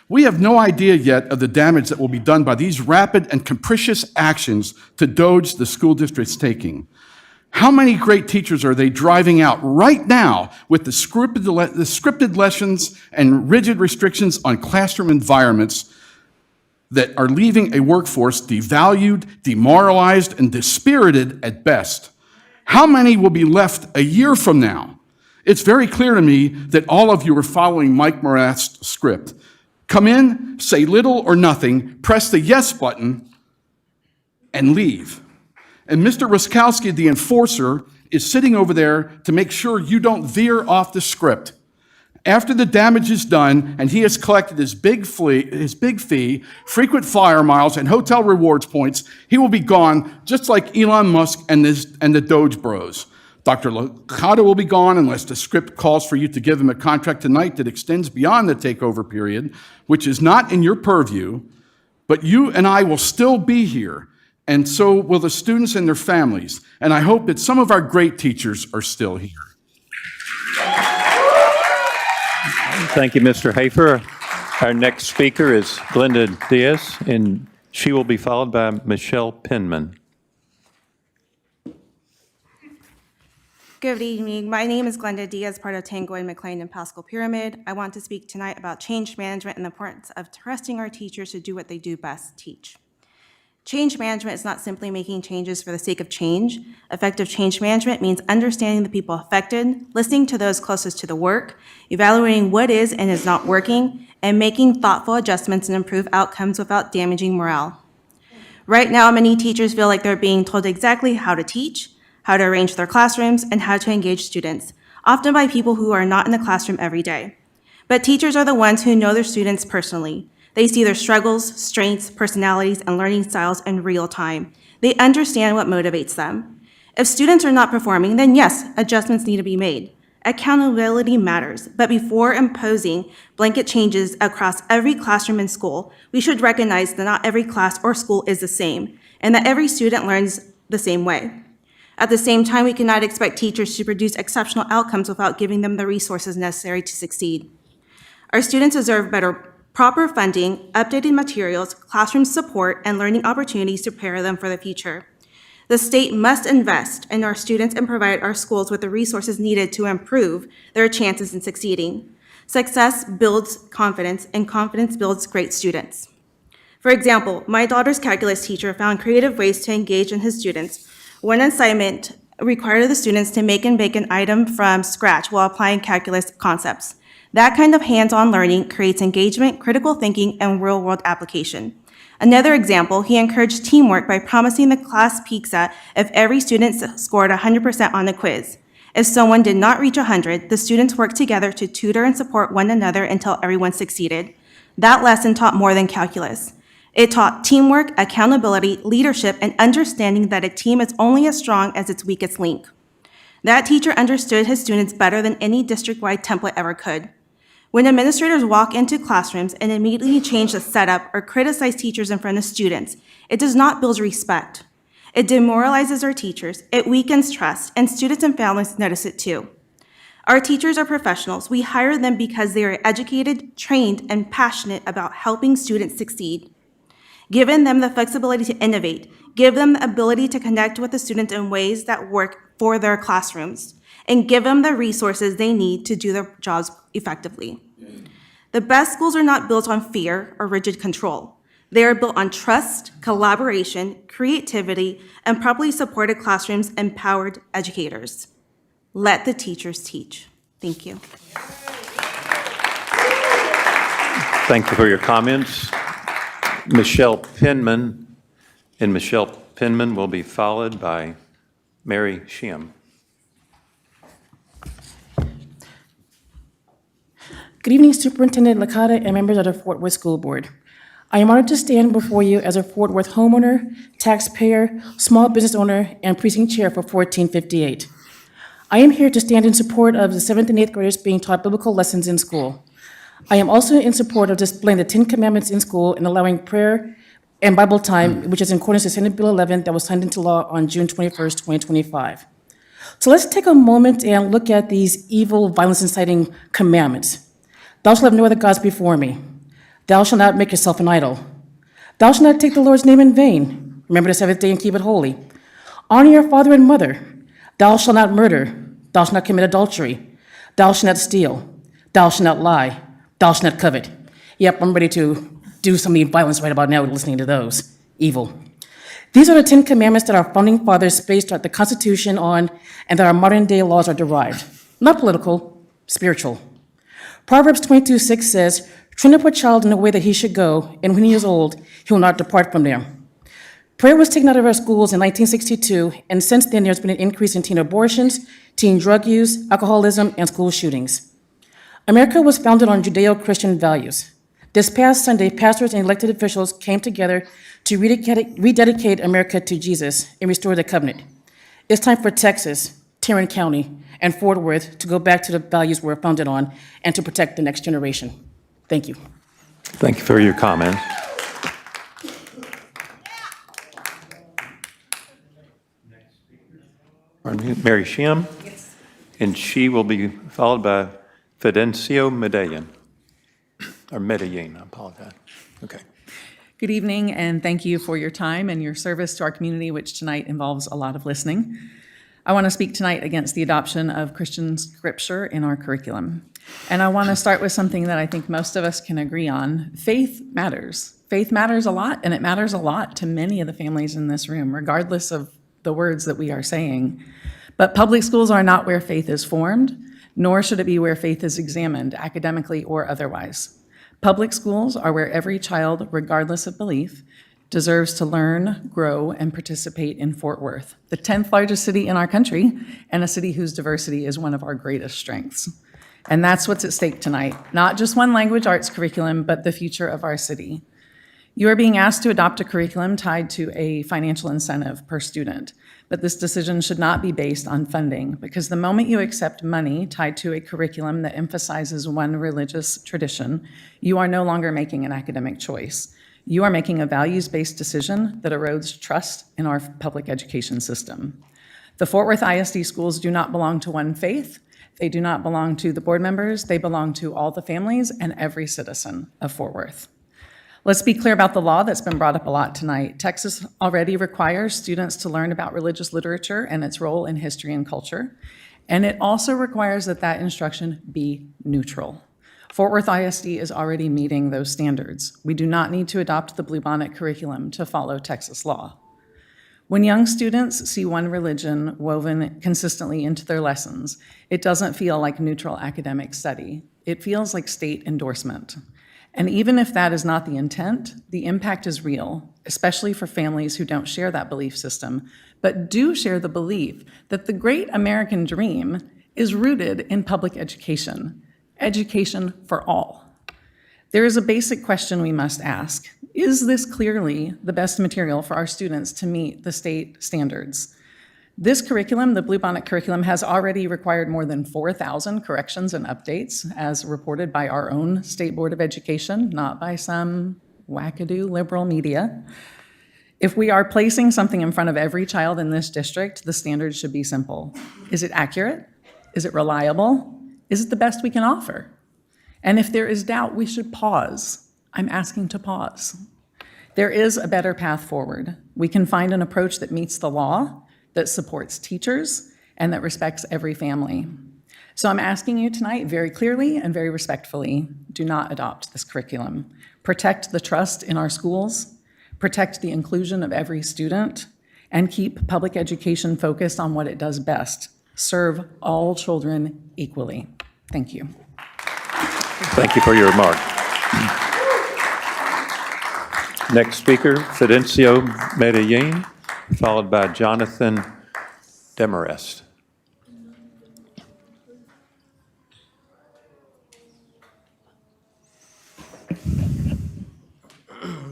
We have no idea yet of the damage that will be done by these rapid and capricious actions to DOGE the school district's taking. How many great teachers are they driving out right now with the scripted lessons and rigid restrictions on classroom environments that are leaving a workforce devalued, demoralized, and dispirited at best? How many will be left a year from now? It's very clear to me that all of you are following Mike Morath's script. Come in, say little or nothing, press the yes button, and leave. And Mr. Ruskowski, the enforcer, is sitting over there to make sure you don't veer off the script. After the damage is done and he has collected his big fee, frequent flyer miles, and hotel rewards points, he will be gone just like Elon Musk and the Doge bros. Dr. Licata will be gone unless the script calls for you to give him a contract tonight that extends beyond the takeover period, which is not in your purview, but you and I will still be here, and so will the students and their families, and I hope that some of our great teachers are still here. Thank you, Mr. Hafer. Our next speaker is Glenda Diaz, and she will be followed by Michelle Penman. Good evening. My name is Glenda Diaz, part of Tango, McLean, and Pascal Pyramid. I want to speak tonight about change management and the importance of trusting our teachers to do what they do best, teach. Change management is not simply making changes for the sake of change. Effective change management means understanding the people affected, listening to those closest to the work, evaluating what is and is not working, and making thoughtful adjustments and improve outcomes without damaging morale. Right now, many teachers feel like they're being told exactly how to teach, how to arrange their classrooms, and how to engage students, often by people who are not in the classroom every day. But teachers are the ones who know their students personally. They see their struggles, strengths, personalities, and learning styles in real time. They understand what motivates them. If students are not performing, then yes, adjustments need to be made. accountability matters, but before imposing blanket changes across every classroom in school, we should recognize that not every class or school is the same, and that every student learns the same way. At the same time, we cannot expect teachers to produce exceptional outcomes without giving them the resources necessary to succeed. Our students deserve proper funding, updated materials, classroom support, and learning opportunities to prepare them for the future. The state must invest in our students and provide our schools with the resources needed to improve their chances in succeeding. Success builds confidence, and confidence builds great students. For example, my daughter's calculus teacher found creative ways to engage in his students. One assignment required the students to make and bake an item from scratch while applying calculus concepts. That kind of hands-on learning creates engagement, critical thinking, and real-world application. Another example, he encouraged teamwork by promising the class pizza if every student scored 100% on the quiz. If someone did not reach 100, the students worked together to tutor and support one another until everyone succeeded. That lesson taught more than calculus. It taught teamwork, accountability, leadership, and understanding that a team is only as strong as its weakest link. That teacher understood his students better than any district-wide template ever could. When administrators walk into classrooms and immediately change the setup or criticize teachers in front of students, it does not build respect. It demoralizes our teachers, it weakens trust, and students and families notice it too. Our teachers are professionals. We hire them because they are educated, trained, and passionate about helping students succeed. Giving them the flexibility to innovate, give them the ability to connect with the students in ways that work for their classrooms, and give them the resources they need to do their jobs effectively. The best schools are not built on fear or rigid control. They are built on trust, collaboration, creativity, and properly supported classrooms, empowered educators. Let the teachers teach. Thank you. Thank you for your comments. Michelle Penman, and Michelle Penman will be followed by Mary Shim. Good evening, Superintendent Licata and members of the Fort Worth School Board. I am honored to stand before you as a Fort Worth homeowner, taxpayer, small business owner, and precinct chair for 1458. I am here to stand in support of the 7th and 8th graders being taught biblical lessons in school. I am also in support of displaying the 10 Commandments in school and allowing prayer and Bible time, which is in accordance to Senate Bill 11 that was signed into law on June 21st, 2025. So let's take a moment and look at these evil, violence-inciting commandments. Thou shalt have no other gods before me. Thou shalt not make yourself an idol. Thou shalt not take the Lord's name in vain. Remember the seventh day and keep it holy. Honor your father and mother. Thou shalt not murder. Thou shalt not commit adultery. Thou shalt not steal. Thou shalt not lie. Thou shalt not covet. Yep, I'm ready to do some violence right about now listening to those. Evil. These are the 10 commandments that our founding fathers based the Constitution on and that our modern day laws are derived. Not political, spiritual. Proverbs 22:6 says, train up a child in the way that he should go, and when he is old, he will not depart from them. Prayer was taken out of our schools in 1962, and since then there's been an increase in teen abortions, teen drug use, alcoholism, and school shootings. America was founded on Judeo-Christian values. This past Sunday, pastors and elected officials came together to rededicate America to Jesus and restore the covenant. It's time for Texas, Tarrant County, and Fort Worth to go back to the values we're founded on and to protect the next generation. Thank you. Thank you for your comments. Mary Shim, and she will be followed by Fidencio Medellin, or Medellin, I apologize. Okay. Good evening, and thank you for your time and your service to our community, which tonight involves a lot of listening. I want to speak tonight against the adoption of Christian scripture in our curriculum. And I want to start with something that I think most of us can agree on. Faith matters. Faith matters a lot, and it matters a lot to many of the families in this room, regardless of the words that we are saying. But public schools are not where faith is formed, nor should it be where faith is examined, academically or otherwise. Public schools are where every child, regardless of belief, deserves to learn, grow, and participate in Fort Worth, the 10th largest city in our country, and a city whose diversity is one of our greatest strengths. And that's what's at stake tonight, not just one language arts curriculum, but the future of our city. You are being asked to adopt a curriculum tied to a financial incentive per student. But this decision should not be based on funding, because the moment you accept money tied to a curriculum that emphasizes one religious tradition, you are no longer making an academic choice. You are making a values-based decision that erodes trust in our public education system. The Fort Worth ISD schools do not belong to one faith. They do not belong to the board members. They belong to all the families and every citizen of Fort Worth. Let's be clear about the law that's been brought up a lot tonight. Texas already requires students to learn about religious literature and its role in history and culture. And it also requires that that instruction be neutral. Fort Worth ISD is already meeting those standards. We do not need to adopt the Bluebonnet curriculum to follow Texas law. When young students see one religion woven consistently into their lessons, it doesn't feel like neutral academic study. It feels like state endorsement. And even if that is not the intent, the impact is real, especially for families who don't share that belief system, but do share the belief that the great American dream is rooted in public education for all. There is a basic question we must ask. Is this clearly the best material for our students to meet the state standards? This curriculum, the Bluebonnet curriculum, has already required more than 4,000 corrections and updates, as reported by our own State Board of Education, not by some wackadoo liberal media. If we are placing something in front of every child in this district, the standards should be simple. Is it accurate? Is it reliable? Is it the best we can offer? And if there is doubt, we should pause. I'm asking to pause. There is a better path forward. We can find an approach that meets the law, that supports teachers, and that respects every family. So I'm asking you tonight very clearly and very respectfully, do not adopt this curriculum. Protect the trust in our schools, protect the inclusion of every student, and keep public education focused on what it does best, serve all children equally. Thank you. Thank you for your remark. Next speaker, Fidencio Medellin, followed by Jonathan Demarest.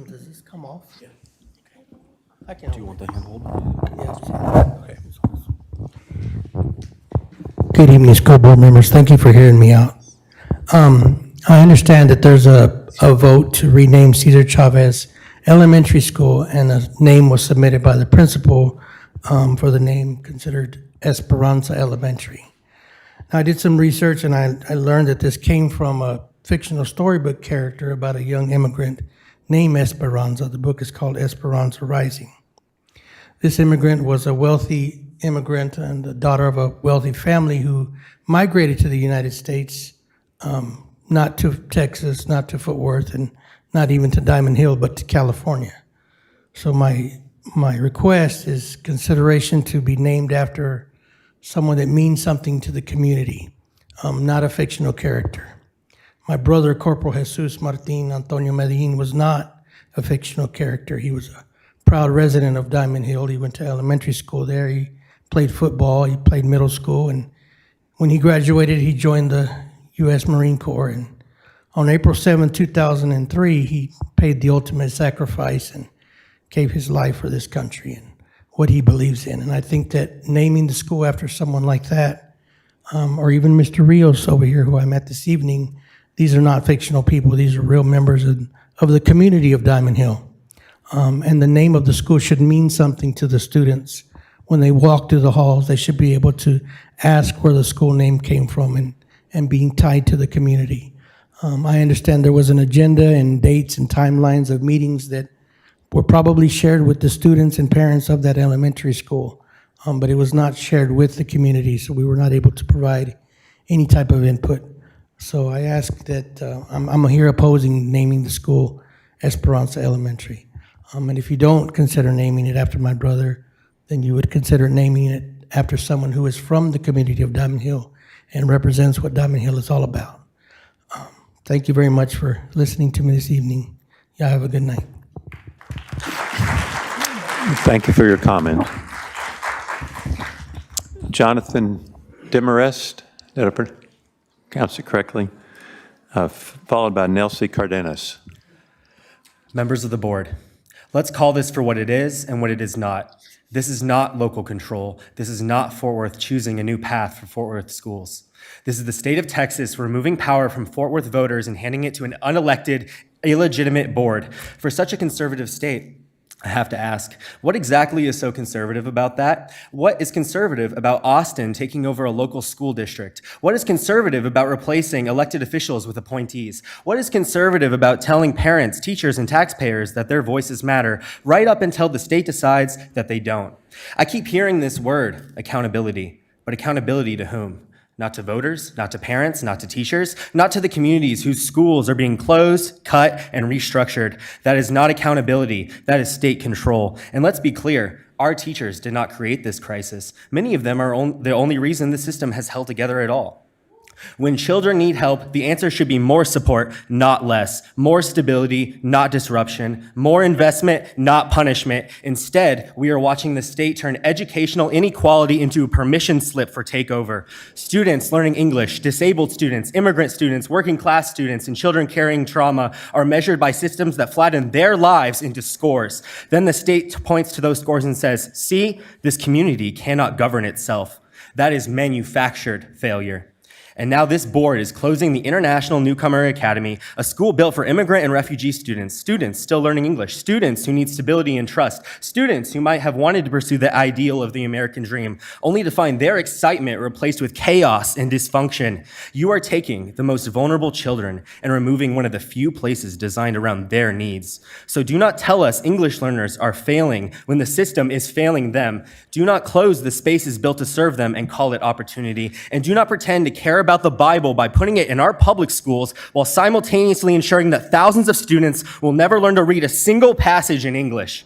Does this come off? Yeah. I can. Do you want the handhold? Yes. Good evening, school board members. Thank you for hearing me out. I understand that there's a vote to rename Cesar Chavez Elementary School, and a name was submitted by the principal for the name considered Esperanza Elementary. Now, I did some research, and I learned that this came from a fictional storybook character about a young immigrant named Esperanza. The book is called Esperanza Rising. This immigrant was a wealthy immigrant and the daughter of a wealthy family who migrated to the United States, not to Texas, not to Fort Worth, and not even to Diamond Hill, but to California. So my request is consideration to be named after someone that means something to the community, not a fictional character. My brother, Corporal Jesus Martin Antonio Medellin, was not a fictional character. He was a proud resident of Diamond Hill. He went to elementary school there. He played football. He played middle school. And when he graduated, he joined the U.S. Marine Corps. And on April 7, 2003, he paid the ultimate sacrifice and gave his life for this country and what he believes in. And I think that naming the school after someone like that, or even Mr. Rios over here, who I met this evening, these are not fictional people. These are real members of the community of Diamond Hill. And the name of the school should mean something to the students. When they walk through the halls, they should be able to ask where the school name came from and being tied to the community. I understand there was an agenda and dates and timelines of meetings that were probably shared with the students and parents of that elementary school, but it was not shared with the community, so we were not able to provide any type of input. So I ask that, I'm here opposing naming the school Esperanza Elementary. And if you don't consider naming it after my brother, then you would consider naming it after someone who is from the community of Diamond Hill and represents what Diamond Hill is all about. Thank you very much for listening to me this evening. Y'all have a good night. Thank you for your comment. Jonathan Demarest, did I pronounce it correctly? Followed by Nelsie Cardenas. Members of the board, let's call this for what it is and what it is not. This is not local control. This is not Fort Worth choosing a new path for Fort Worth schools. This is the state of Texas removing power from Fort Worth voters and handing it to an unelected, illegitimate board. For such a conservative state, I have to ask, what exactly is so conservative about that? What is conservative about Austin taking over a local school district? What is conservative about replacing elected officials with appointees? What is conservative about telling parents, teachers, and taxpayers that their voices matter, right up until the state decides that they don't? I keep hearing this word, accountability, but accountability to whom? Not to voters, not to parents, not to teachers, not to the communities whose schools are being closed, cut, and restructured. That is not accountability. That is state control. And let's be clear, our teachers did not create this crisis. Many of them are the only reason the system has held together at all. When children need help, the answer should be more support, not less. More stability, not disruption. More investment, not punishment. Instead, we are watching the state turn educational inequality into a permission slip for takeover. Students learning English, disabled students, immigrant students, working class students, and children carrying trauma are measured by systems that flatten their lives into scores. Then the state points to those scores and says, see, this community cannot govern itself. That is manufactured failure. And now this board is closing the International Newcomer Academy, a school built for immigrant and refugee students still learning English, students who need stability and trust, students who might have wanted to pursue the ideal of the American dream, only to find their excitement replaced with chaos and dysfunction. You are taking the most vulnerable children and removing one of the few places designed around their needs. So do not tell us English learners are failing when the system is failing them. Do not close the spaces built to serve them and call it opportunity. And do not pretend to care about the Bible by putting it in our public schools while simultaneously ensuring that thousands of students will never learn to read a single passage in English.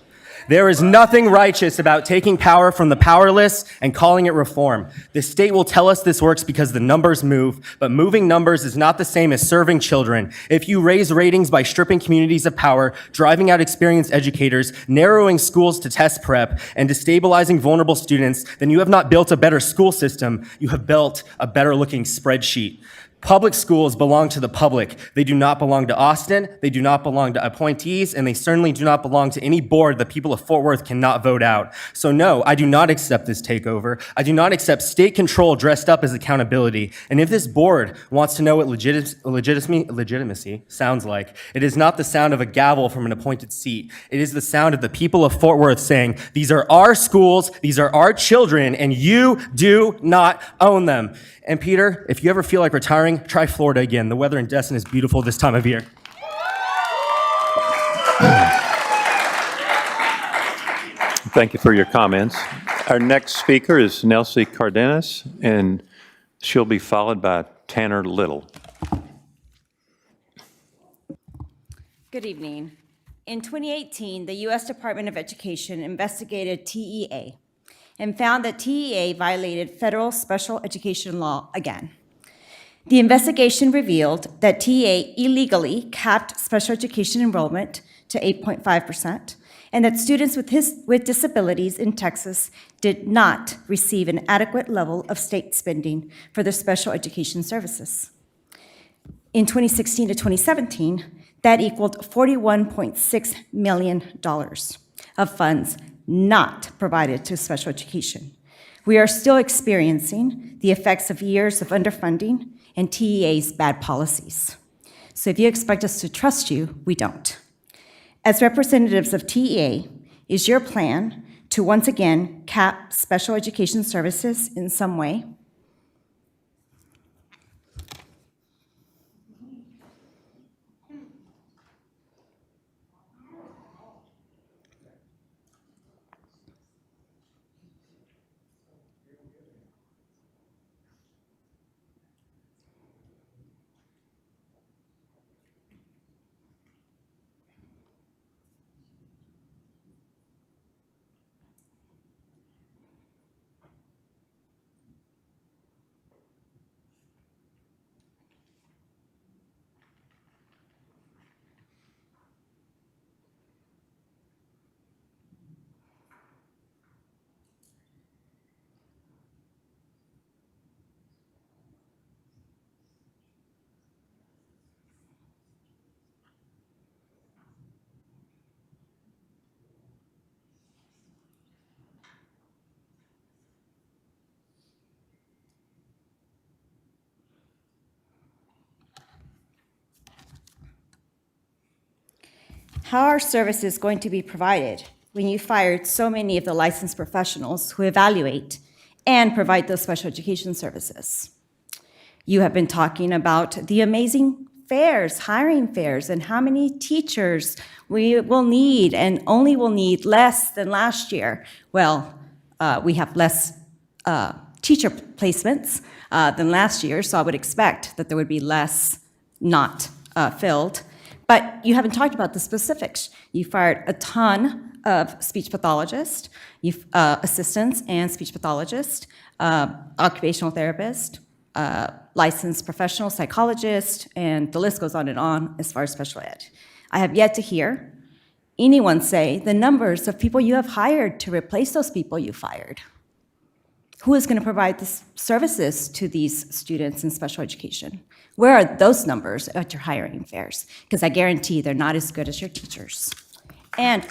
There is nothing righteous about taking power from the powerless and calling it reform. The state will tell us this works because the numbers move, but moving numbers is not the same as serving children. If you raise ratings by stripping communities of power, driving out experienced educators, narrowing schools to test prep, and destabilizing vulnerable students, then you have not built a better school system. You have built a better looking spreadsheet. Public schools belong to the public. They do not belong to Austin, they do not belong to appointees, and they certainly do not belong to any board the people of Fort Worth cannot vote out. So no, I do not accept this takeover. I do not accept state control dressed up as accountability. And if this board wants to know what legitimacy sounds like, it is not the sound of a gavel from an appointed seat. It is the sound of the people of Fort Worth saying, these are our schools, these are our children, and you do not own them. And Peter, if you ever feel like retiring, try Florida again. The weather in Destin is beautiful this time of year. Thank you for your comments. Our next speaker is Nelsie Cardenas, and she'll be followed by Tanner Little. Good evening. In 2018, the U.S. Department of Education investigated TEA and found that TEA violated federal special education law again. The investigation revealed that TEA illegally capped special education enrollment to 8.5%, and that students with disabilities in Texas did not receive an adequate level of state spending for their special education services. In 2016 to 2017, that equaled $41.6 million of funds not provided to special education. We are still experiencing the effects of years of underfunding and TEA's bad policies. So if you expect us to trust you, we don't. As representatives of TEA, is your plan to once again cap special education services in some way? How are services going to be provided when you fired so many of the licensed professionals who evaluate and provide those special education services? You have been talking about the amazing fairs, hiring fairs, and how many teachers we will need and only will need less than last year. Well, we have less teacher placements than last year, so I would expect that there would be less not filled. But you haven't talked about the specifics. You fired a ton of speech pathologists, assistants and speech pathologists, occupational therapists, licensed professional psychologist, and the list goes on as far as special ed. I have yet to hear anyone say the numbers of people you have hired to replace those people you fired. Who is going to provide the services to these students in special education? Where are those numbers at your hiring fairs? Because I guarantee they're not as good as your teachers. And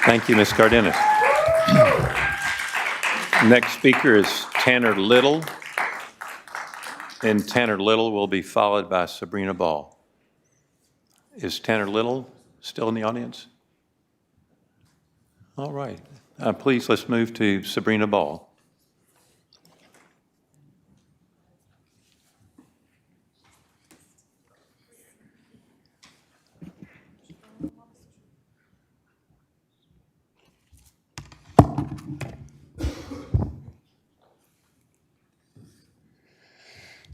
Thank you, Ms. Cardenas. Next speaker is Tanner Little. And Tanner Little will be followed by Sabrina Ball. Is Tanner Little still in the audience? All right. Please, let's move to Sabrina Ball.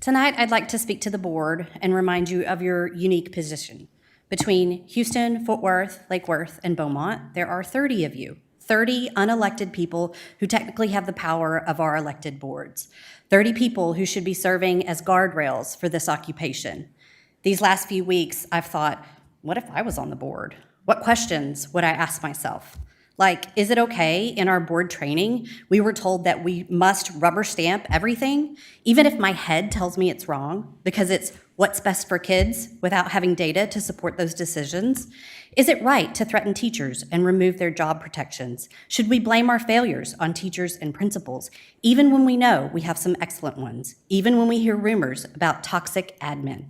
Tonight, I'd like to speak to the board and remind you of your unique position. Between Houston, Fort Worth, Lake Worth, and Beaumont, there are 30 of you, 30 unelected people who technically have the power of our elected boards, 30 people who should be serving as guardrails for this occupation. These last few weeks, I've thought, what if I was on the board? What questions would I ask myself? Like, is it okay in our board training, we were told that we must rubber stamp everything, even if my head tells me it's wrong, because it's what's best for kids without having data to support those decisions? Is it right to threaten teachers and remove their job protections? Should we blame our failures on teachers and principals, even when we know we have some excellent ones, even when we hear rumors about toxic admin?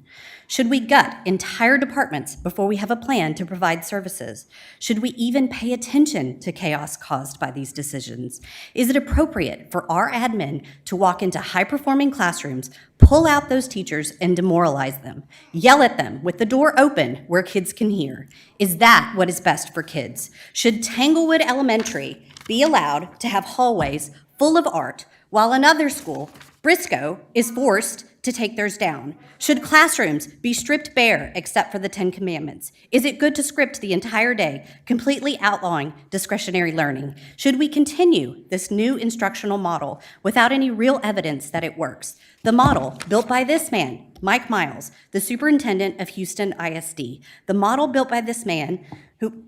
Should we gut entire departments before we have a plan to provide services? Should we even pay attention to chaos caused by these decisions? Is it appropriate for our admin to walk into high-performing classrooms, pull out those teachers and demoralize them, yell at them with the door open where kids can hear? Is that what is best for kids? Should Tanglewood Elementary be allowed to have hallways full of art while another school, Briscoe, is forced to take theirs down? Should classrooms be stripped bare except for the 10 Commandments? Is it good to script the entire day, completely outlawing discretionary learning? Should we continue this new instructional model without any real evidence that it works? The model built by this man, Mike Miles, the superintendent of Houston ISD, the model built by this man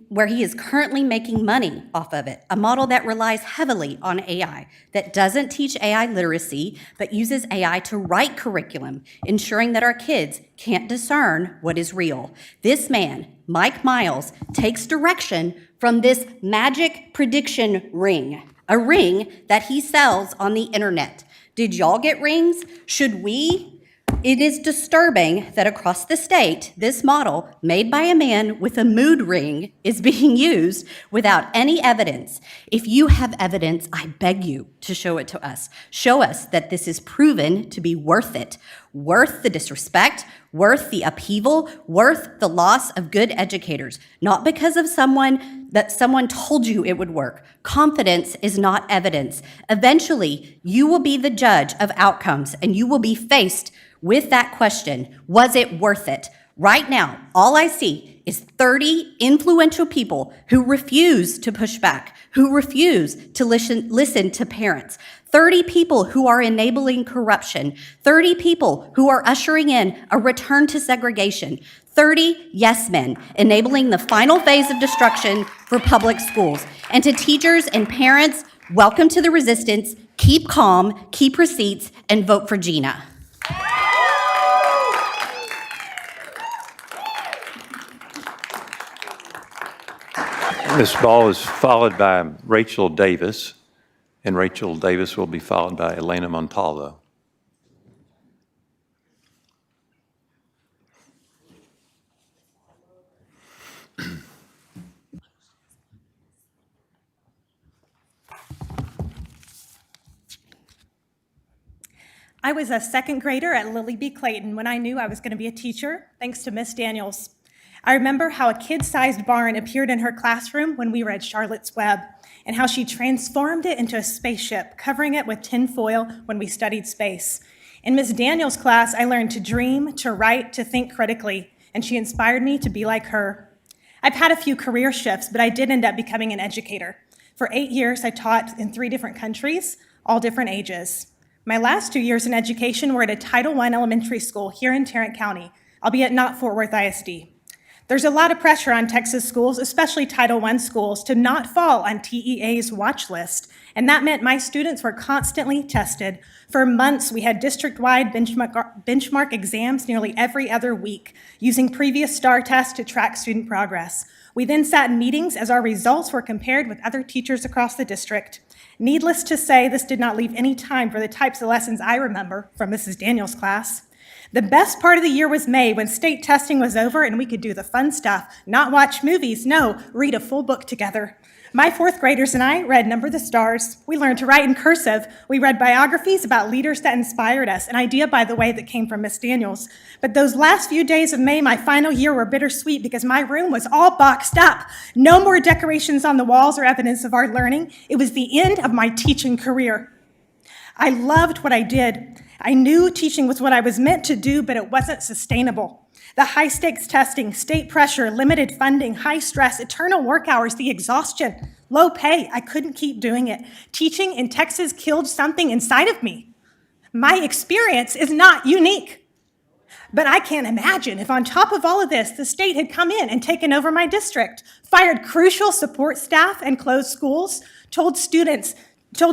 where he is currently making money off of it, a model that relies heavily on AI, that doesn't teach AI literacy, but uses AI to write curriculum, ensuring that our kids can't discern what is real. This man, Mike Miles, takes direction from this magic prediction ring, a ring that he sells on the internet. Did y'all get rings? Should we? It is disturbing that across the state, this model, made by a man with a mood ring, is being used without any evidence. If you have evidence, I beg you to show it to us. Show us that this is proven to be worth it, worth the disrespect, worth the upheaval, worth the loss of good educators, not because of someone told you it would work. Confidence is not evidence. Eventually, you will be the judge of outcomes, and you will be faced with that question, was it worth it? Right now, all I see is 30 influential people who refuse to push back, who refuse to listen to parents, 30 people who are enabling corruption, 30 people who are ushering in a return to segregation, 30 yes men enabling the final phase of destruction for public schools. And to teachers and parents, welcome to the resistance, keep calm, keep receipts, and vote for Gina. Ms. Ball is followed by Rachel Davis, and Rachel Davis will be followed by Elena Montalvo. I was a second grader at Lily B. Clayton when I knew I was going to be a teacher, thanks to Miss Daniels. I remember how a kid-sized barn appeared in her classroom when we were at Charlotte's Web, and how she transformed it into a spaceship, covering it with tin foil when we studied space. In Miss Daniels' class, I learned to dream, to write, to think critically, and she inspired me to be like her. I've had a few career shifts, but I did end up becoming an educator. For 8 years, I taught in 3 different countries, all different ages. My last 2 years in education were at a Title I elementary school here in Tarrant County, albeit not Fort Worth ISD. There's a lot of pressure on Texas schools, especially Title I schools, to not fall on TEA's watch list, and that meant my students were constantly tested. For months, we had district-wide benchmark exams nearly every other week, using previous STAR tests to track student progress. We then sat in meetings as our results were compared with other teachers across the district. Needless to say, this did not leave any time for the types of lessons I remember from Mrs. Daniels' class. The best part of the year was May, when state testing was over and we could do the fun stuff, not watch movies, no, read a full book together. My 4th graders and I read Number the Stars. We learned to write in cursive. We read biographies about leaders that inspired us, an idea, by the way, that came from Miss Daniels. But those last few days of May, my final year, were bittersweet because my room was all boxed up. No more decorations on the walls or evidence of our learning. It was the end of my teaching career. I loved what I did. I knew teaching was what I was meant to do, but it wasn't sustainable. The high-stakes testing, state pressure, limited funding, high stress, eternal work hours, the exhaustion, low pay, I couldn't keep doing it. Teaching in Texas killed something inside of me. My experience is not unique. But I can't imagine if on top of all of this, the state had come in and taken over my district, fired crucial support staff and closed schools, told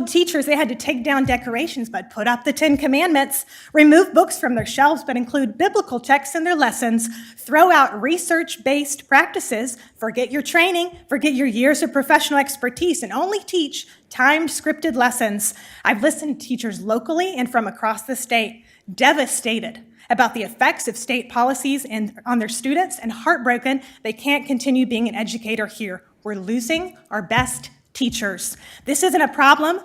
teachers they had to take down decorations but put up the 10 Commandments, remove books from their shelves but include biblical texts in their lessons, throw out research-based practices, forget your training, forget your years of professional expertise, and only teach timed, scripted lessons. I've listened to teachers locally and from across the state, devastated about the effects of state policies on their students, and heartbroken they can't continue being an educator here. We're losing our best teachers. This isn't a problem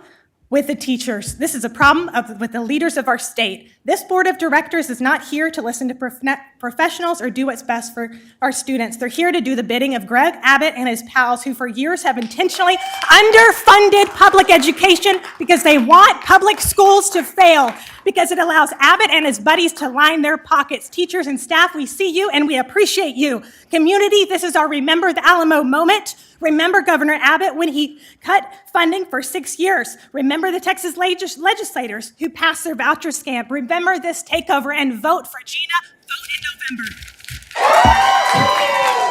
with the teachers. This is a problem with the leaders of our state. This board of directors is not here to listen to professionals or do what's best for our students. They're here to do the bidding of Greg Abbott and his pals, who for years have intentionally underfunded public education because they want public schools to fail, because it allows Abbott and his buddies to line their pockets. Teachers and staff, we see you and we appreciate you. Community, this is our Remember the Alamo moment. Remember Governor Abbott when he cut funding for 6 years. Remember the Texas legislators who passed their voucher scam. Remember this takeover and vote for Gina. Vote in November.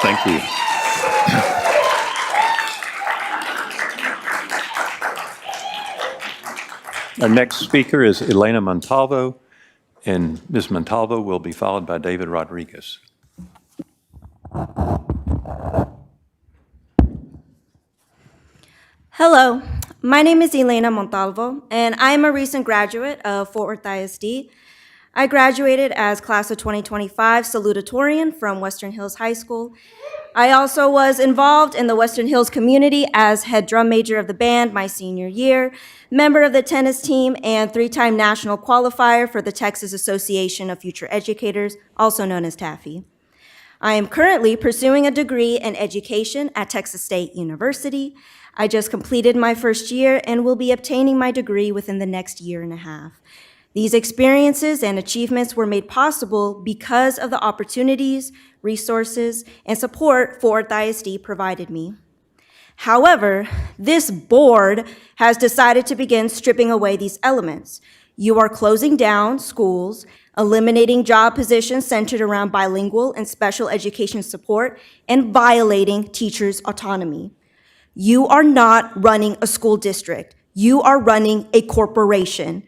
Thank you. Our next speaker is Elena Montalvo, and Ms. Montalvo will be followed by David Rodriguez. Hello, my name is Elena Montalvo, and I am a recent graduate of Fort Worth ISD. I graduated as class of 2025 salutatorian from Western Hills High School. I also was involved in the Western Hills community as head drum major of the band my senior year, member of the tennis team, and 3-time national qualifier for the Texas Association of Future Educators, also known as TAFE. I am currently pursuing a degree in education at Texas State University. I just completed my first year and will be obtaining my degree within the next year and a half. These experiences and achievements were made possible because of the opportunities, resources, and support Fort Worth ISD provided me. However, this board has decided to begin stripping away these elements. You are closing down schools, eliminating job positions centered around bilingual and special education support, and violating teachers' autonomy. You are not running a school district. You are running a corporation.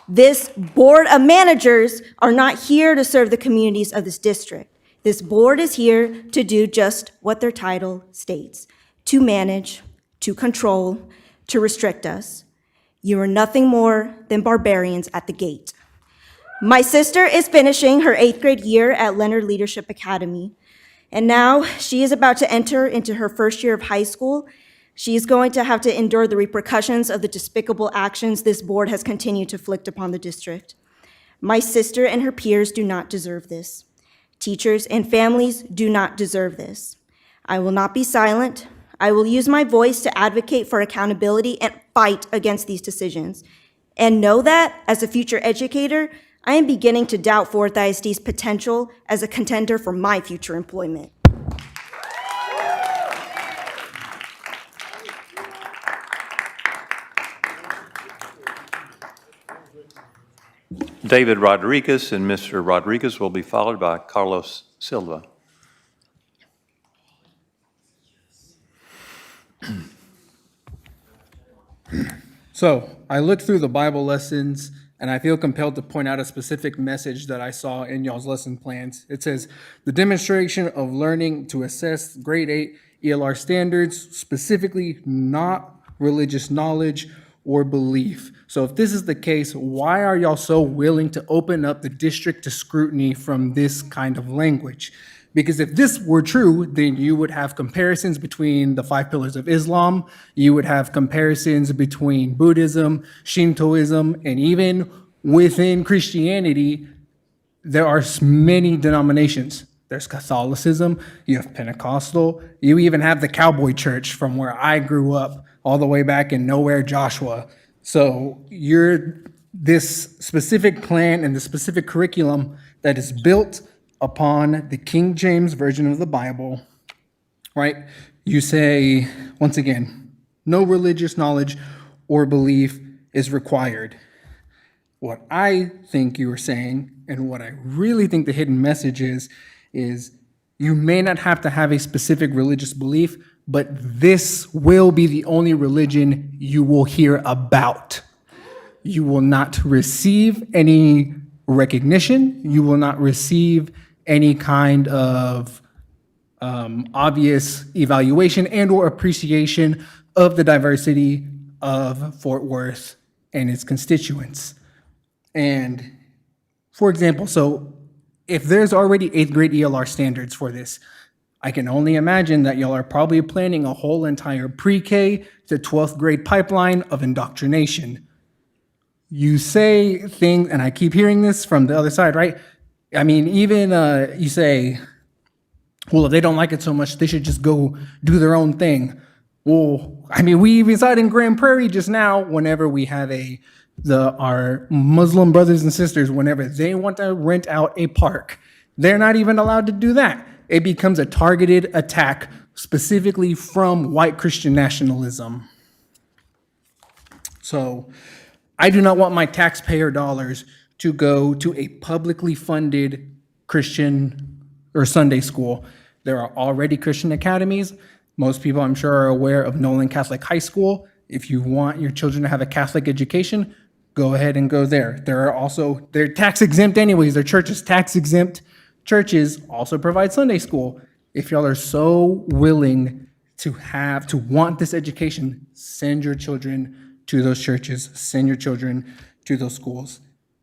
This board of managers are not here to serve the communities of this district. This board is here to do just what their title states: to manage, to control, to restrict us. You are nothing more than barbarians at the gate. My sister is finishing her 8th grade year at Leonard Leadership Academy, and now she is about to enter into her first year of high school. She is going to have to endure the repercussions of the despicable actions this board has continued to inflict upon the district. My sister and her peers do not deserve this. Teachers and families do not deserve this. I will not be silent. I will use my voice to advocate for accountability and fight against these decisions. And know that, as a future educator, I am beginning to doubt Fort Worth ISD's potential as a contender for my future employment. David Rodriguez, and Mr. Rodriguez will be followed by Carlos Silva. So, I looked through the Bible lessons and I feel compelled to point out a specific message that I saw in y'all's lesson plans. It says, the demonstration of learning to assess grade 8 ELR standards, specifically not religious knowledge or belief. So if this is the case, why are y'all so willing to open up the district to scrutiny from this kind of language? Because if this were true, then you would have comparisons between the 5 pillars of Islam, you would have comparisons between Buddhism, Shintoism, and even within Christianity, there are many denominations. There's Catholicism, you have Pentecostal, you even have the Cowboy Church from where I grew up, all the way back in Nowhere, Joshua. So this specific plan and the specific curriculum that is built upon the King James Version of the Bible, right? You say, once again, no religious knowledge or belief is required. What I think you are saying, and what I really think the hidden message is you may not have to have a specific religious belief, but this will be the only religion you will hear about. You will not receive any recognition. You will not receive any kind of obvious evaluation and or appreciation of the diversity of Fort Worth and its constituents. And for example, so if there's already 8th grade ELR standards for this, I can only imagine that y'all are probably planning a whole entire pre-K to 12th grade pipeline of indoctrination. You say things, and I keep hearing this from the other side, right? I mean, even you say, well, if they don't like it so much, they should just go do their own thing. Well, I mean, we even saw it in Grand Prairie just now whenever we have our Muslim brothers and sisters, whenever they want to rent out a park, they're not even allowed to do that. It becomes a targeted attack specifically from white Christian nationalism. So I do not want my taxpayer dollars to go to a publicly funded Christian or Sunday school. There are already Christian academies. Most people, I'm sure, are aware of Nolan Catholic High School. If you want your children to have a Catholic education, go ahead and go there. They're tax exempt anyways. Their church is tax exempt. Churches also provide Sunday school. If y'all are so willing to want this education, send your children to those churches, send your children to those schools.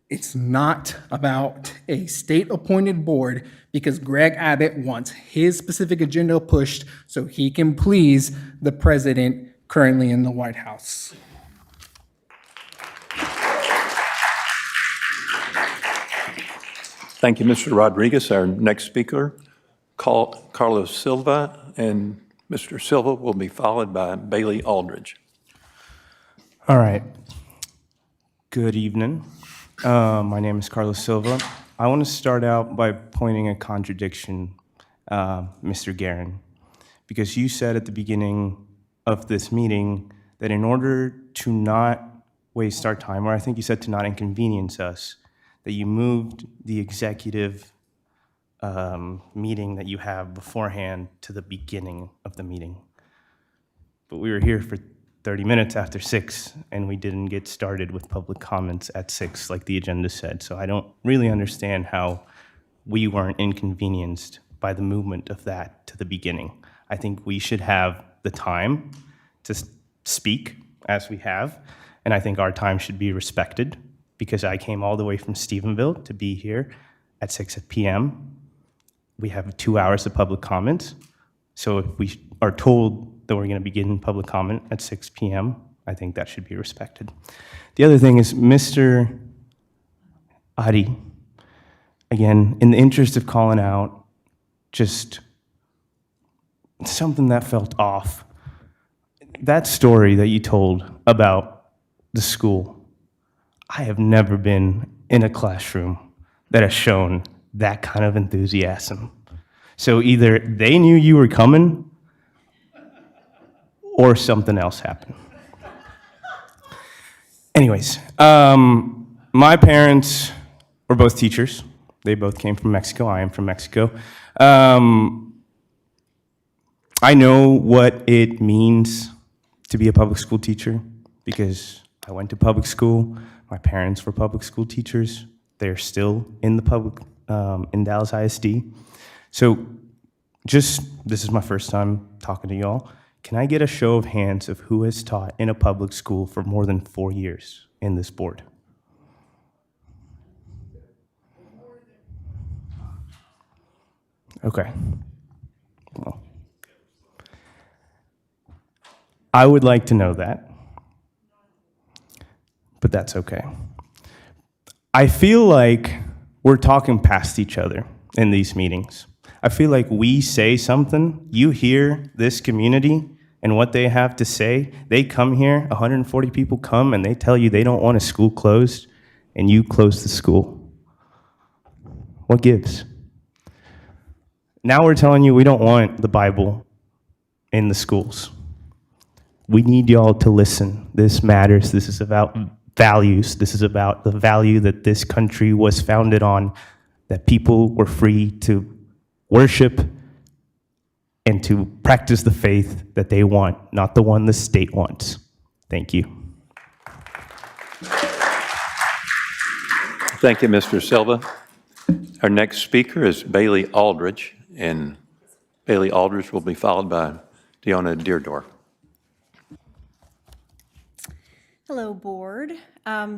It's not about a state-appointed board because Greg Abbott wants his specific agenda pushed so he can please the president currently in the White House. Thank you, Mr. Rodriguez. Our next speaker, Carlos Silva, and Mr. Silva will be followed by Bailey Aldridge. All right. Good evening. My name is Carlos Silva. I want to start out by pointing a contradiction, Mr. Guerin, because you said at the beginning of this meeting that in order to not waste our time, or I think you said to not inconvenience us, that you moved the executive meeting that you have beforehand to the beginning of the meeting. But we were here for 30 minutes after 6, and we didn't get started with public comments at 6 like the agenda said. So I don't really understand how we weren't inconvenienced by the movement of that to the beginning. I think we should have the time to speak as we have, and I think our time should be respected because I came all the way from Stephenville to be here at 6 p.m. We have 2 hours of public comment. So if we are told that we're going to begin public comment at 6 p.m., I think that should be respected. The other thing is Mr. Adi, again, in the interest of calling out just something that felt off, that story that you told about the school, I have never been in a classroom that has shown that kind of enthusiasm. So either they knew you were coming or something else happened. Anyways, my parents were both teachers. They both came from Mexico. I am from Mexico. I know what it means to be a public school teacher because I went to public school. My parents were public school teachers. They're still in the public, in Dallas ISD. So this is my first time talking to y'all. Can I get a show of hands of who has taught in a public school for more than 4 years in this board? Okay. Well, I would like to know that, but that's okay. I feel like we're talking past each other in these meetings. I feel like we say something, you hear this community and what they have to say. They come here, 140 people come, and they tell you they don't want a school closed, and you close the school. What gives? Now we're telling you we don't want the Bible in the schools. We need y'all to listen. This matters. This is about values. This is about the value that this country was founded on, that people were free to worship and to practice the faith that they want, not the one the state wants. Thank you. Thank you, Mr. Silva. Our next speaker is Bailey Aldridge, and Bailey Aldridge will be followed by Deanna Deardorff. Hello, board.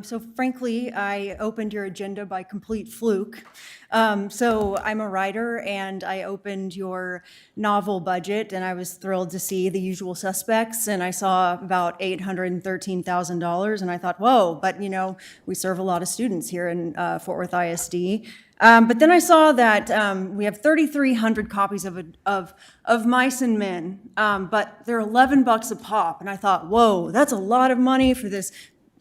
So frankly, I opened your agenda by complete fluke. So I'm a writer, and I opened your novel budget, and I was thrilled to see The Usual Suspects, and I saw about $813,000, and I thought, whoa, but you know, we serve a lot of students here in Fort Worth ISD. But then I saw that we have 3,300 copies of Mice and Men, but they're $11 a pop, and I thought, whoa, that's a lot of money for this,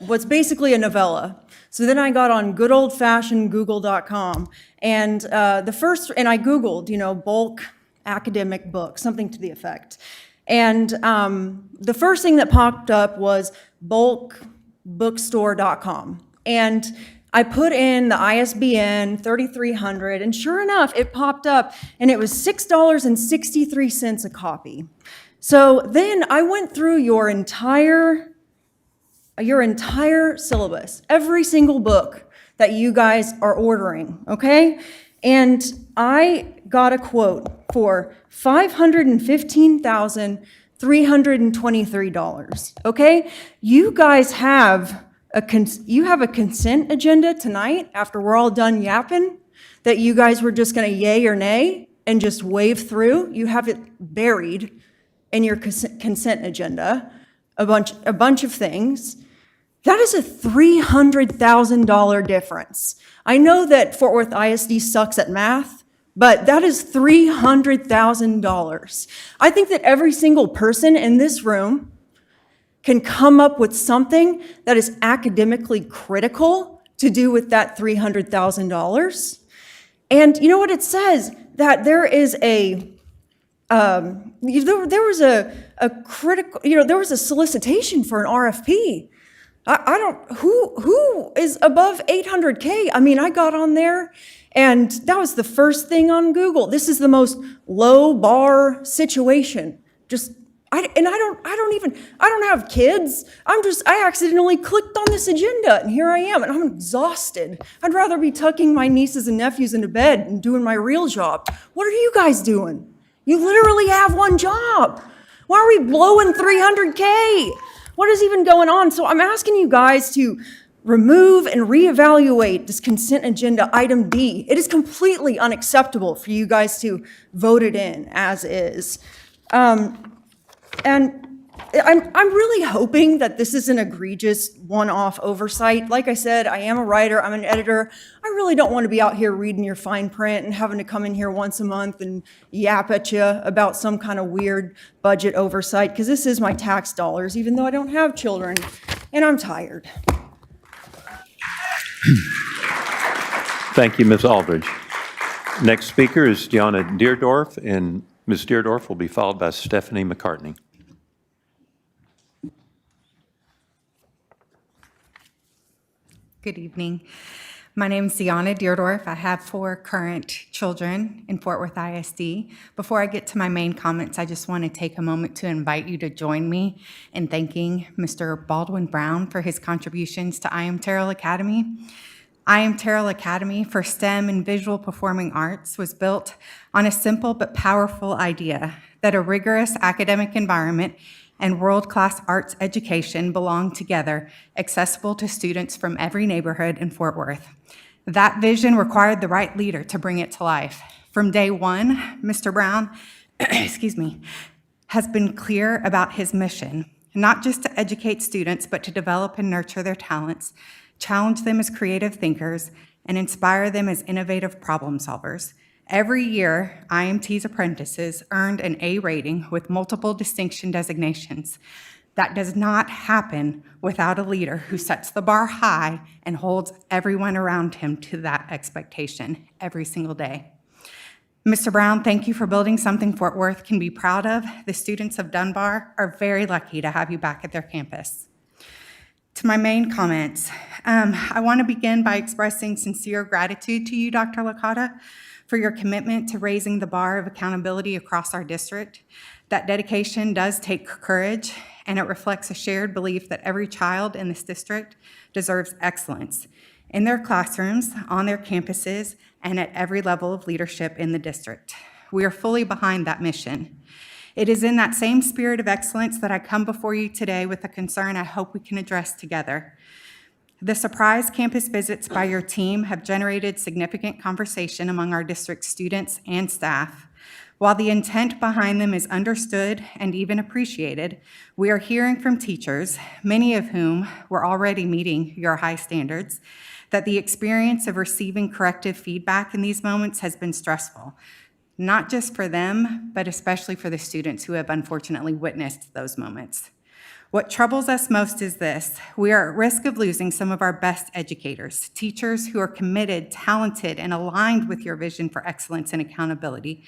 what's basically a novella. So then I got on good old-fashioned Google.com, and I Googled, you know, bulk academic book, something to the effect. And the first thing that popped up was bulkbookstore.com. And I put in the ISBN 3300, and sure enough, it popped up, and it was $6.63 a copy. So then I went through your entire syllabus, every single book that you guys are ordering, okay? And I got a quote for $515,323, okay? You guys have a consent agenda tonight after we're all done yapping that you guys were just gonna yay or nay and just wave through. You have it buried in your consent agenda, a bunch of things. That is a $300,000 difference. I know that Fort Worth ISD sucks at math, but that is $300,000. I think that every single person in this room can come up with something that is academically critical to do with that $300,000. And you know what it says? That there is there was a critical, there was a solicitation for an RFP. Who is above 800K? I mean, I got on there and that was the first thing on Google. This is the most low bar situation. I don't have kids. I accidentally clicked on this agenda and here I am and I'm exhausted. I'd rather be tucking my nieces and nephews into bed and doing my real job. What are you guys doing? You literally have one job. Why are we blowing 300K? What is even going on? So I'm asking you guys to remove and reevaluate this consent agenda item D. It is completely unacceptable for you guys to vote it in as is. And I'm really hoping that this is an egregious one-off oversight. Like I said, I am a writer, I'm an editor. I really don't want to be out here reading your fine print and having to come in here once a month and yap at you about some kind of weird budget oversight, because this is my tax dollars, even though I don't have children, and I'm tired. Thank you, Ms. Aldridge. Next speaker is Deanna Deerdorf, and Ms. Deerdorf will be followed by Stephanie McCartney. Good evening. My name is Deanna Deerdorf. I have 4 current children in Fort Worth ISD. Before I get to my main comments, I just want to take a moment to invite you to join me in thanking Mr. Baldwin Brown for his contributions to I Am Terrell Academy. I Am Terrell Academy for STEM and Visual Performing Arts was built on a simple but powerful idea that a rigorous academic environment and world-class arts education belong together, accessible to students from every neighborhood in Fort Worth. That vision required the right leader to bring it to life. From day one, Mr. Brown, has been clear about his mission, not just to educate students, but to develop and nurture their talents, challenge them as creative thinkers, and inspire them as innovative problem solvers. Every year, IMT's apprentices earned an A rating with multiple distinction designations. That does not happen without a leader who sets the bar high and holds everyone around him to that expectation every single day. Mr. Brown, thank you for building something Fort Worth can be proud of. The students of Dunbar are very lucky to have you back at their campus. To my main comments, I want to begin by expressing sincere gratitude to you, Dr. Licata, for your commitment to raising the bar of accountability across our district. That dedication does take courage, and it reflects a shared belief that every child in this district deserves excellence in their classrooms, on their campuses, and at every level of leadership in the district. We are fully behind that mission. It is in that same spirit of excellence that I come before you today with a concern I hope we can address together. The surprise campus visits by your team have generated significant conversation among our district students and staff. While the intent behind them is understood and even appreciated, we are hearing from teachers, many of whom were already meeting your high standards, that the experience of receiving corrective feedback in these moments has been stressful, not just for them, but especially for the students who have unfortunately witnessed those moments. What troubles us most is this: we are at risk of losing some of our best educators, teachers who are committed, talented, and aligned with your vision for excellence and accountability,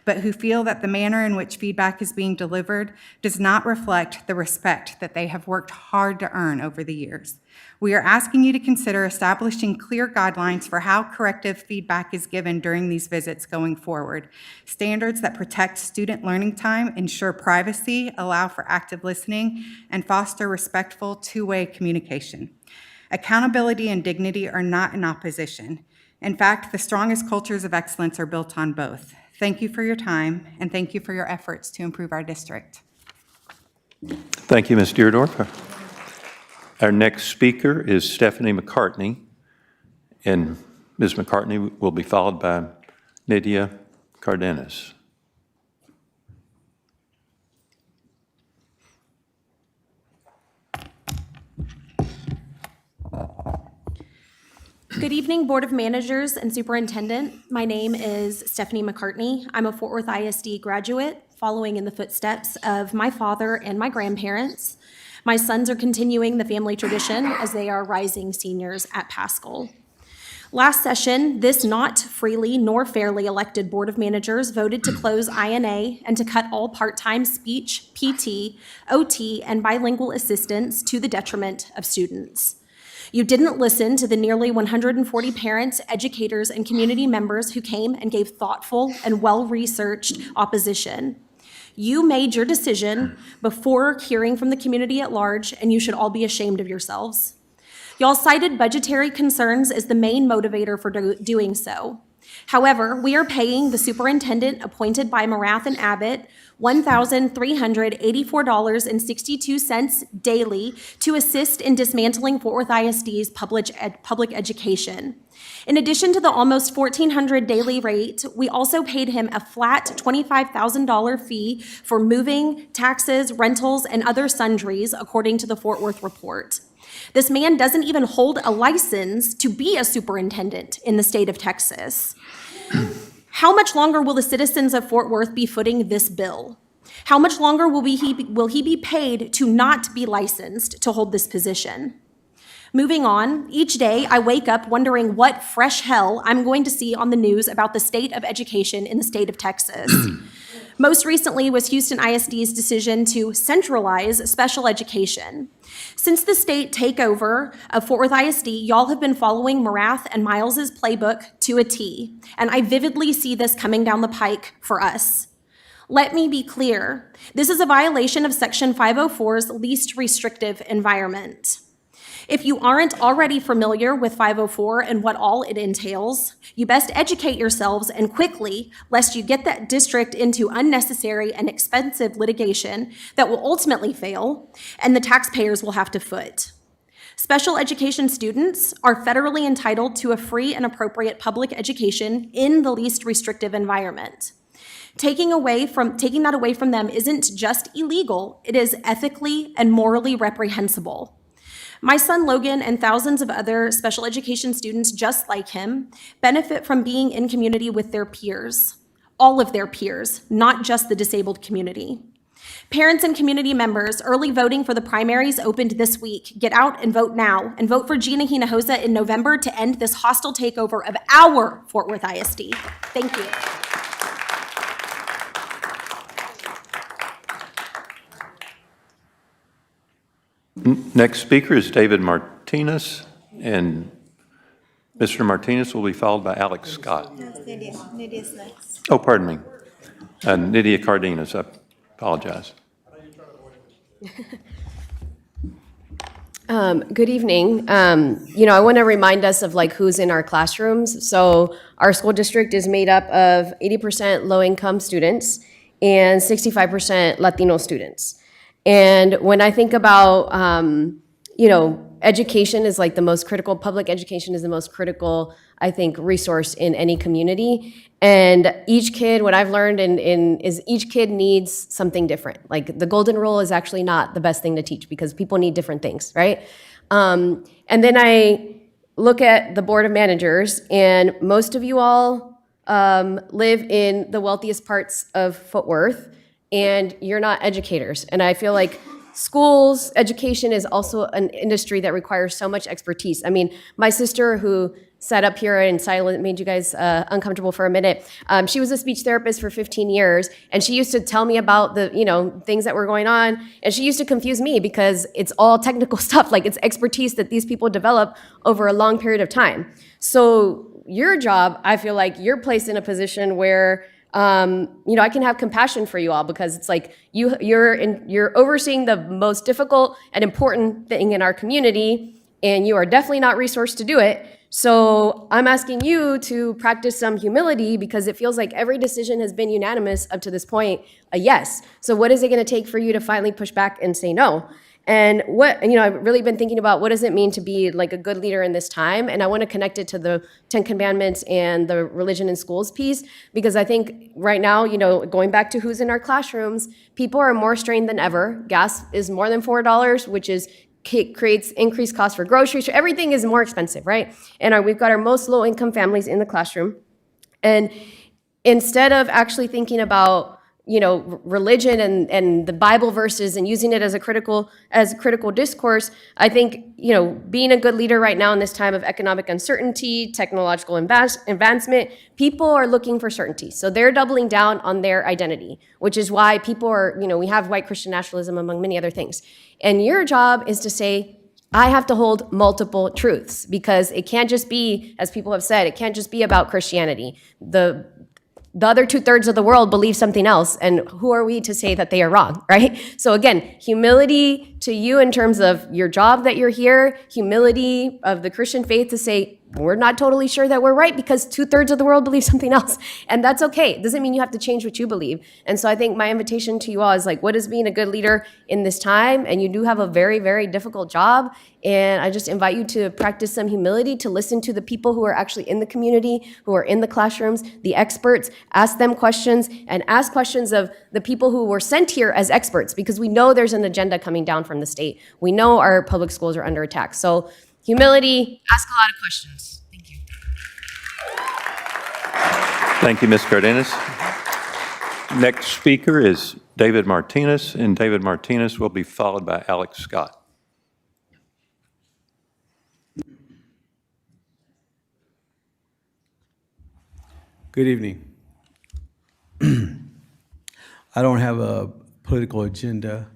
but who feel that the manner in which feedback is being delivered does not reflect the respect that they have worked hard to earn over the years. We are asking you to consider establishing clear guidelines for how corrective feedback is given during these visits going forward. Standards that protect student learning time, ensure privacy, allow for active listening, and foster respectful two-way communication. Accountability and dignity are not in opposition. In fact, the strongest cultures of excellence are built on both. Thank you for your time, and thank you for your efforts to improve our district. Thank you, Ms. Deerdorf. Our next speaker is Stephanie McCartney, and Ms. McCartney will be followed by Nydia Cardenas. Good evening, Board of Managers and Superintendent. My name is Stephanie McCartney. I'm a Fort Worth ISD graduate, following in the footsteps of my father and my grandparents. My sons are continuing the family tradition as they are rising seniors at Paschal. Last session, this not freely nor fairly elected Board of Managers voted to close INA and to cut all part-time speech, PT, OT, and bilingual assistance to the detriment of students. You didn't listen to the nearly 140 parents, educators, and community members who came and gave thoughtful and well-researched opposition. You made your decision before hearing from the community at large, and you should all be ashamed of yourselves. Y'all cited budgetary concerns as the main motivator for doing so. However, we are paying the superintendent appointed by Morath and Abbott $1,384.62 daily to assist in dismantling Fort Worth ISD's public education. In addition to the almost $1,400 daily rate, we also paid him a flat $25,000 fee for moving, taxes, rentals, and other sundries, according to the Fort Worth report. This man doesn't even hold a license to be a superintendent in the state of Texas. How much longer will the citizens of Fort Worth be footing this bill? How much longer will he be paid to not be licensed to hold this position? Moving on, each day I wake up wondering what fresh hell I'm going to see on the news about the state of education in the state of Texas. Most recently was Houston ISD's decision to centralize special education. Since the state takeover of Fort Worth ISD, y'all have been following Morath and Miles's playbook to a T, and I vividly see this coming down the pike for us. Let me be clear. This is a violation of Section 504's least restrictive environment. If you aren't already familiar with 504 and what all it entails, you best educate yourselves and quickly, lest you get that district into unnecessary and expensive litigation that will ultimately fail and the taxpayers will have to foot. Special education students are federally entitled to a free and appropriate public education in the least restrictive environment. Taking that away from them isn't just illegal, it is ethically and morally reprehensible. My son Logan and thousands of other special education students just like him benefit from being in community with their peers, all of their peers, not just the disabled community. Parents and community members, early voting for the primaries opened this week. Get out and vote now, and vote for Gina Hinojosa in November to end this hostile takeover of our Fort Worth ISD. Thank you. Next speaker is David Martinez, and Mr. Martinez will be followed by Alex Scott. Nydia's next. Oh, pardon me. Nydia Cardenas, I apologize. Good evening. I want to remind us of who's in our classrooms. So our school district is made up of 80% low-income students and 65% Latino students. And when I think about, education is the most critical, public education is the most critical, I think, resource in any community. And each kid, what I've learned is each kid needs something different. The golden rule is actually not the best thing to teach because people need different things, right? And then I look at the board of managers, and most of you all live in the wealthiest parts of Fort Worth, and you're not educators. And I feel like schools, education is also an industry that requires so much expertise. I mean, my sister who sat up here in silent, made you guys uncomfortable for a minute, she was a speech therapist for 15 years, and she used to tell me about the, things that were going on, and she used to confuse me because it's all technical stuff, it's expertise that these people develop over a long period of time. So your job, I feel like you're placed in a position where I can have compassion for you all because it's you're overseeing the most difficult and important thing in our community, and you are definitely not resourced to do it. So I'm asking you to practice some humility because it feels like every decision has been unanimous up to this point, a yes. So what is it going to take for you to finally push back and say no? And I've really been thinking about what does it mean to be a good leader in this time? And I want to connect it to the 10 Commandments and the religion in schools piece, because I think right now, going back to who's in our classrooms, people are more strained than ever. Gas is more than $4, which creates increased costs for groceries. So everything is more expensive, right? And we've got our most low-income families in the classroom. And instead of actually thinking about religion and the Bible verses and using it as a critical discourse, I think, being a good leader right now in this time of economic uncertainty, technological advancement, people are looking for certainty. So they're doubling down on their identity, which is why people are, we have white Christian nationalism among many other things. And your job is to say, I have to hold multiple truths because it can't just be, as people have said, it can't just be about Christianity. The other 2/3 of the world believe something else, and who are we to say that they are wrong, right? So again, humility to you in terms of your job that you're here, humility of the Christian faith to say, we're not totally sure that we're right because 2/3 of the world believe something else. And that's okay. It doesn't mean you have to change what you believe. And so I think my invitation to you all is what is being a good leader in this time? And you do have a very, very difficult job. And I just invite you to practice some humility, to listen to the people who are actually in the community, who are in the classrooms, the experts, ask them questions, and ask questions of the people who were sent here as experts, because we know there's an agenda coming down from the state. We know our public schools are under attack. So humility, ask a lot of questions. Thank you. Thank you, Ms. Cardenas. Next speaker is David Martinez, and David Martinez will be followed by Alex Scott. Good evening. I don't have a political agenda.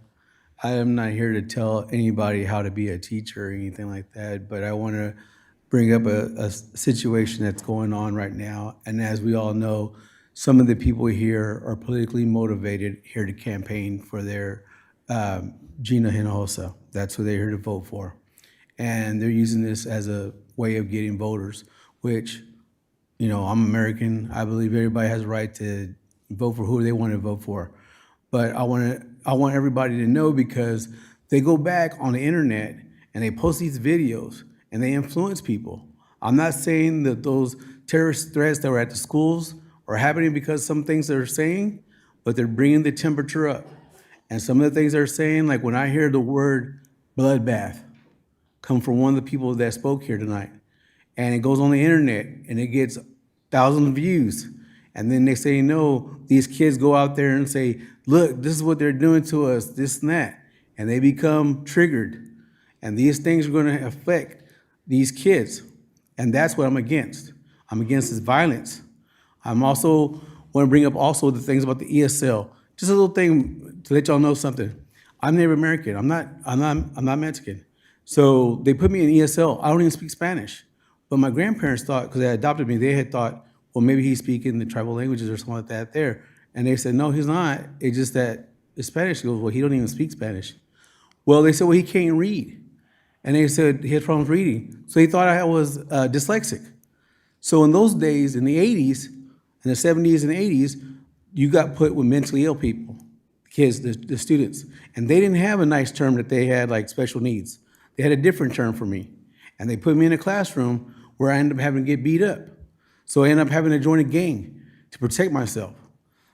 I am not here to tell anybody how to be a teacher or anything like that, but I want to bring up a situation that's going on right now. And as we all know, some of the people here are politically motivated here to campaign for their Gina Hinojosa. That's who they're here to vote for. And they're using this as a way of getting voters, which, you know, I'm American. I believe everybody has a right to vote for who they want to vote for. But I want everybody to know, because they go back on the internet and they post these videos and they influence people. I'm not saying that those terrorist threats that were at the schools are happening because some things they're saying, but they're bringing the temperature up. And some of the things they're saying, like when I hear the word bloodbath come from one of the people that spoke here tonight, and it goes on the internet and it gets thousands of views. And then next thing you know, these kids go out there and say, look, this is what they're doing to us, this and that. And they become triggered. And these things are going to affect these kids. And that's what I'm against. I'm against this violence. I'm also want to bring up also the things about the ESL. Just a little thing to let y'all know something. I'm Native American. I'm not Mexican. So they put me in ESL. I don't even speak Spanish. But my grandparents thought, because they adopted me, they had thought, well, maybe he's speaking the tribal languages or something like that there. And they said, no, he's not. It's just that it's Spanish. He goes, well, he don't even speak Spanish. Well, they said, well, he can't read. And they said he had problems reading. So he thought I was dyslexic. So in those days, in the 80s, in the 70s and 80s, you got put with mentally ill people, kids, the students. And they didn't have a nice term that they had, like special needs. They had a different term for me. And they put me in a classroom where I ended up having to get beat up. So I ended up having to join a gang to protect myself.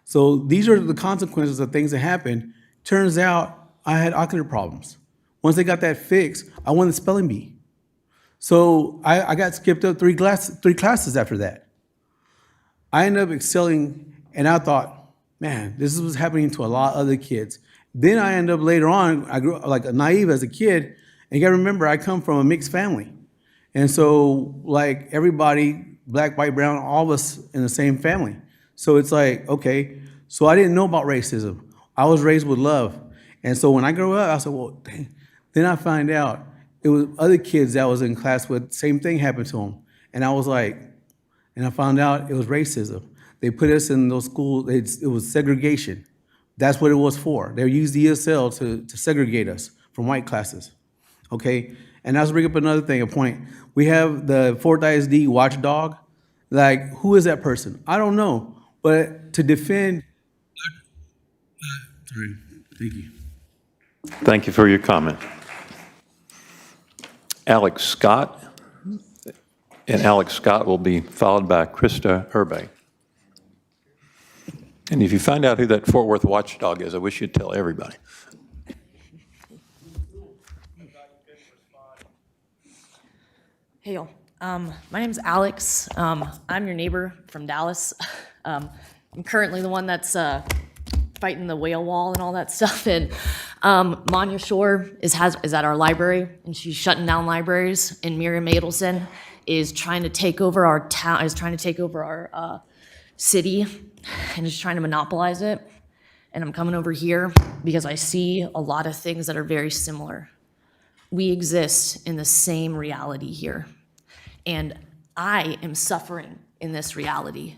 So these are the consequences of things that happened. Turns out I had ocular problems. Once they got that fixed, I won the spelling bee. So I got skipped up three classes after that. I ended up excelling, and I thought, man, this is what's happening to a lot of other kids. Then I ended up later on, I grew up like naive as a kid, and you gotta remember, I come from a mixed family. And so like everybody, black, white, brown, all of us in the same family. So it's like, okay, so I didn't know about racism. I was raised with love. And so when I grew up, I said, well, dang. Then I find out it was other kids that I was in class with, same thing happened to them. And I was like, and I found out it was racism. They put us in those schools, it was segregation. That's what it was for. They used the ESL to segregate us from white classes, okay? And I was bring up another thing, a point. We have the Fort ISD watchdog. Like, who is that person? I don't know, but to defend, sorry, thank you. Thank you for your comment. Alex Scott, and Alex Scott will be followed by Krista Herbe. And if you find out who that Fort Worth watchdog is, I wish you'd tell everybody. Hey, y'all. My name's Alex. I'm your neighbor from Dallas. I'm currently the one that's fighting the whale wall and all that stuff. And Manya Shore is at our library, and she's shutting down libraries. And Miriam Adelson is trying to take over our town, is trying to take over our city, and is trying to monopolize it. And I'm coming over here because I see a lot of things that are very similar. We exist in the same reality here. And I am suffering in this reality.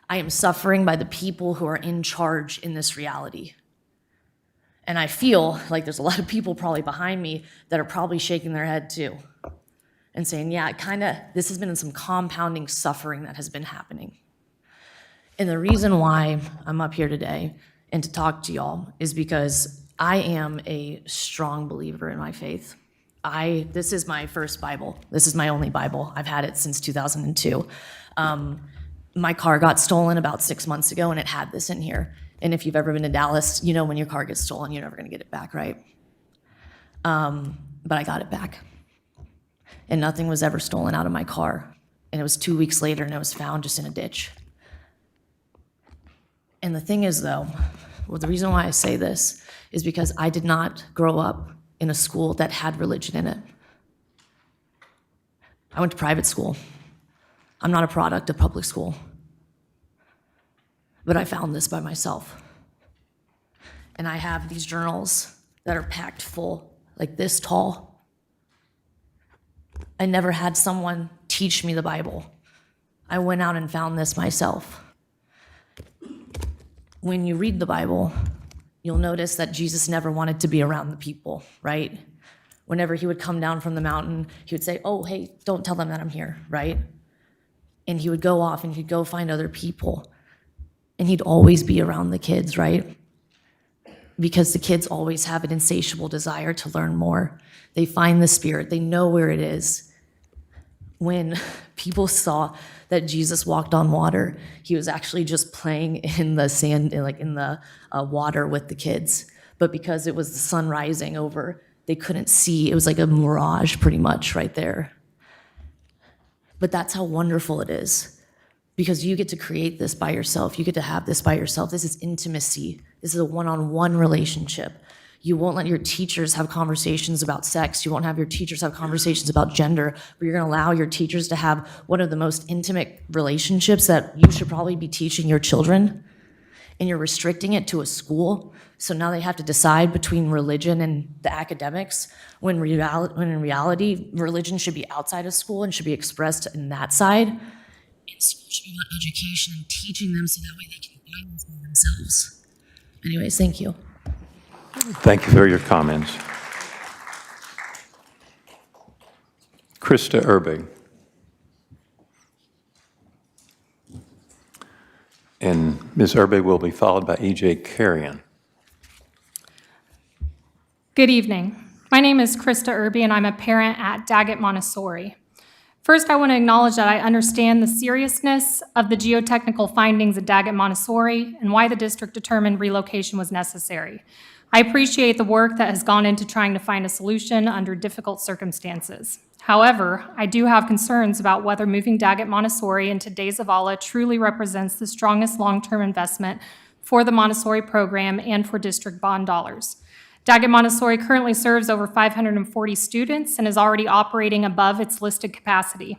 I am suffering by the people who are in charge in this reality. And I feel like there's a lot of people probably behind me that are probably shaking their head too and saying, yeah, this has been some compounding suffering that has been happening. And the reason why I'm up here today and to talk to y'all is because I am a strong believer in my faith. This is my first Bible. This is my only Bible. I've had it since 2002. My car got stolen about 6 months ago, and it had this in here. And if you've ever been to Dallas, you know when your car gets stolen, you're never gonna get it back, right? but I got it back. And nothing was ever stolen out of my car. And it was 2 weeks later, and it was found just in a ditch. And the thing is, though, well, the reason why I say this is because I did not grow up in a school that had religion in it. I went to private school. I'm not a product of public school. But I found this by myself. And I have these journals that are packed full, like this tall. I never had someone teach me the Bible. I went out and found this myself. When you read the Bible, you'll notice that Jesus never wanted to be around the people, right? Whenever he would come down from the mountain, he would say, oh, hey, don't tell them that I'm here, right? And he would go off and he'd go find other people. And he'd always be around the kids, right? Because the kids always have an insatiable desire to learn more. They find the Spirit, they know where it is. When people saw that Jesus walked on water, he was actually just playing in the sand, like in the water with the kids. But because it was the sun rising over, they couldn't see. It was like a mirage pretty much right there. But that's how wonderful it is, because you get to create this by yourself. You get to have this by yourself. This is intimacy. This is a one-on-one relationship. You won't let your teachers have conversations about sex. You won't have your teachers have conversations about gender, but you're gonna allow your teachers to have one of the most intimate relationships that you should probably be teaching your children, and you're restricting it to a school. So now they have to decide between religion and the academics, when in reality, religion should be outside of school and should be expressed in that side. And school should be about education and teaching them so that way they can find this for themselves. Anyways, thank you. Thank you for your comments. Krista Urbig. And Ms. Urbig will be followed by E.J. Carrion. Good evening. My name is Krista Irby, and I'm a parent at Daggett Montessori. First, I want to acknowledge that I understand the seriousness of the geotechnical findings at Daggett Montessori and why the district determined relocation was necessary. I appreciate the work that has gone into trying to find a solution under difficult circumstances. However, I do have concerns about whether moving Daggett Montessori into De Zavala truly represents the strongest long-term investment for the Montessori program and for district bond dollars. Daggett Montessori currently serves over 540 students and is already operating above its listed capacity.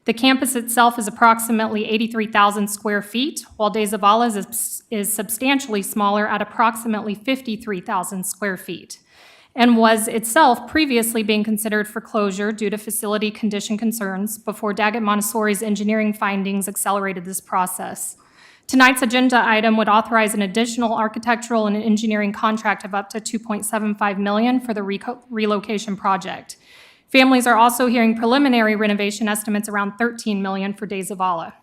The campus itself is approximately 83,000 square feet, while De Zavala is substantially smaller at approximately 53,000 square feet, and was itself previously being considered for closure due to facility condition concerns before Daggett Montessori's engineering findings accelerated this process. Tonight's agenda item would authorize an additional architectural and engineering contract of up to $2.75 million for the relocation project. Families are also hearing preliminary renovation estimates around $13 million for De Zavala.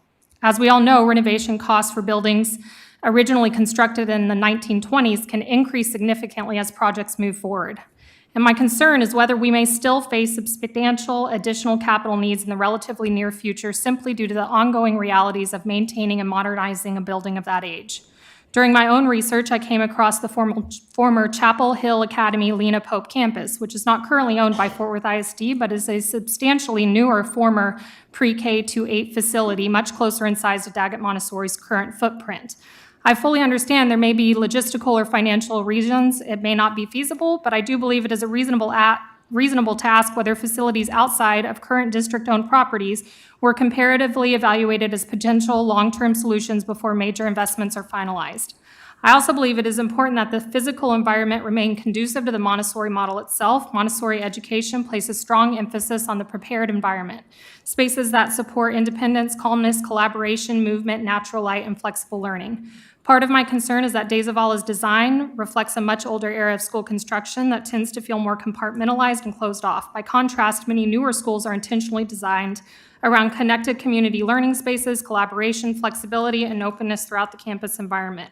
As we all know, renovation costs for buildings originally constructed in the 1920s can increase significantly as projects move forward. And my concern is whether we may still face substantial additional capital needs in the relatively near future simply due to the ongoing realities of maintaining and modernizing a building of that age. During my own research, I came across the former Chapel Hill Academy Lena Pope campus, which is not currently owned by Fort Worth ISD, but is a substantially newer former pre-K to 8 facility, much closer in size to Daggett Montessori's current footprint. I fully understand there may be logistical or financial reasons it may not be feasible, but I do believe it is a reasonable to ask whether facilities outside of current district-owned properties were comparatively evaluated as potential long-term solutions before major investments are finalized. I also believe it is important that the physical environment remain conducive to the Montessori model itself. Montessori education places strong emphasis on the prepared environment, spaces that support independence, calmness, collaboration, movement, natural light, and flexible learning. Part of my concern is that De Zavala's design reflects a much older era of school construction that tends to feel more compartmentalized and closed off. By contrast, many newer schools are intentionally designed around connected community learning spaces, collaboration, flexibility, and openness throughout the campus environment.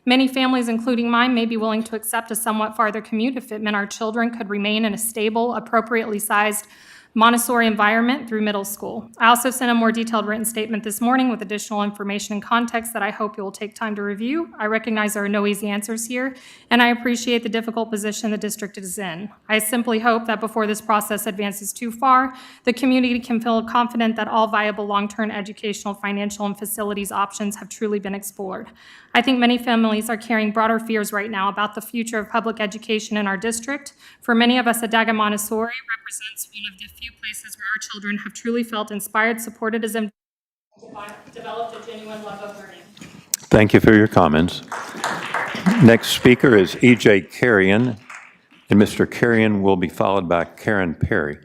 Many families, including mine, may be willing to accept a somewhat farther commute if it meant our children could remain in a stable, appropriately sized Montessori environment through middle school. I also sent a more detailed written statement this morning with additional information and context that I hope you will take time to review. I recognize there are no easy answers here, and I appreciate the difficult position the district is in. I simply hope that before this process advances too far, the community can feel confident that all viable long-term educational, financial, and facilities options have truly been explored. I think many families are carrying broader fears right now about the future of public education in our district. For many of us, Daggett Montessori represents one of the few places where our children have truly felt inspired, supported, as developed a genuine love of learning. Thank you for your comments. Next speaker is E.J. Carrion, and Mr. Carrion will be followed by Karen Perry.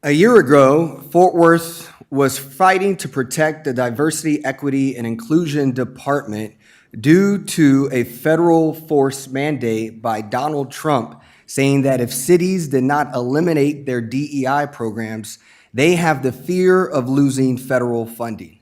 A year ago, Fort Worth was fighting to protect the Diversity, Equity, and Inclusion Department due to a federal force mandate by Donald Trump saying that if cities did not eliminate their DEI programs, they have the fear of losing federal funding.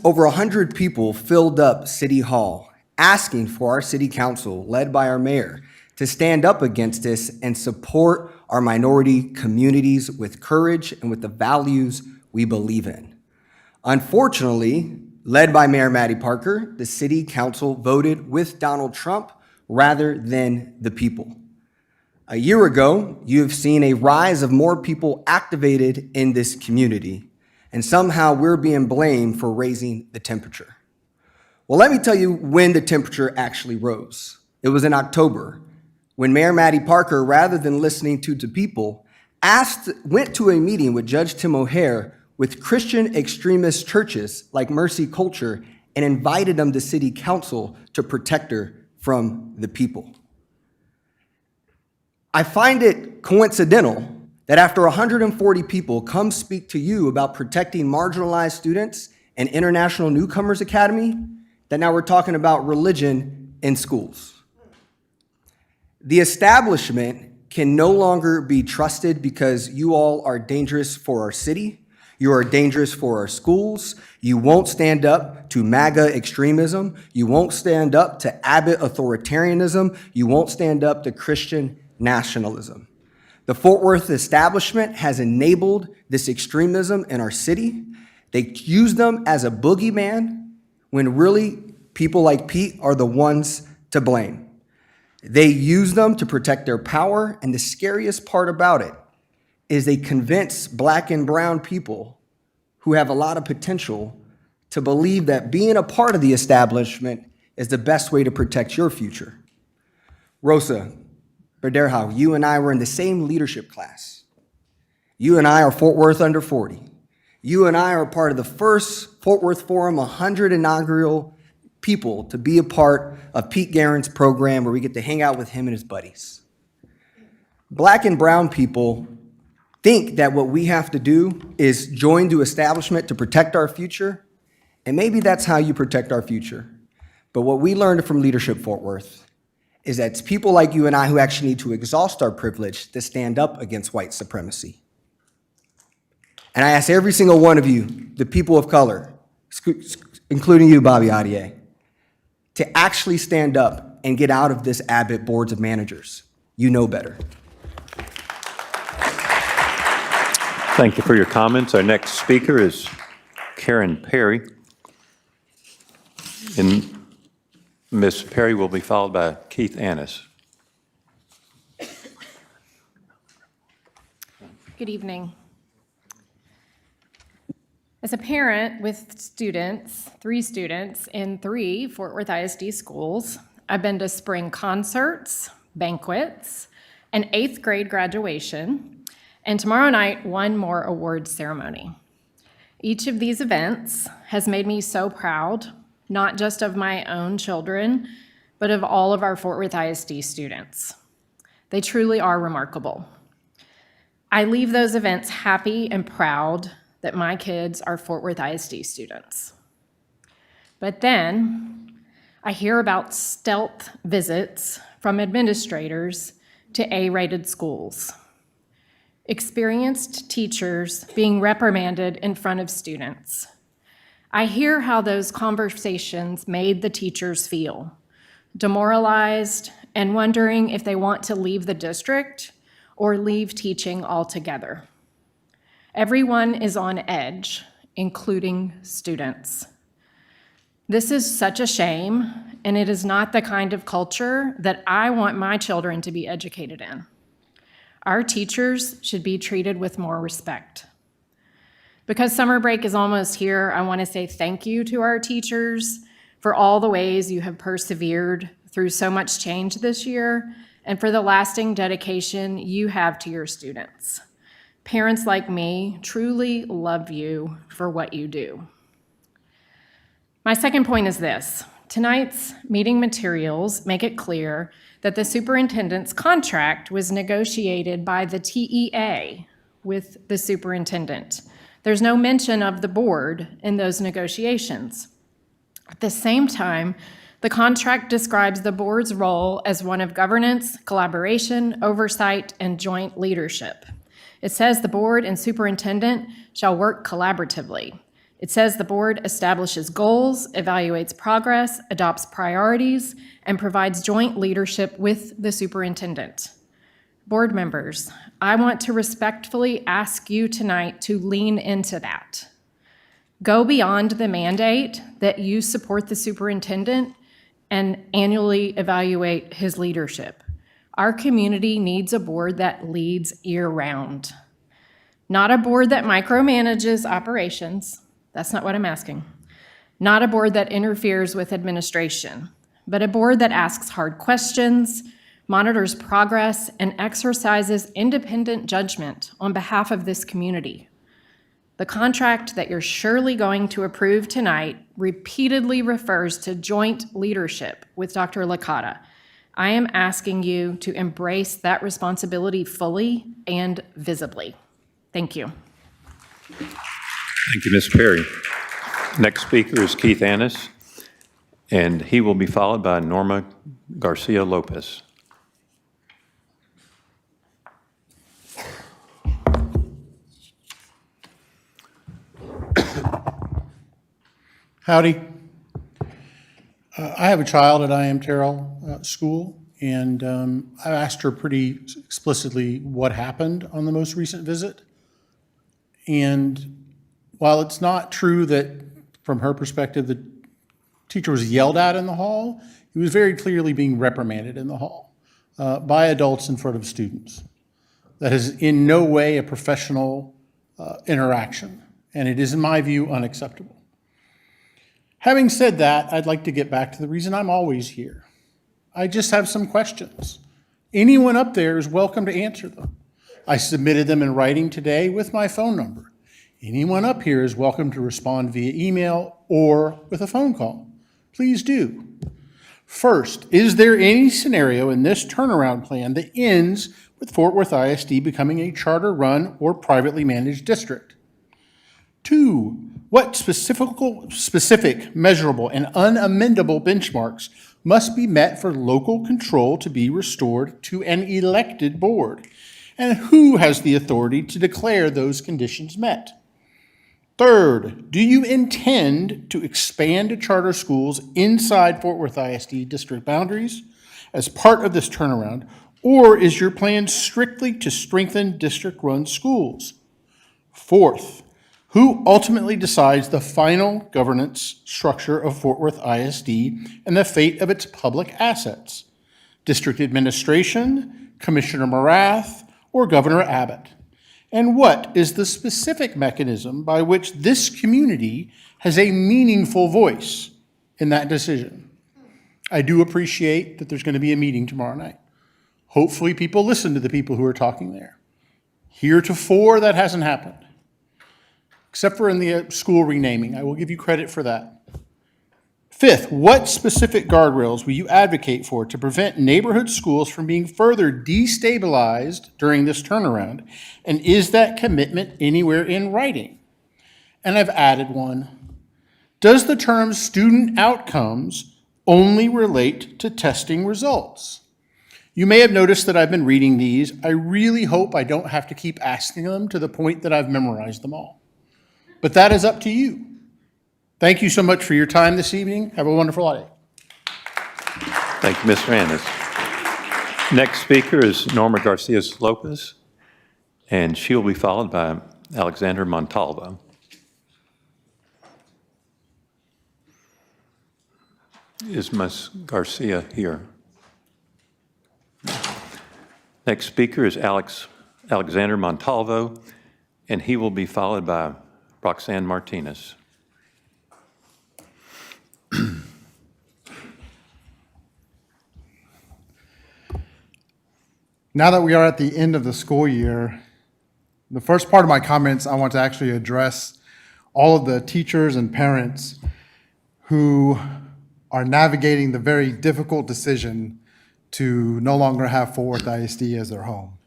Over 100 people filled up City Hall asking for our city council, led by our mayor, to stand up against this and support our minority communities with courage and with the values we believe in. Unfortunately, led by Mayor Mattie Parker, the city council voted with Donald Trump rather than the people. A year ago, you have seen a rise of more people activated in this community, and somehow we're being blamed for raising the temperature. Well, let me tell you when the temperature actually rose. It was in October, when Mayor Mattie Parker, rather than listening to the people, went to a meeting with Judge Tim O'Hare with Christian extremist churches like Mercy Culture and invited them to city council to protect her from the people. I find it coincidental that after 140 people come speak to you about protecting marginalized students and International Newcomers Academy, that now we're talking about religion in schools. The establishment can no longer be trusted because you all are dangerous for our city. You are dangerous for our schools. You won't stand up to MAGA extremism. You won't stand up to Abbott authoritarianism. You won't stand up to Christian nationalism. The Fort Worth establishment has enabled this extremism in our city. They use them as a boogeyman when really people like Pete are the ones to blame. They use them to protect their power, and the scariest part about it is they convince Black and brown people who have a lot of potential to believe that being a part of the establishment is the best way to protect your future. Rosa Berderhow, you and I were in the same leadership class. You and I are Fort Worth Under 40. You and I are part of the first Fort Worth Forum 100 inaugural people to be a part of Pete Guerin's program where we get to hang out with him and his buddies. Black and brown people think that what we have to do is join the establishment to protect our future, and maybe that's how you protect our future. But what we learned from Leadership Fort Worth is that it's people like you and I who actually need to exhaust our privilege to stand up against white supremacy. And I ask every single one of you, the people of color, including you, Bobby Adier, to actually stand up and get out of this Abbott boards of managers. You know better. Thank you for your comments. Our next speaker is Karen Perry. And Ms. Perry will be followed by Keith Annis. Good evening. As a parent with students, 3 students in 3 Fort Worth ISD schools, I've been to spring concerts, banquets, an 8th grade graduation, and tomorrow night, one more awards ceremony. Each of these events has made me so proud, not just of my own children, but of all of our Fort Worth ISD students. They truly are remarkable. I leave those events happy and proud that my kids are Fort Worth ISD students. But then I hear about stealth visits from administrators to A-rated schools, experienced teachers being reprimanded in front of students, I hear how those conversations made the teachers feel, demoralized and wondering if they want to leave the district or leave teaching altogether. Everyone is on edge, including students. This is such a shame, and it is not the kind of culture that I want my children to be educated in. Our teachers should be treated with more respect. Because summer break is almost here, I want to say thank you to our teachers for all the ways you have persevered through so much change this year and for the lasting dedication you have to your students. Parents like me truly love you for what you do. My second point is this. Tonight's meeting materials make it clear that the superintendent's contract was negotiated by the TEA with the superintendent. There's no mention of the board in those negotiations. At the same time, the contract describes the board's role as one of governance, collaboration, oversight, and joint leadership. It says the board and superintendent shall work collaboratively. It says the board establishes goals, evaluates progress, adopts priorities, and provides joint leadership with the superintendent. Board members, I want to respectfully ask you tonight to lean into that. Go beyond the mandate that you support the superintendent and annually evaluate his leadership. Our community needs a board that leads year-round, not a board that micromanages operations. That's not what I'm asking. Not a board that interferes with administration, but a board that asks hard questions, monitors progress, and exercises independent judgment on behalf of this community. The contract that you're surely going to approve tonight repeatedly refers to joint leadership with Dr. Licata. I am asking you to embrace that responsibility fully and visibly. Thank you. Thank you, Ms. Perry. Next speaker is Keith Annis, and he will be followed by Norma Garcia Lopez. Howdy. I have a child at I Am Terrell School, and I asked her pretty explicitly what happened on the most recent visit. And while it's not true that, from her perspective, the teacher was yelled at in the hall, he was very clearly being reprimanded in the hall by adults in front of students. That is in no way a professional interaction, and it is, in my view, unacceptable. Having said that, I'd like to get back to the reason I'm always here. I just have some questions. Anyone up there is welcome to answer them. I submitted them in writing today with my phone number. Anyone up here is welcome to respond via email or with a phone call. Please do. First, is there any scenario in this turnaround plan that ends with Fort Worth ISD becoming a charter-run or privately managed district? 2, what specific, measurable, and unamendable benchmarks must be met for local control to be restored to an elected board? And who has the authority to declare those conditions met? Third, do you intend to expand to charter schools inside Fort Worth ISD district boundaries as part of this turnaround, or is your plan strictly to strengthen district-run schools? Fourth, who ultimately decides the final governance structure of Fort Worth ISD and the fate of its public assets? District administration, Commissioner Morath, or Governor Abbott? And what is the specific mechanism by which this community has a meaningful voice in that decision? I do appreciate that there's going to be a meeting tomorrow night. Hopefully people listen to the people who are talking there. Heretofore, that hasn't happened, except for in the school renaming. I will give you credit for that. Fifth, what specific guardrails will you advocate for to prevent neighborhood schools from being further destabilized during this turnaround? And is that commitment anywhere in writing? And I've added one. Does the term student outcomes only relate to testing results? You may have noticed that I've been reading these. I really hope I don't have to keep asking them to the point that I've memorized them all. But that is up to you. Thank you so much for your time this evening. Have a wonderful day. Thank you, Mr. Annis. Next speaker is Norma Garcia Lopez, and she will be followed by Alexander Montalvo. Is Ms. Garcia here? Next speaker is Alexander Montalvo, and he will be followed by Roxanne Martinez. Now that we are at the end of the school year, the first part of my comments, I want to actually address all of the teachers and parents who are navigating the very difficult decision to no longer have Fort Worth ISD as their home.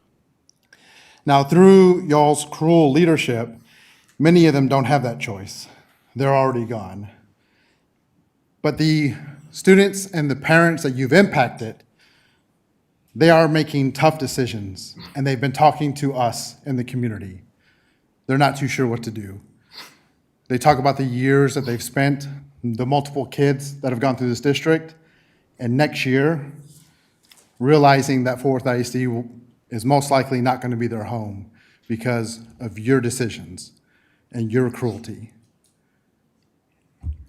Now, through y'all's cruel leadership, many of them don't have that choice. They're already gone. But the students and the parents that you've impacted, they are making tough decisions, and they've been talking to us in the community. They're not too sure what to do. They talk about the years that they've spent, the multiple kids that have gone through this district, and next year, realizing that Fort Worth ISD is most likely not going to be their home because of your decisions and your cruelty.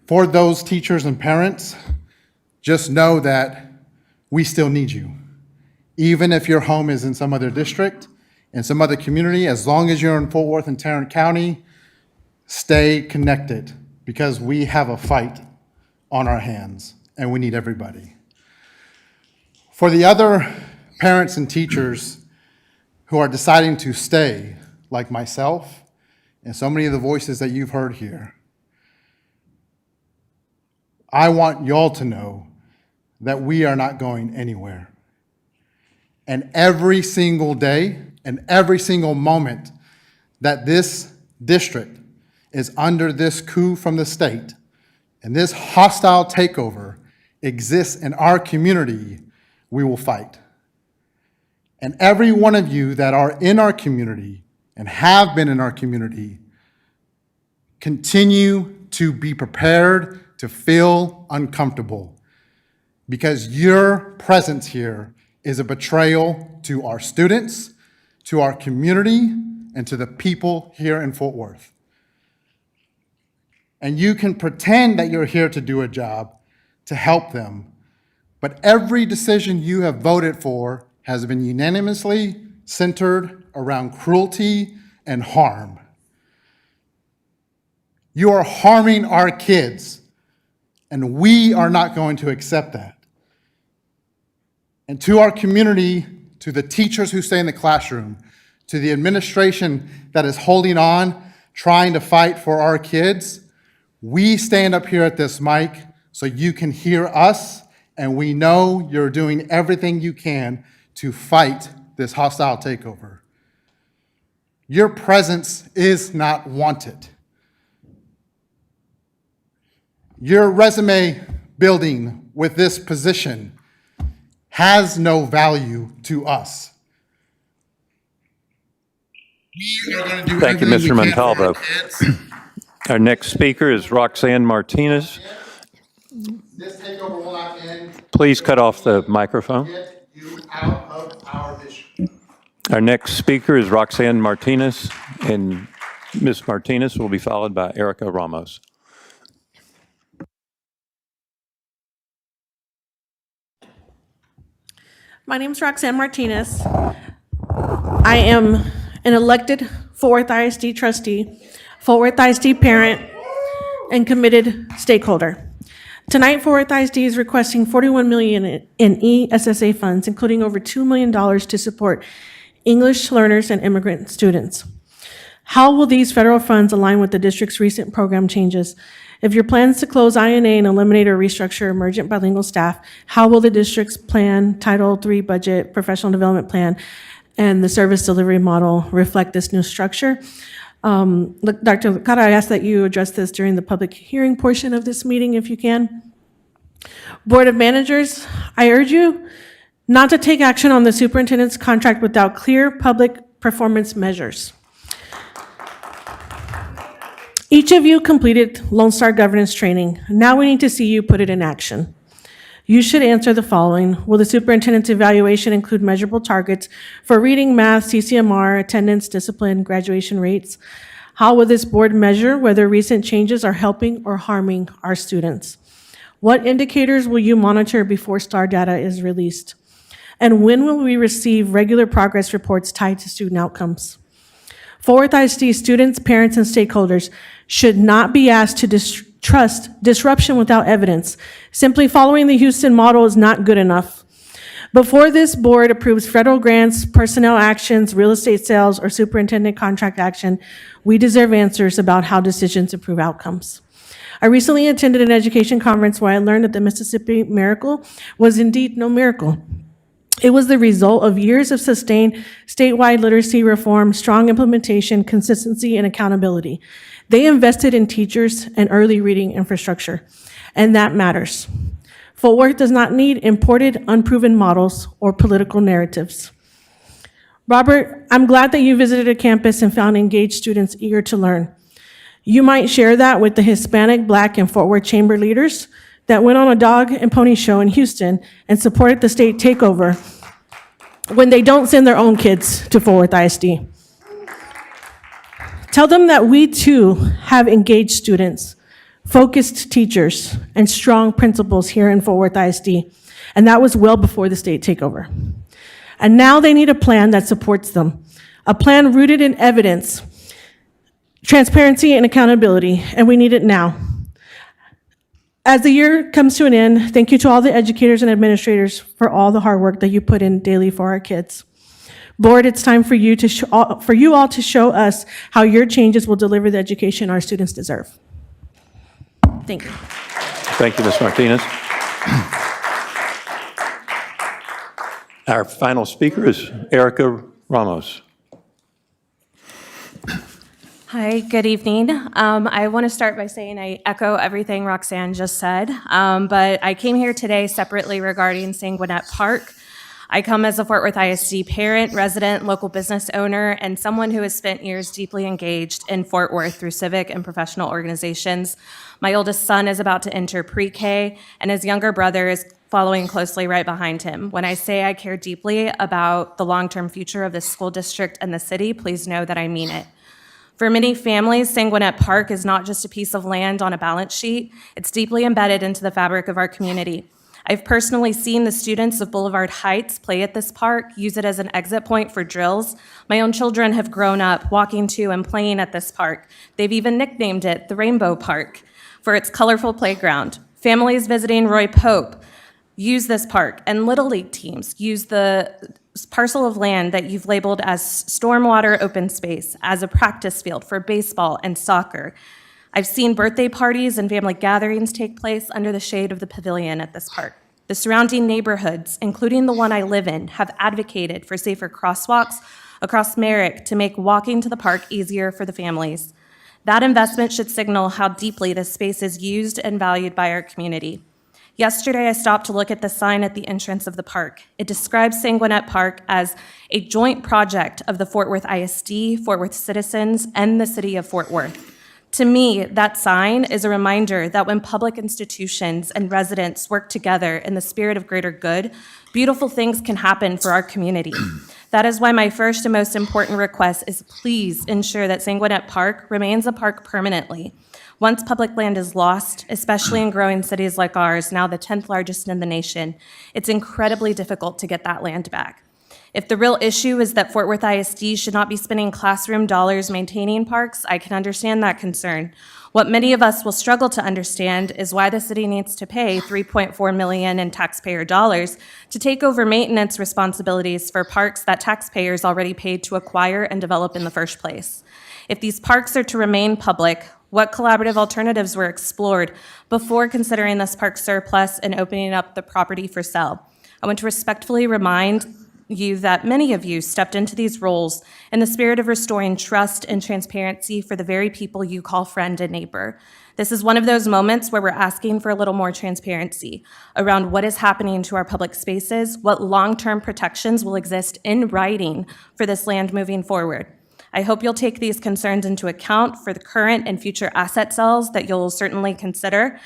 For those teachers and parents, just know that we still need you. Even if your home is in some other district, in some other community, as long as you're in Fort Worth and Tarrant County, stay connected because we have a fight on our hands and we need everybody. For the other parents and teachers who are deciding to stay, like myself and so many of the voices that you've heard here, I want y'all to know that we are not going anywhere. And every single day and every single moment that this district is under this coup from the state and this hostile takeover exists in our community, we will fight. And every one of you that are in our community and have been in our community, continue to be prepared to feel uncomfortable because your presence here is a betrayal to our students, to our community, and to the people here in Fort Worth. And you can pretend that you're here to do a job to help them, but every decision you have voted for has been unanimously centered around cruelty and harm. You are harming our kids, and we are not going to accept that. And to our community, to the teachers who stay in the classroom, to the administration that is holding on, trying to fight for our kids, we stand up here at this mic so you can hear us, and we know you're doing everything you can to fight this hostile takeover. Your presence is not wanted. Your resume building with this position has no value to us. We are going to do Thank you, everything Mr. we can for our Montalvo. kids. Our next speaker is Roxanne Martinez. This takeover will not end. Please cut off the microphone. Get you out of our district. Our next speaker is Roxanne Martinez, and Ms. Martinez will be followed by Erica Ramos. My name is Roxanne Martinez. I am an elected Fort Worth ISD trustee, Fort Worth ISD parent, and committed stakeholder. Tonight, Fort Worth ISD is requesting $41 million in ESSA funds, including over $2 million to support English learners and immigrant students. How will these federal funds align with the district's recent program changes? If your plans to close INA and eliminate or restructure emergent bilingual staff, how will the district's plan, Title III budget, professional development plan, and the service delivery model reflect this new structure? Dr. Licata, I ask that you address this during the public hearing portion of this meeting if you can. Board of Managers, I urge you not to take action on the superintendent's contract without clear public performance measures. Each of you completed Lone Star governance training. Now we need to see you put it in action. You should answer the following. Will the superintendent's evaluation include measurable targets for reading, math, CCMR, attendance, discipline, graduation rates? How will this board measure whether recent changes are helping or harming our students? What indicators will you monitor before STAR data is released? And when will we receive regular progress reports tied to student outcomes? Fort Worth ISD students, parents, and stakeholders should not be asked to trust disruption without evidence. Simply following the Houston model is not good enough. Before this board approves federal grants, personnel actions, real estate sales, or superintendent contract action, we deserve answers about how decisions improve outcomes. I recently attended an education conference where I learned that the Mississippi miracle was indeed no miracle. It was the result of years of sustained statewide literacy reform, strong implementation, consistency, and accountability. They invested in teachers and early reading infrastructure, and that matters. Fort Worth does not need imported, unproven models or political narratives. Robert, I'm glad that you visited a campus and found engaged students eager to learn. You might share that with the Hispanic, Black, and Fort Worth Chamber leaders that went on a dog and pony show in Houston and supported the state takeover when they don't send their own kids to Fort Worth ISD. Tell them that we too have engaged students, focused teachers, and strong principals here in Fort Worth ISD, and that was well before the state takeover. And now they need a plan that supports them, a plan rooted in evidence, transparency, and accountability, and we need it now. As the year comes to an end, thank you to all the educators and administrators for all the hard work that you put in daily for our kids. Board, it's time for you all to show us how your changes will deliver the education our students deserve. Thank you. Thank you, Ms. Martinez. Our final speaker is Erica Ramos. Hi, good evening. I want to start by saying I echo everything Roxanne just said, but I came here today separately regarding Sanguinet Park. I come as a Fort Worth ISD parent, resident, local business owner, and someone who has spent years deeply engaged in Fort Worth through civic and professional organizations. My oldest son is about to enter pre-K, and his younger brother is following closely right behind him. When I say I care deeply about the long-term future of this school district and the city, please know that I mean it. For many families, Sanguinet Park is not just a piece of land on a balance sheet, it's deeply embedded into the fabric of our community. I've personally seen the students of Boulevard Heights play at this park, use it as an exit point for drills. My own children have grown up walking to and playing at this park. They've even nicknamed it the Rainbow Park for its colorful playground. Families visiting Roy Pope use this park, and Little League teams use the parcel of land that you've labeled as stormwater open space as a practice field for baseball and soccer. I've seen birthday parties and family gatherings take place under the shade of the pavilion at this park. The surrounding neighborhoods, including the one I live in, have advocated for safer crosswalks across Merrick to make walking to the park easier for the families. That investment should signal how deeply this space is used and valued by our community. Yesterday, I stopped to look at the sign at the entrance of the park. It describes Sanguinet Park as a joint project of the Fort Worth ISD, Fort Worth citizens, and the city of Fort Worth. To me, that sign is a reminder that when public institutions and residents work together in the spirit of greater good, beautiful things can happen for our community. That is why my first and most important request is please ensure that Sanguinet Park remains a park permanently. Once public land is lost, especially in growing cities like ours, now the 10th largest in the nation, it's incredibly difficult to get that land back. If the real issue is that Fort Worth ISD should not be spending classroom dollars maintaining parks, I can understand that concern. What many of us will struggle to understand is why the city needs to pay $3.4 million in taxpayer dollars to take over maintenance responsibilities for parks that taxpayers already paid to acquire and develop in the first place. If these parks are to remain public, what collaborative alternatives were explored before considering this park surplus and opening up the property for sale? I want to respectfully remind you that many of you stepped into these roles in the spirit of restoring trust and transparency for the very people you call friend and neighbor. This is one of those moments where we're asking for a little more transparency around what is happening to our public spaces, what long-term protections will exist in writing for this land moving forward. I hope you'll take these concerns into account for the current and future asset sales that you'll certainly consider.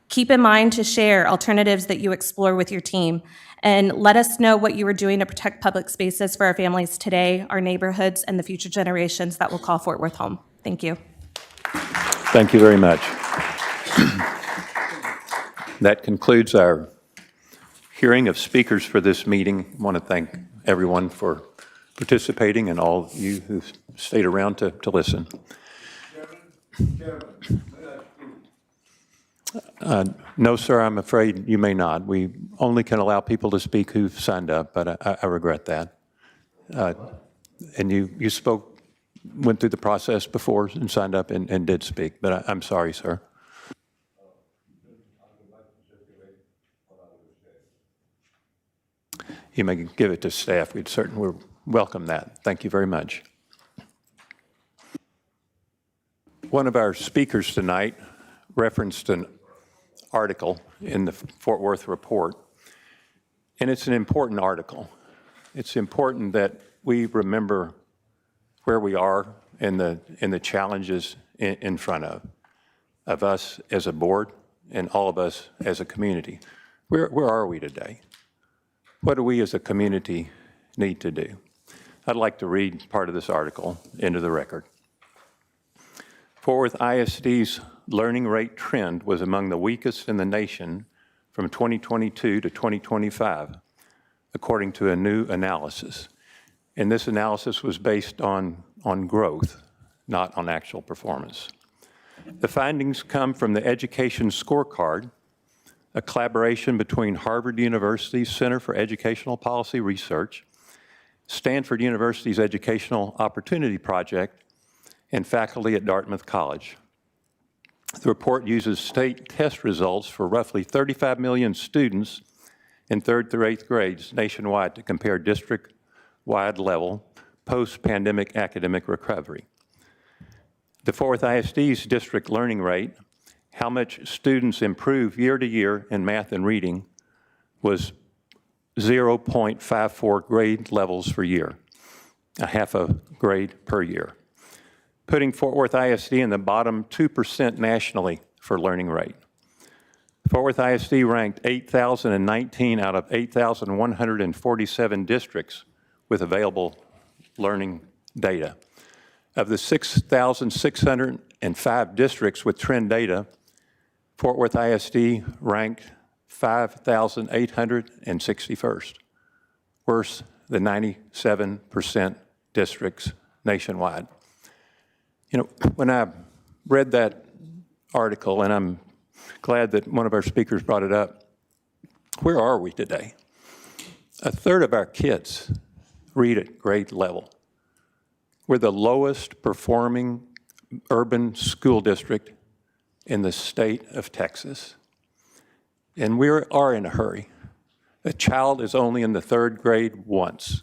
Keep in mind to share alternatives that you explore with your team, and let us know what you are doing to protect public spaces for our families today, our neighborhoods, and the future generations that will call Fort Worth home. Thank you. Thank you very much. That concludes our hearing of speakers for this meeting. I want to thank everyone for participating and all of you who stayed around to listen. No, sir, I'm afraid you may not. We only can allow people to speak who've signed up, but I regret that. And you spoke, went through the process before and signed up and did speak, but I'm sorry, sir. You may give it to staff. We'd certainly welcome that. Thank you very much. One of our speakers tonight referenced an article in the Fort Worth Report, and it's an important article. It's important that we remember where we are and the challenges in front of us as a board and all of us as a community. Where are we today? What do we as a community need to do? I'd like to read part of this article into the record. Fort Worth ISD's learning rate trend was among the weakest in the nation from 2022 to 2025, according to a new analysis. And this analysis was based on growth, not on actual performance. The findings come from the Education Scorecard, a collaboration between Harvard University's Center for Educational Policy Research, Stanford University's Educational Opportunity Project, and faculty at Dartmouth College. The report uses state test results for roughly 35 million students in 3rd through 8th grades nationwide to compare district-wide level post-pandemic academic recovery. The Fort Worth ISD's district learning rate, how much students improve year to year in math and reading, was 0.54 grade levels per year, a half a grade per year, putting Fort Worth ISD in the bottom 2% nationally for learning rate. Fort Worth ISD ranked 8,019 out of 8,147 districts with available learning data. Of the 6,605 districts with trend data, Fort Worth ISD ranked 5,861st, worse than 97% districts nationwide. You know, when I read that article, and I'm glad that one of our speakers brought it up, where are we today? A third of our kids read at grade level. We're the lowest performing urban school district in the state of Texas. And we are in a hurry. A child is only in the 3rd grade once.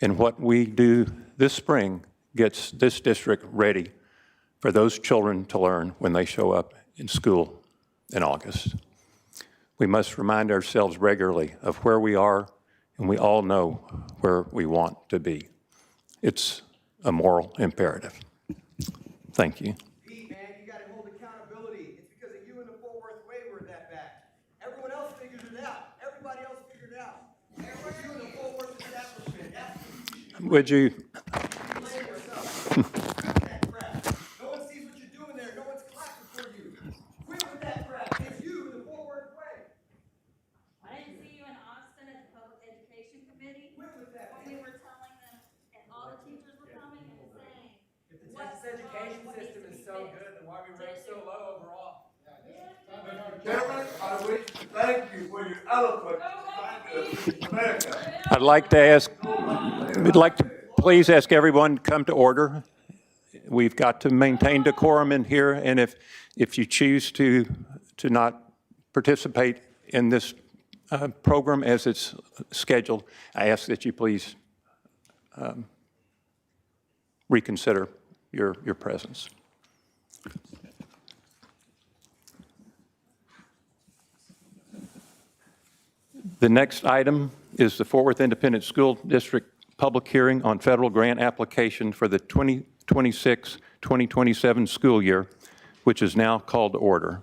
And what we do this spring gets this district ready for those children to learn when they show up in school in August. We must remind ourselves regularly of where we are, and we all know where we want to be. It's a moral imperative. Thank you. Pete, man, you got to hold accountability. It's because of you and the Fort Worth way we're that bad. Everyone else figured it out. Everybody else figured it out. Everybody you and the Fort Worth establishment. Would you? No one sees what you're doing there. No one's clapping for you. Quit with that crap. It's you and the Fort Worth way. I didn't see you in Austin at the Public Education Committee. Quit with that. When we were telling them, and all the teachers were coming and saying. If the Texas education system is so good, then why are we ranked so low overall? Gentlemen, I wish to thank you for your eloquent America. I'd like to ask, we'd like to please ask everyone to come to order. We've got to maintain decorum in here, and if you choose to not participate in this program as it's scheduled, I ask that you please reconsider your presence. The next item is the Fort Worth Independent School District public hearing on federal grant application for the 2026-2027 school year, which is now called to order.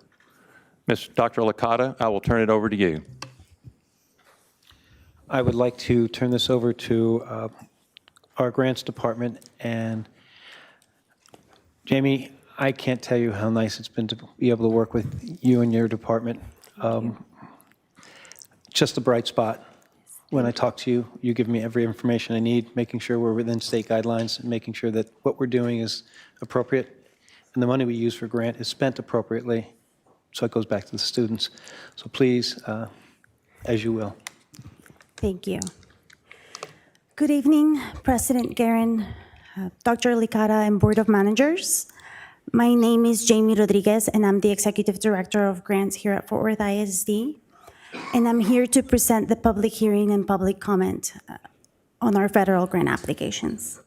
Dr. Licata, I will turn it over to you. I would like to turn this over to our grants department. And Jamie, I can't tell you how nice it's been to be able to work with you and your department. Just a bright spot. When I talk to you, you give me every information I need, making sure we're within state guidelines and making sure that what we're doing is appropriate and the money we use for grant is spent appropriately. So it goes back to the students. So please, as you will. Thank you. Good evening, President Guerin, Dr. Licata, and Board of Managers. My name is Jamie Rodriguez, and I'm the Executive Director of Grants here at Fort Worth ISD. And I'm here to present the public hearing and public comment on our federal grant applications.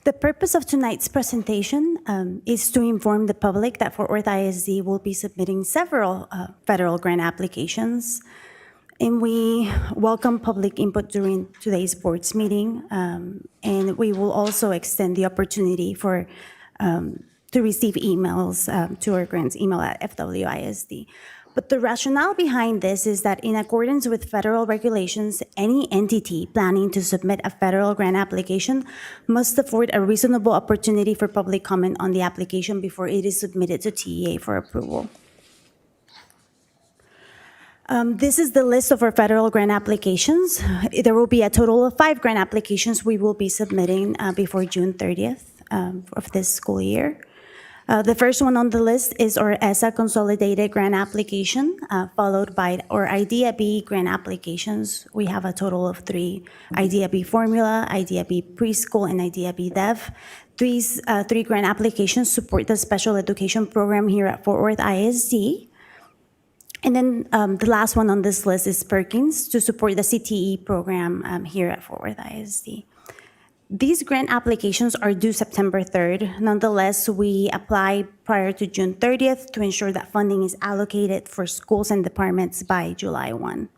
The purpose of tonight's presentation is to inform the public that Fort Worth ISD will be submitting several federal grant applications. And we welcome public input during today's board's meeting. And we will also extend the opportunity for to receive emails to our grants email at FWISD. But the rationale behind this is that in accordance with federal regulations, any entity planning to submit a federal grant application must afford a reasonable opportunity for public comment on the application before it is submitted to TEA for approval. This is the list of our federal grant applications. There will be a total of 5 grant applications we will be submitting before June 30th of this school year. The first one on the list is our ESSA consolidated grant application, followed by our IDEA B grant applications. We have a total of 3, IDEA B Formula, IDEA B Preschool, and IDEA B Dev. These 3 grant applications support the special education program here at Fort Worth ISD. And then the last one on this list is Perkins to support the CTE program here at Fort Worth ISD. These grant applications are due September 3rd. Nonetheless, we apply prior to June 30th to ensure that funding is allocated for schools and departments by July 1.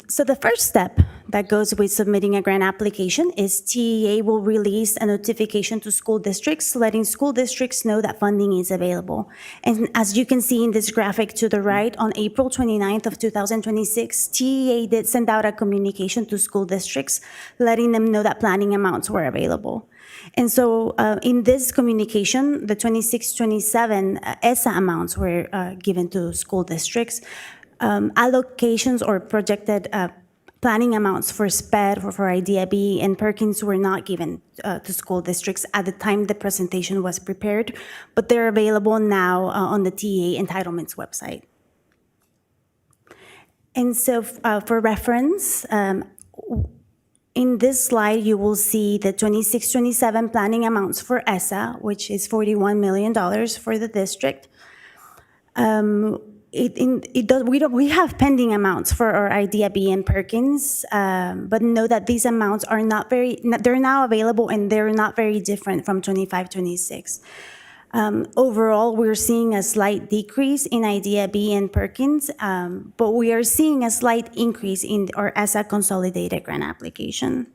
So the first step that goes with submitting a grant application is TEA will release a notification to school districts, letting school districts know that funding is available. And as you can see in this graphic to the right, on April 29th of 2026, TEA did send out a communication to school districts, letting them know that planning amounts were available. And so in this communication, the 26-27 ESSA amounts were given to school districts. Allocations or projected planning amounts for SPED, for IDEA B, and Perkins were not given to school districts at the time the presentation was prepared, but they're available now on the TEA entitlements website. And so for reference, in this slide, you will see the 26-27 planning amounts for ESSA, which is $41 million for the district. We have pending amounts for our IDEA B and Perkins, but know that these amounts are they're now available and they're not very different from 25-26. Overall, we're seeing a slight decrease in IDEA B and Perkins, but we are seeing a slight increase in our ESSA consolidated grant application.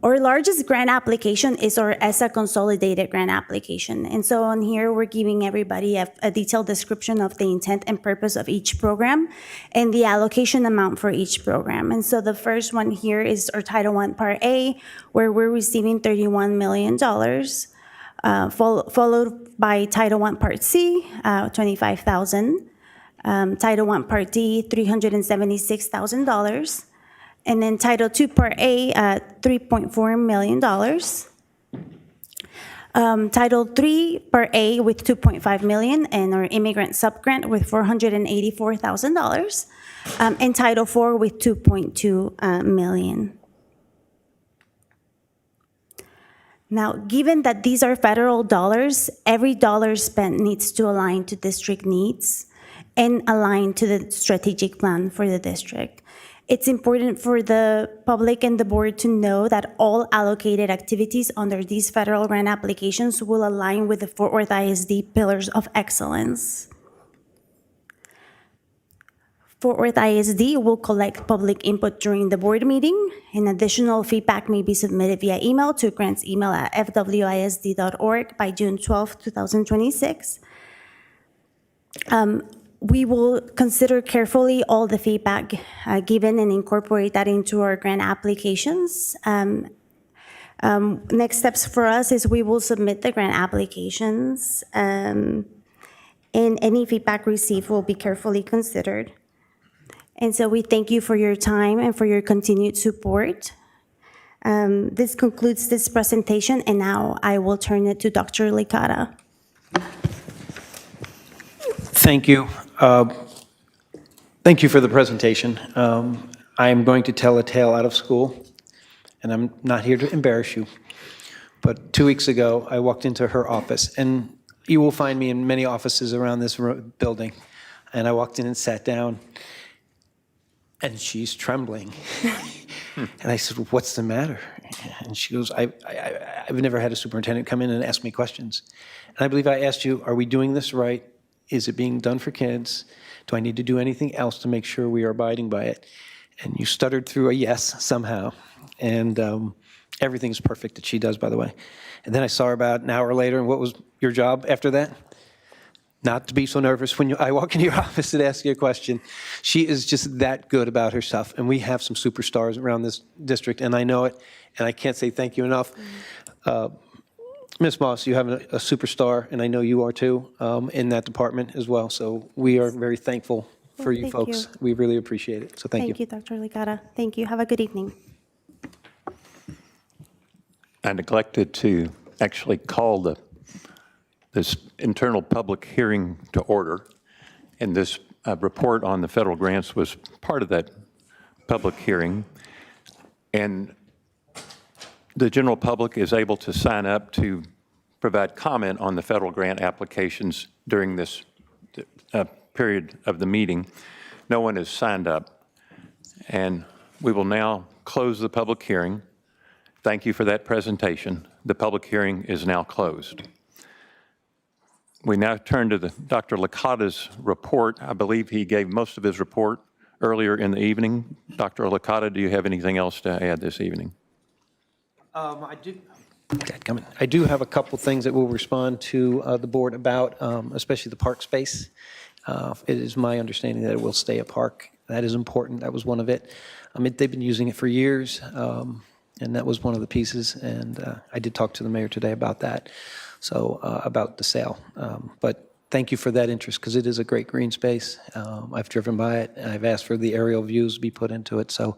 Our largest grant application is our ESSA consolidated grant application. And so on here, we're giving everybody a detailed description of the intent and purpose of each program and the allocation amount for each program. And so the first one here is our Title I Part A, where we're receiving $31 million, followed by Title I Part C, $25,000, Title I Part D, $376,000, and then Title II Part A, $3.4 million. Title III Part A with $2.5 million, and our immigrant subgrant with $484,000, and Title IV with $2.2 million. Now, given that these are federal dollars, every dollar spent needs to align to district needs and align to the strategic plan for the district. It's important for the public and the board to know that all allocated activities under these federal grant applications will align with the Fort Worth ISD Pillars of Excellence. Fort Worth ISD will collect public input during the board meeting, and additional feedback may be submitted via email to grantsemail@fwisd.org by June 12, 2026. We will consider carefully all the feedback given and incorporate that into our grant applications. Next steps for us is we will submit the grant applications, and any feedback received will be carefully considered. And so we thank you for your time and for your continued support. This concludes this presentation, and now I will turn it to Dr. Licata. Thank you. Thank you for the presentation. I am going to tell a tale out of school, and I'm not here to embarrass you. But 2 weeks ago, I walked into her office, and you will find me in many offices around this building. And I walked in and sat down, and she's trembling. And I said, "What's the matter?" And she goes, I've never had a superintendent come in and ask me questions. And I believe I asked you, are we doing this right? Is it being done for kids? Do I need to do anything else to make sure we are abiding by it? And you stuttered through a yes somehow. And everything's perfect that she does, by the way. And then I saw her about an hour later, and what was your job after that? Not to be so nervous when I walk into your office and ask you a question. She is just that good about her stuff. And we have some superstars around this district, and I know it, and I can't say thank you enough. Ms. Moss, you have a superstar, and I know you are too, in that department as well. So we are very thankful for you thank folks. you. We really appreciate it. So thank you. Thank you, Dr. Licata. Thank you. Have a good evening. I neglected to actually call this internal public hearing to order, and this report on the federal grants was part of that public hearing. And the general public is able to sign up to provide comment on the federal grant applications during this period of the meeting. No one has signed up, and we will now close the public hearing. Thank you for that presentation. The public hearing is now closed. We now turn to Dr. Licata's report. I believe he gave most of his report earlier in the evening. Dr. Licata, do you have anything else to add this evening? I do have a couple things that we'll respond to the board about, especially the park space. It is my understanding that it will stay a park. That is important. That was one of it. They've been using it for years, and that was one of the pieces. And I did talk to the mayor today about that, so about the sale. But thank you for that interest, because it is a great green space. I've driven by it, and I've asked for the aerial views to be put into it. So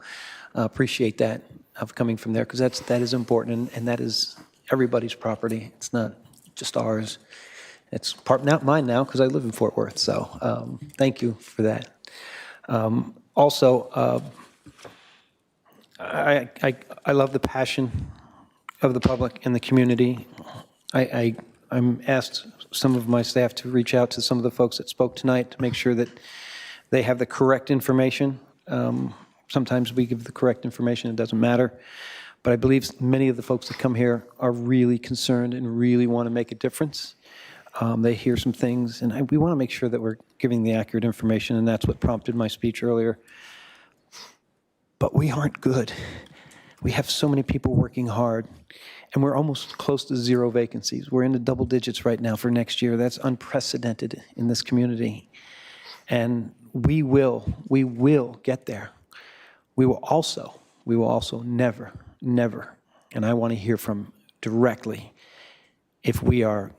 appreciate that of coming from there, because that is important, and that is everybody's property. It's not just ours. It's not mine now, because I live in Fort Worth. So thank you for that. Also, I love the passion of the public and the community. I'm asked some of my staff to reach out to some of the folks that spoke tonight to make sure that they have the correct information. Sometimes we give the correct information, it doesn't matter. But I believe many of the folks that come here are really concerned and really want to make a difference. They hear some things, and we want to make sure that we're giving the accurate information, and that's what prompted my speech earlier. But we aren't good. We have so many people working hard, and we're almost close to 0 vacancies. We're in the double digits right now for next year. That's unprecedented in this community. And we will get there. We will also never, and I want to hear from directly, if we are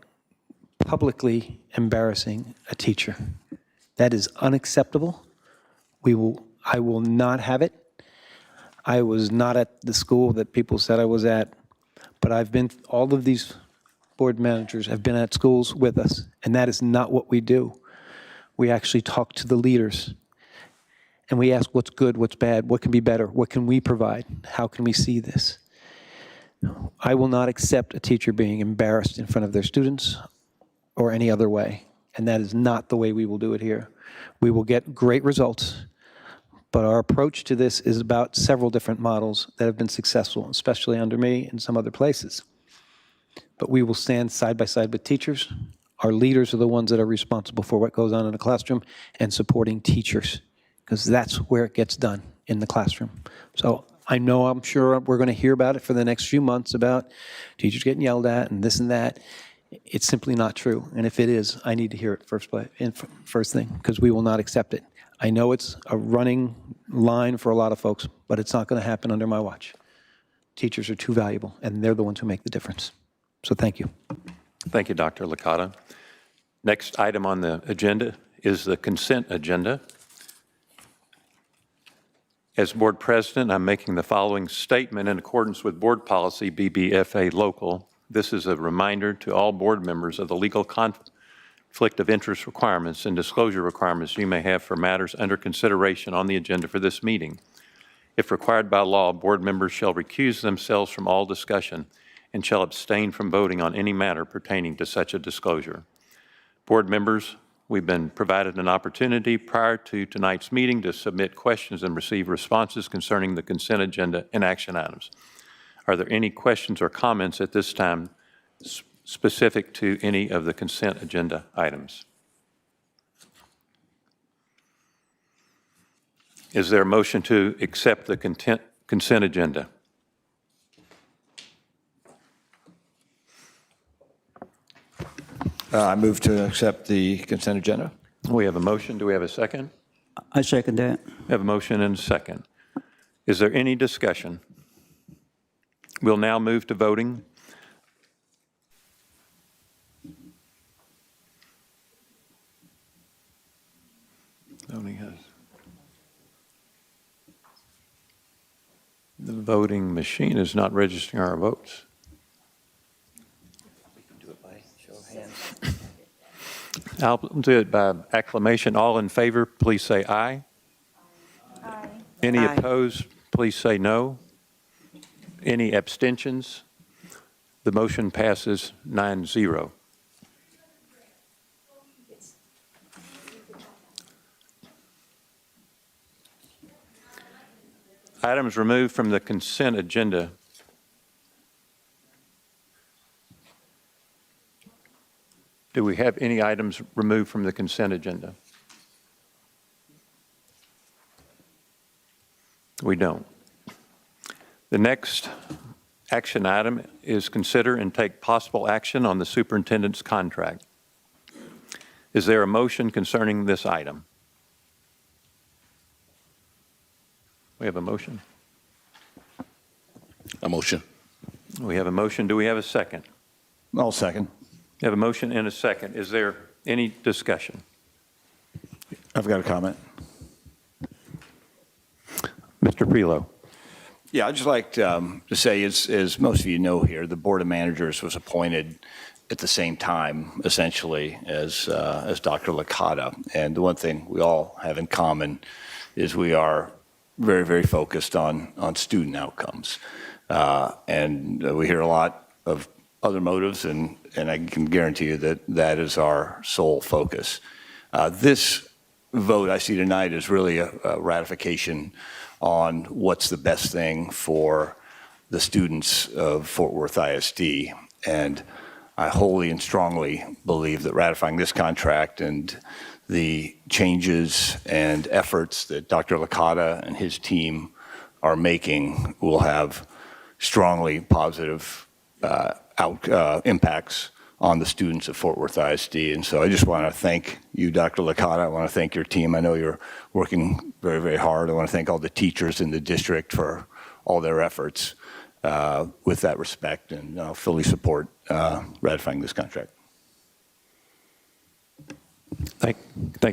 publicly embarrassing a teacher. That is unacceptable. I will not have it. I was not at the school that people said I was at, but all of these board managers have been at schools with us, and that is not what we do. We actually talk to the leaders, and we ask what's good, what's bad, what can be better, what can we provide, how can we see this? I will not accept a teacher being embarrassed in front of their students or any other way, and that is not the way we will do it here. We will get great results, But our approach to this is about several different models that have been successful, especially under me and some other places. But we will stand side by side with teachers. Our leaders are the ones that are responsible for what goes on in the classroom and supporting teachers, because that's where it gets done, in the classroom. So I'm sure we're going to hear about it for the next few months about teachers getting yelled at and this and that. It's simply not true. And if it is, I need to hear it first thing, because we will not accept it. I know it's a running line for a lot of folks, but it's not going to happen under my watch. Teachers are too valuable, and they're the ones who make the difference. So thank you. Thank you, Dr. Licata. Next item on the agenda is the consent agenda. As board president, I'm making the following statement in accordance with board policy BBFA local. This is a reminder to all board members of the legal conflict of interest requirements and disclosure requirements you may have for matters under consideration on the agenda for this meeting. If required by law, board members shall recuse themselves from all discussion and shall abstain from voting on any matter pertaining to such a disclosure. Board members, we've been provided an opportunity prior to tonight's meeting to submit questions and receive responses concerning the consent agenda and action items. Are there any questions or comments at this time specific to any of the consent agenda items? Is there a motion to accept the consent agenda? I move to accept the consent agenda. We have a motion. Do we have a second? I second that. We have a motion and a second. Is there any discussion? We'll now move to voting. The voting machine is not registering our votes. I'll do it by acclamation. All in favor, please say aye. Aye. Any opposed, please say no. Any abstentions? The motion passes 9-0. Items removed from the consent agenda. Do we have any items removed from the consent agenda? We don't. The next action item is consider and take possible action on the superintendent's contract. Is there a motion concerning this item? We have a motion. A motion. We have a motion. Do we have a second? I'll second. We have a motion and a second. Is there any discussion? I've got a comment. Mr. Prelo. Yeah, I'd just like to say, as most of you know here, the Board of Managers was appointed at the same time, essentially, as Dr. Licata. And the one thing we all have in common is we are very, very focused on student outcomes. And we hear a lot of other motives, and I can guarantee you that that is our sole focus. This vote I see tonight is really a ratification on what's the best thing for the students of Fort Worth ISD. And I wholly and strongly believe that ratifying this contract and the changes and efforts that Dr. Licata and his team are making will have strongly positive impacts on the students of Fort Worth ISD. And so I just want to thank you, Dr. Licata. I want to thank your team. I know you're working very, very hard. I want to thank all the teachers in the district for all their efforts with that respect, and I'll fully support ratifying this contract. Thank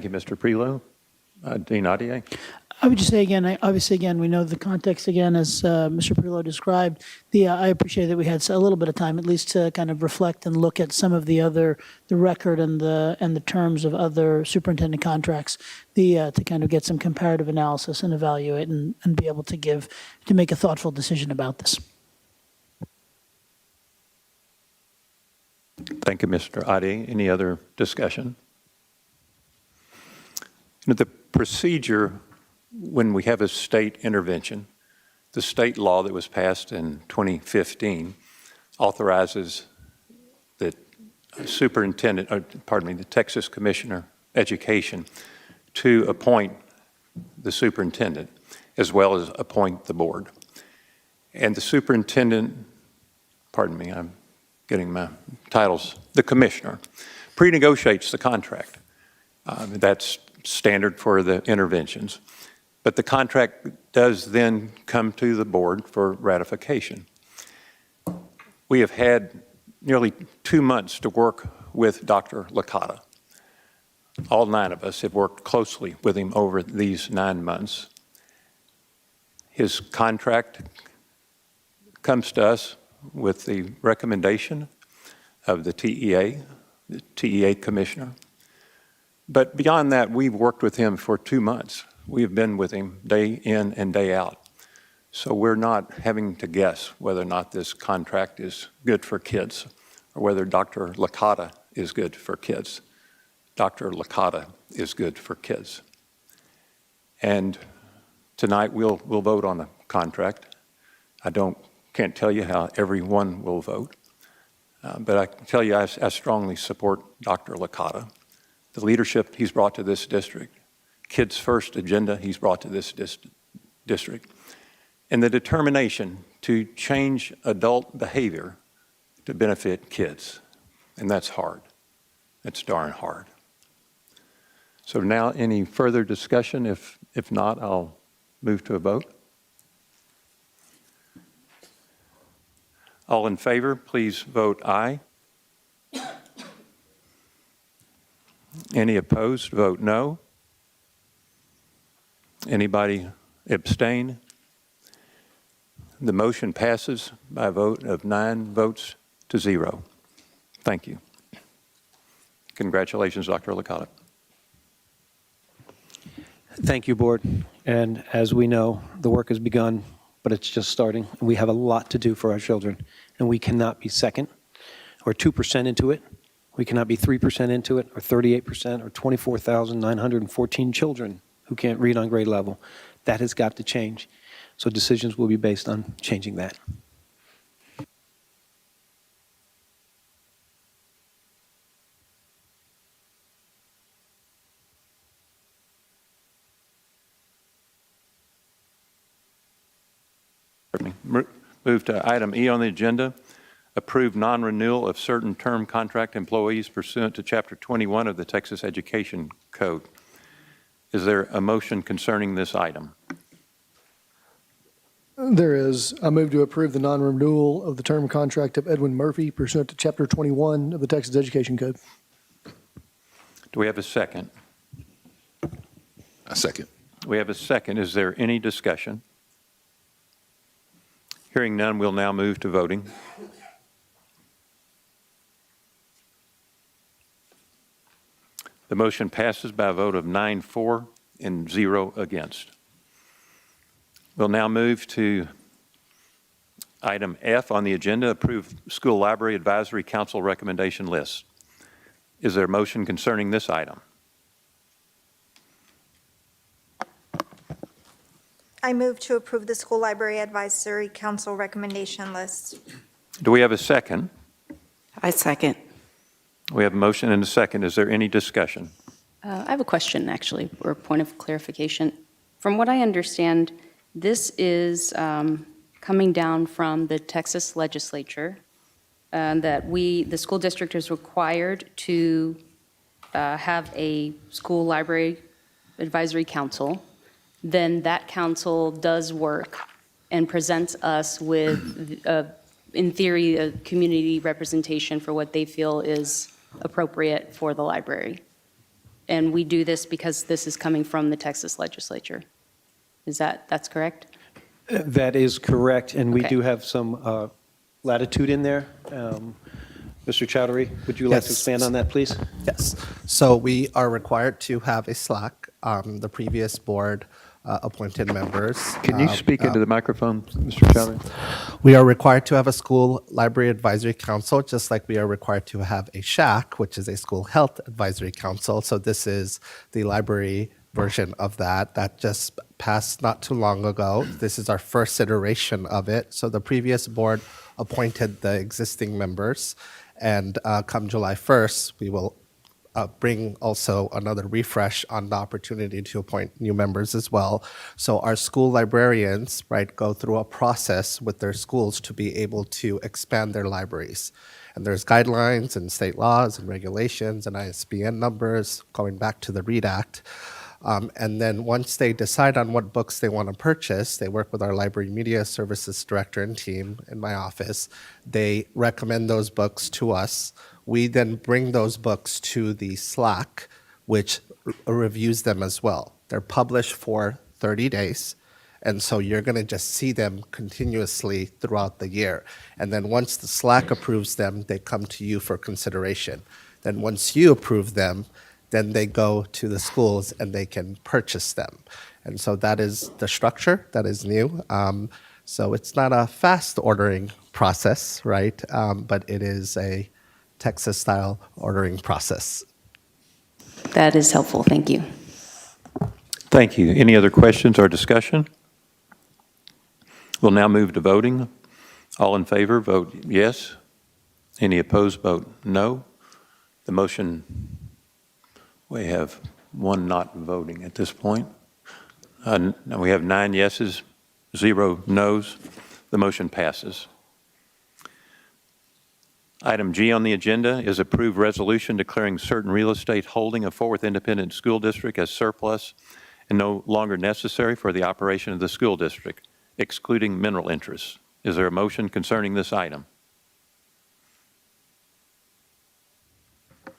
you, Mr. Prelo. Dean Adier. I would just say again, obviously, again, we know the context again, as Mr. Prelo described. I appreciate that we had a little bit of time, at least, to kind of reflect and look at some of the record and the terms of other superintendent contracts, to kind of get some comparative analysis and evaluate and be able to make a thoughtful decision about this. Thank you, Mr. Adier. Any other discussion? The procedure when we have a state intervention, the state law that was passed in 2015 authorizes the superintendent, the Texas Commissioner Education to appoint the superintendent as well as appoint the board. And the superintendent, I'm getting my titles, the commissioner, pre-negotiates the contract. That's standard for the interventions. But the contract does then come to the board for ratification. We have had nearly 2 months to work with Dr. Licata. All 9 of us have worked closely with him over these 9 months. His contract comes to us with the recommendation of the TEA commissioner. But beyond that, we've worked with him for 2 months. We have been with him day in and day out. So we're not having to guess whether or not this contract is good for kids or whether Dr. Licata is good for kids. Dr. Licata is good for kids. And tonight we'll vote on the contract. I can't tell you how everyone will vote, but I can tell you I strongly support Dr. Licata. The leadership he's brought to this district, Kids First agenda he's brought to this district, and the determination to change adult behavior to benefit kids. And that's hard. That's darn hard. So now any further discussion? If not, I'll move to a vote. All in favor, please vote aye. Any opposed, vote no. Anybody abstain? The motion passes by a vote of 9 votes to 0. Thank you. Congratulations, Dr. Licata. Thank you, Board. And as we know, the work has begun, but it's just starting. We have a lot to do for our children, and we cannot be second or 2% into it. We cannot be 3% into it, or 38%, or 24,914 children who can't read on grade level. That has got to change. So decisions will be based on changing that. Move to item E on the agenda, approve non-renewal of certain term contract employees pursuant to Chapter 21 of the Texas Education Code. Is there a motion concerning this item? There is. I move to approve the non-renewal of the term contract of Edwin Murphy pursuant to Chapter 21 of the Texas Education Code. Do we have a second? A second. We have a second. Is there any discussion? Hearing none, we'll now move to voting. The motion passes by a vote of 9-4 and 0 against. We'll now move to item F on the agenda, approve School Library Advisory Council recommendation list. Is there a motion concerning this item? I move to approve the School Library Advisory Council recommendation list. Do we have a second? I second. We have a motion and a second. Is there any discussion? I have a question, actually, or a point of clarification. From what I understand, this is coming down from the Texas legislature, that the school district is required to have a school library advisory council. Then that council does work and presents us with, in theory, a community representation for what they feel is appropriate for the library. And we do this because this is coming from the Texas legislature. That's correct? That is correct, and we Okay. do have some latitude in there. Mr. Chowdhury, would you like to Yes. expand on that, please? Yes. So we are required to have a Slack. The previous board appointed members. Can you speak into the microphone, Mr. Chowdhury? We are required to have a school library advisory council, just like we are required to have a SHAC, which is a school health advisory council. So this is the library version of that just passed not too long ago. This is our first iteration of it. So the previous board appointed the existing members, and come July 1st, we will bring also another refresh on the opportunity to appoint new members as well. So our school librarians, right, go through a process with their schools to be able to expand their libraries. And there's guidelines and state laws and regulations and ISBN numbers going back to the READ Act. And then once they decide on what books they want to purchase, they work with our library media services director and team in my office. They recommend those books to us. We then bring those books to the Slack, which reviews them as well. They're published for 30 days. And so you're going to just see them continuously throughout the year. And then once the Slack approves them, they come to you for consideration. Then once you approve them, then they go to the schools and they can purchase them. And so that is the structure that is new. So it's not a fast ordering process, right? But it is a Texas-style ordering process. That is helpful. Thank you. Thank you. Any other questions or discussion? We'll now move to voting. All in favor, vote yes. Any opposed, vote no. The motion, we have one not voting at this point. We have 9 yeses, 0 noes. The motion passes. Item G on the agenda is approved resolution declaring certain real estate holding of Fort Worth Independent School District as surplus and no longer necessary for the operation of the school district, excluding mineral interests. Is there a motion concerning this item?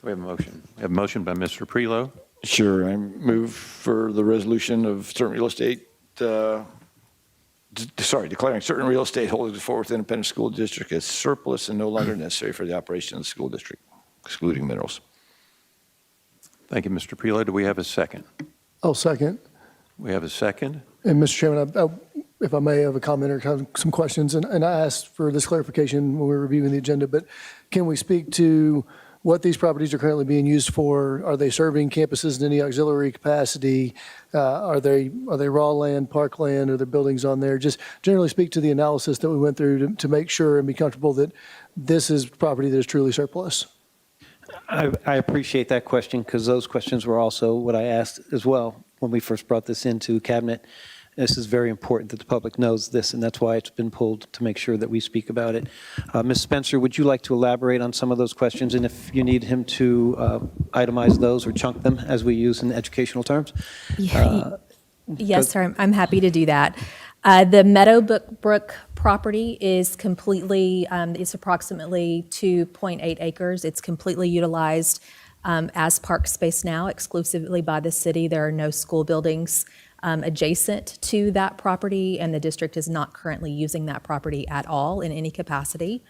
We have a motion. We have a motion by Mr. Prelo. Sure, I move for the resolution of certain real estate, declaring certain real estate holdings of Fort Worth Independent School District as surplus and no longer necessary for the operation of the school district, excluding minerals. Thank you, Mr. Prelo. Do we have a second? I'll second. We have a second. And Mr. Chairman, if I may have a comment or have some questions, and I asked for this clarification when we were reviewing the agenda, but can we speak to what these properties are currently being used for? Are they serving campuses in any auxiliary capacity? Are they raw land, park land? Are there buildings on there? Just generally speak to the analysis that we went through to make sure and be comfortable that this is property that is truly surplus. I appreciate that question because those questions were also what I asked as well when we first brought this into cabinet. This is very important that the public knows this, and that's why it's been pulled to make sure that we speak about it. Ms. Spencer, would you like to elaborate on some of those questions, and if you need him to itemize those or chunk them as we use in educational terms? Yes, sir, I'm happy to do that. The Meadowbrook property is completely, it's approximately 2.8 acres. It's completely utilized as park space now, exclusively by the city. There are no school buildings adjacent to that property, and the district is not currently using that property at all in any capacity.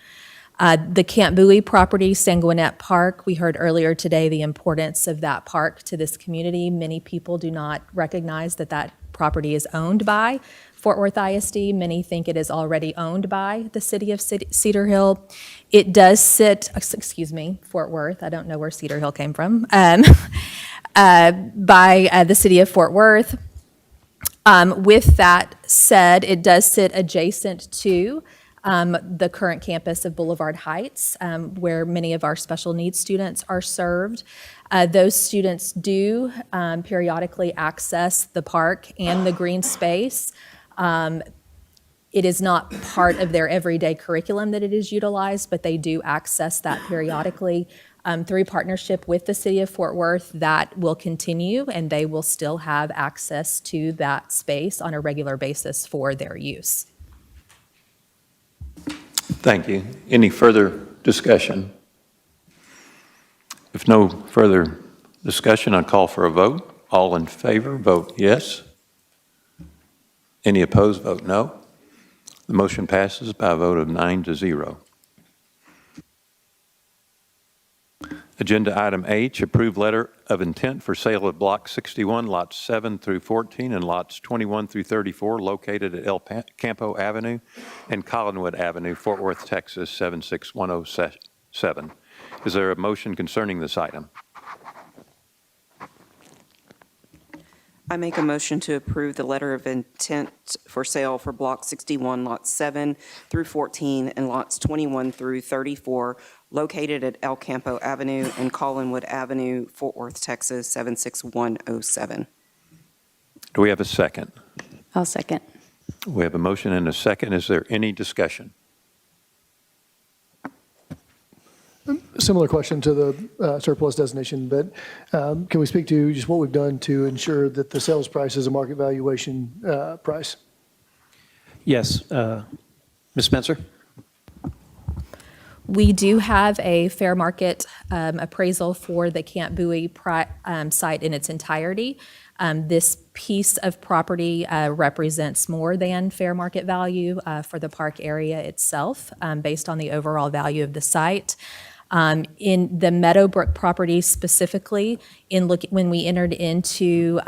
The Camp Bowie property, Sanguinet Park, we heard earlier today the importance of that park to this community. Many people do not recognize that that property is owned by Fort Worth ISD. Many think it is already owned by the city of Cedar Hill. It does sit, Fort Worth, I don't know where Cedar Hill came from, by the city of Fort Worth. With that said, it does sit adjacent to the current campus of Boulevard Heights, where many of our special needs students are served. Those students do periodically access the park and the green space. It is not part of their everyday curriculum that it is utilized, but they do access that periodically. Through partnership with the city of Fort Worth, that will continue, and they will still have access to that space on a regular basis for their use. Thank you. Any further discussion? If no further discussion, I'll call for a vote. All in favor, vote yes. Any opposed, vote no. The motion passes by a vote of 9-0. Agenda item H, approved letter of intent for sale of Block 61, lots 7 through 14, and lots 21 through 34, located at El Campo Avenue and Collinwood Avenue, Fort Worth, Texas, 76107. Is there a motion concerning this item? I make a motion to approve the letter of intent for sale for Block 61, Lots 7 through 14, and Lots 21 through 34, located at El Campo Avenue and Collinwood Avenue, Fort Worth, Texas, 76107. Do we have a second? I'll second. We have a motion and a second. Is there any discussion? Similar question to the surplus designation, but can we speak to just what we've done to ensure that the sales price is a market valuation price? Yes. Ms. Spencer? We do have a fair market appraisal for the Camp Bowie site in its entirety. This piece of property represents more than fair market value for the park area itself, based on the overall value of the site. In the Meadowbrook property specifically, when we entered into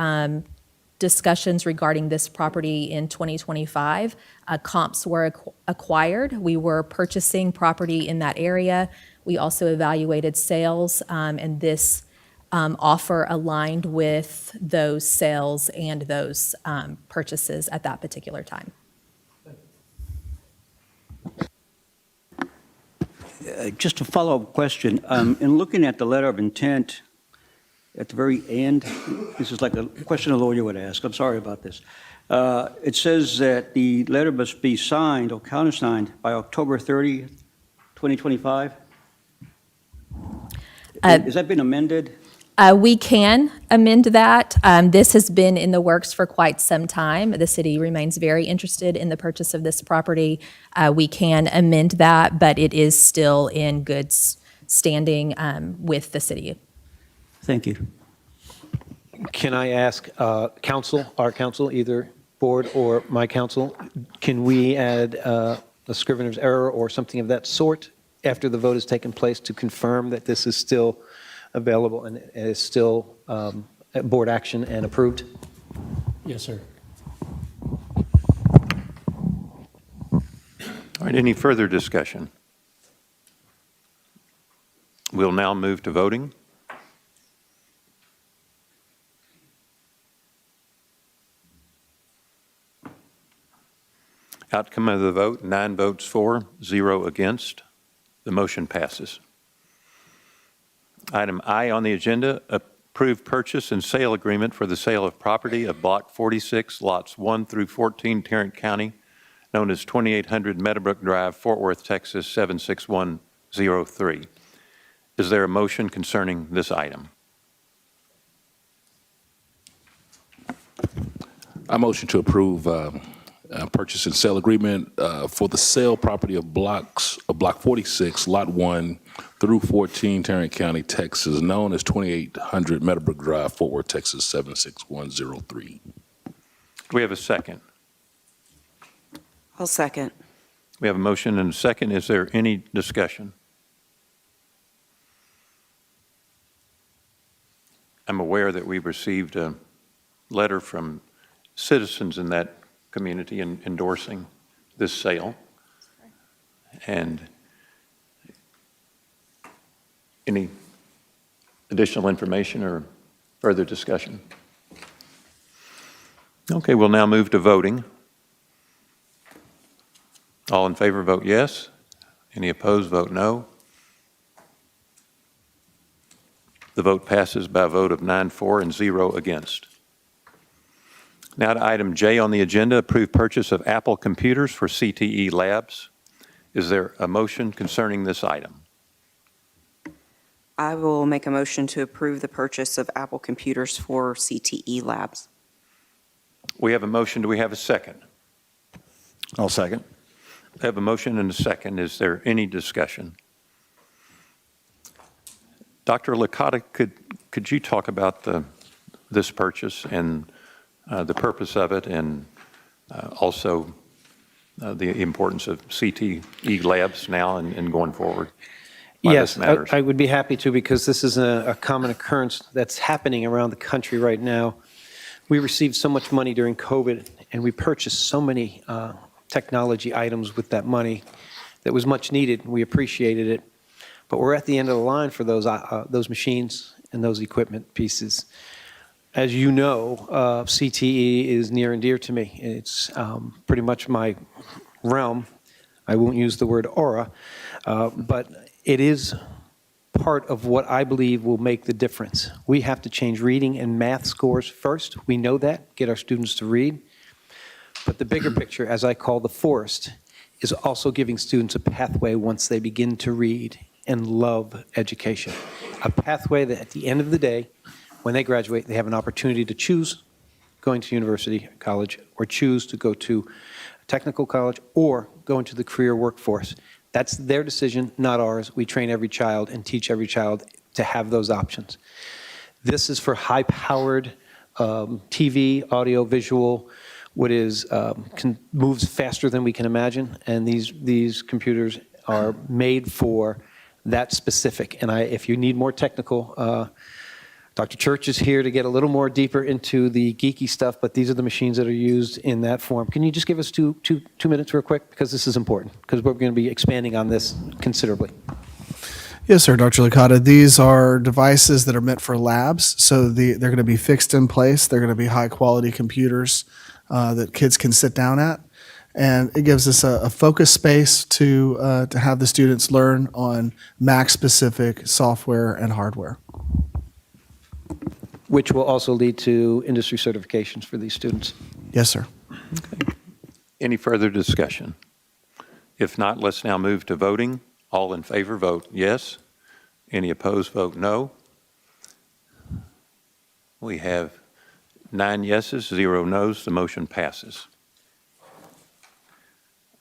discussions regarding this property in 2025, comps were acquired. We were purchasing property in that area. We also evaluated sales, and this offer aligned with those sales and those purchases at that particular time. Just a follow-up question. In looking at the letter of intent at the very end, this is like a question a lawyer would ask. I'm sorry about this. It says that the letter must be signed or countersigned by October 30th, 2025. Has that been amended? We can amend that. This has been in the works for quite some time. The city remains very interested in the purchase of this property. We can amend that, but it is still in good standing with the city. Thank you. Can I ask council, our council, either board or my council, can we add a scrivener's error or something of that sort after the vote has taken place to confirm that this is still available and is still board action and approved? Yes, sir. All right, any further discussion? We'll now move to voting. Outcome of the vote, 9 votes for, 0 against. The motion passes. Item I on the agenda, approve purchase and sale agreement for the sale of property of Block 46, Lots 1 through 14, Tarrant County, known as 2800 Meadowbrook Drive, Fort Worth, Texas, 76103. Is there a motion concerning this item? I motion to approve purchase and sale agreement for the sale property of Block 46, Lot 1 through 14, Tarrant County, Texas, known as 2800 Meadowbrook Drive, Fort Worth, Texas, 76103. Do we have a second? I'll second. We have a motion and a second. Is there any discussion? I'm aware that we received a letter from citizens in that community endorsing this sale. And any additional information or further discussion? Okay, we'll now move to voting. All in favor, vote yes. Any opposed, vote no. The vote passes by a vote of 9-4 and 0 against. Now to item J on the agenda, approve purchase of Apple computers for CTE Labs. Is there a motion concerning this item? I will make a motion to approve the purchase of Apple computers for CTE Labs. We have a motion. Do we have a second? I'll second. I have a motion and a second. Is there any discussion? Dr. Licata, could you talk about this purchase and the purpose of it, and also the importance of CTE Labs now and going forward? Yes, I would be happy to, because this is a common occurrence that's happening around the country right now. We received so much money during COVID, and we purchased so many technology items with that money that was much needed. We appreciated it, but we're at the end of the line for those machines and those equipment pieces. As you know, CTE is near and dear to me. It's pretty much my realm. I won't use the word aura, but it is part of what I believe will make the difference. We have to change reading and math scores first. We know that, get our students to read. But the bigger picture, as I call the forest, is also giving students a pathway once they begin to read and love education. A pathway that at the end of the day, when they graduate, they have an opportunity to choose going to university, college, or choose to go to a technical college or go into the career workforce. That's their decision, not ours. We train every child and teach every child to have those options. This is for high-powered TV, audio, visual, what is moves faster than we can imagine, and these computers are made for that specific. And if you need more technical, Dr. Church is here to get a little more deeper into the geeky stuff, but these are the machines that are used in that form. Can you just give us two minutes real quick? Because this is important, because we're going to be expanding on this considerably. Yes, sir, Dr. Licata. These are devices that are meant for labs, so they're going to be fixed in place. They're going to be high-quality computers that kids can sit down at, and it gives us a focus space to have the students learn on Mac-specific software and hardware. Which will also lead to industry certifications for these students. Yes, sir. Okay. Any further discussion? If not, let's now move to voting. All in favor, vote yes. Any opposed, vote no. We have 9 yeses, 0 nos. The motion passes.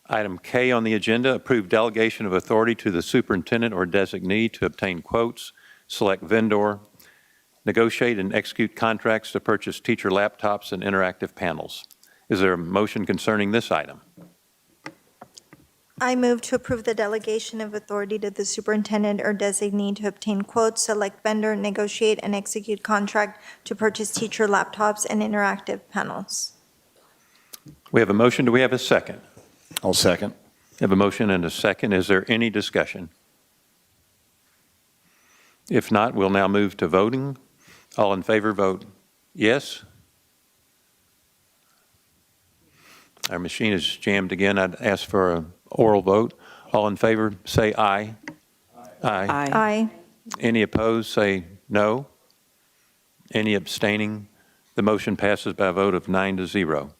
Item K on the agenda, approve delegation of authority to the superintendent or designee to obtain quotes, select vendor, negotiate and execute contracts to purchase teacher laptops and interactive panels. Is there a motion concerning this item? I move to approve the delegation of authority to the superintendent or designee to obtain quotes, select vendor, negotiate, and execute contract to purchase teacher laptops and interactive panels. We have a motion. Do we have a second? I'll second. We have a motion and a second. Is there any discussion? If not, we'll now move to voting. All in favor, vote yes. Our machine is jammed again. I'd ask for an oral vote. All in favor, say aye. Aye. Aye. Any opposed, say no. Any abstaining? The motion passes by a vote of 9-0.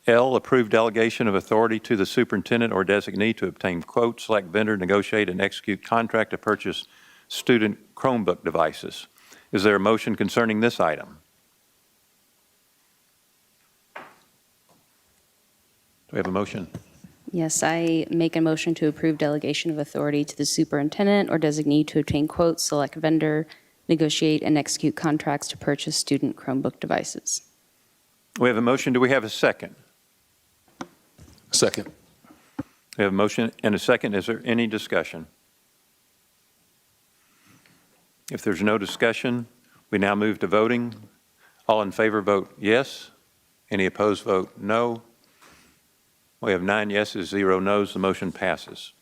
L, approve delegation of authority to the superintendent or designee to obtain quotes, select vendor, negotiate, and execute contract to purchase student Chromebook devices. Is there a motion concerning this item? Do we have a motion? Yes, I make a motion to approve delegation of authority to the superintendent or designee to obtain quotes, select vendor, negotiate, and execute contracts to purchase student Chromebook devices. We have a motion. Do we have a second? Second. We have a motion and a second. Is there any discussion? If there's no discussion, we now move to voting. All in favor, vote yes. Any opposed, vote no. We have 9 yeses, 0 nos. The motion passes.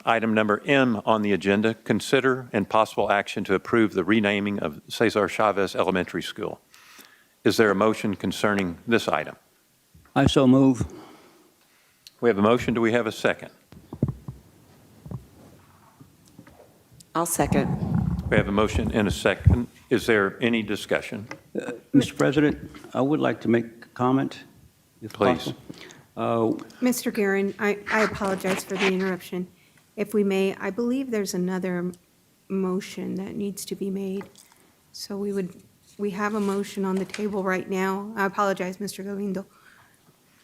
Item number M on the agenda, consider and possible action to approve the renaming of Cesar Chavez Elementary School. Is there a motion concerning this item? I so move. We have a motion. Do we have a second? I'll second. We have a motion and a second. Is there any discussion? Mr. President, I would like to make a comment, if Please. possible. Mr. Guerin, I apologize for the interruption. If we may, I believe there's another motion that needs to be made. So we have a motion on the table right now. I apologize, Mr. Galindo.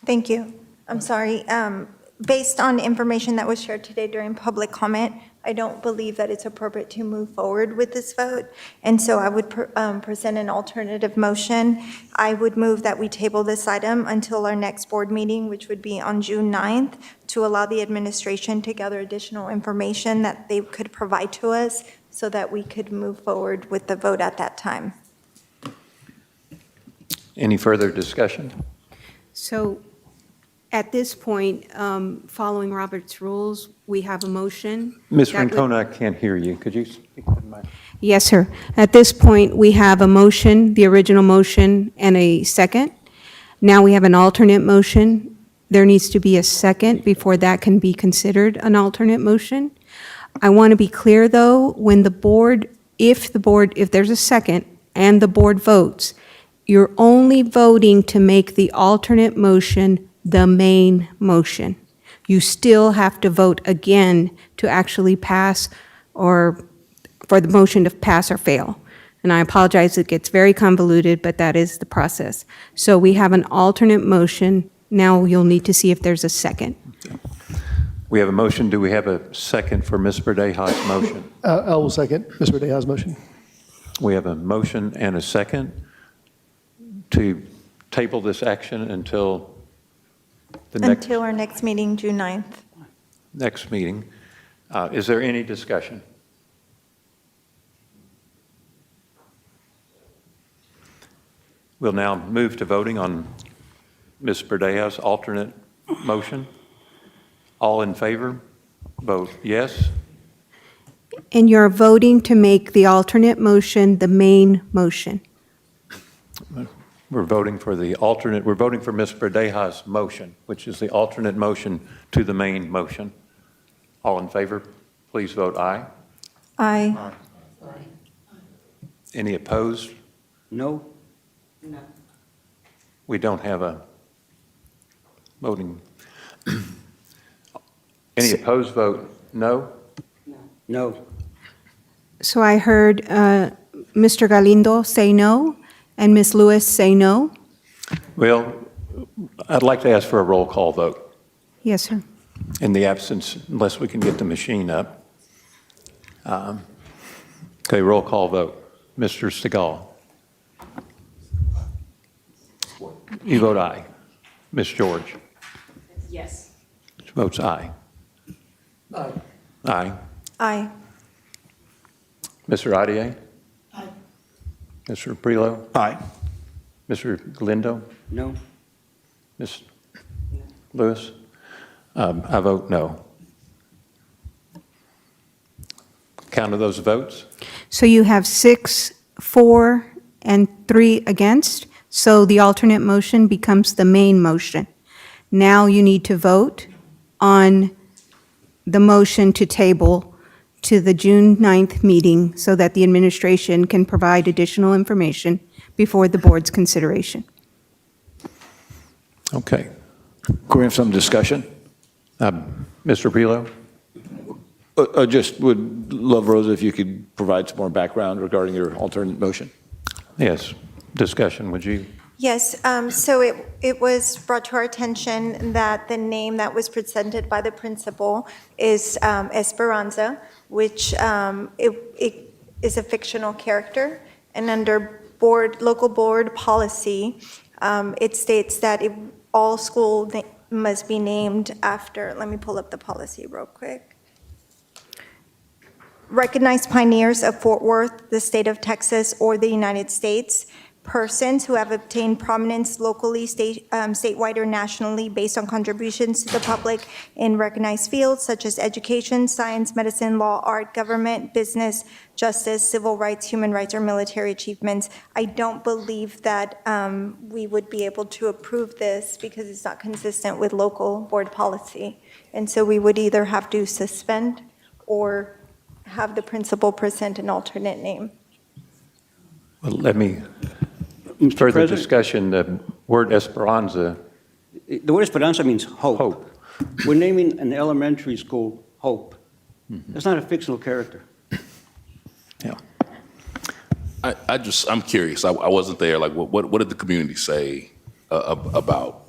Thank you. I'm sorry. Based on information that was shared today during public comment, I don't believe that it's appropriate to move forward with this vote. And so I would present an alternative motion. I would move that we table this item until our next board meeting, which would be on June 9th, to allow the administration to gather additional information that they could provide to us so that we could move forward with the vote at that time. Any further discussion? So At this point, following Robert's rules, we have a motion. Ms. that would- Rincona, I can't hear you. Could you speak to the mic? Yes, sir. At this point, we have a motion, the original motion, and a second. Now we have an alternate motion. There needs to be a second before that can be considered an alternate motion. I want to be clear, though, when the board, if there's a second and the board votes, you're only voting to make the alternate motion the main motion. You still have to vote again to actually pass or for the motion to pass or fail. And I apologize, it gets very convoluted, but that is the process. So we have an alternate motion. Now you'll need to see if there's a second. We have a motion. Do we have a second for Ms. Verdeja's motion? I will second Ms. Verdeja's motion. We have a motion and a second to table this action until the Until our next meeting, June 9th. next meeting. Is there any discussion? We'll now move to voting on Ms. Verdeja's alternate motion. All in favor, vote yes. And you're voting to make the alternate motion the main motion. We're voting for the alternate, we're voting for Ms. Verdeja's motion, which is the alternate motion to the main motion. All in favor, please vote aye. Aye. Any opposed? No? We don't have a voting. Any opposed vote no? No. So I heard Mr. Galindo say no, and Ms. Lewis say no. Well, I'd like to ask for a roll call vote. Yes, sir. In the absence, unless we can get the machine up. Okay, roll call vote. Mr. Stigall. You vote aye. Ms. George. Yes. Votes aye. Aye. Aye. Aye. Mr. Adier? Aye. Mr. Prelo? Aye. Mr. Galindo? No? Ms. Lewis? I vote no. Count of those votes? So you have 6, 4, and 3 against, so the alternate motion becomes the main motion. Now you need to vote on the motion to table to the June 9th meeting so that the administration can provide additional information before the board's consideration. Okay. Can we have some discussion? Mr. Prelo? I just would love, Rosa, if you could provide some more background regarding your alternate motion. Yes. Discussion, would you? Yes, so it was brought to our attention that the name that was presented by the principal is Esperanza, which it is a fictional character, and under local board policy, it states that all school must be named after, let me pull up the policy real quick. Recognized pioneers of Fort Worth, the state of Texas, or the United States, persons who have obtained prominence locally, statewide, or nationally based on contributions to the public in recognized fields such as education, science, medicine, law, art, government, business, justice, civil rights, human rights, or military achievements. I don't believe that we would be able to approve this because it's not consistent with local board policy. And so we would either have to suspend or have the principal present an alternate name. Well, let me, Mr. further President? discussion, the word Esperanza. The word Esperanza means hope. Hope. We're naming an elementary school Hope. That's not a fictional character. Yeah. I'm curious. I wasn't there. Like, what did the community say about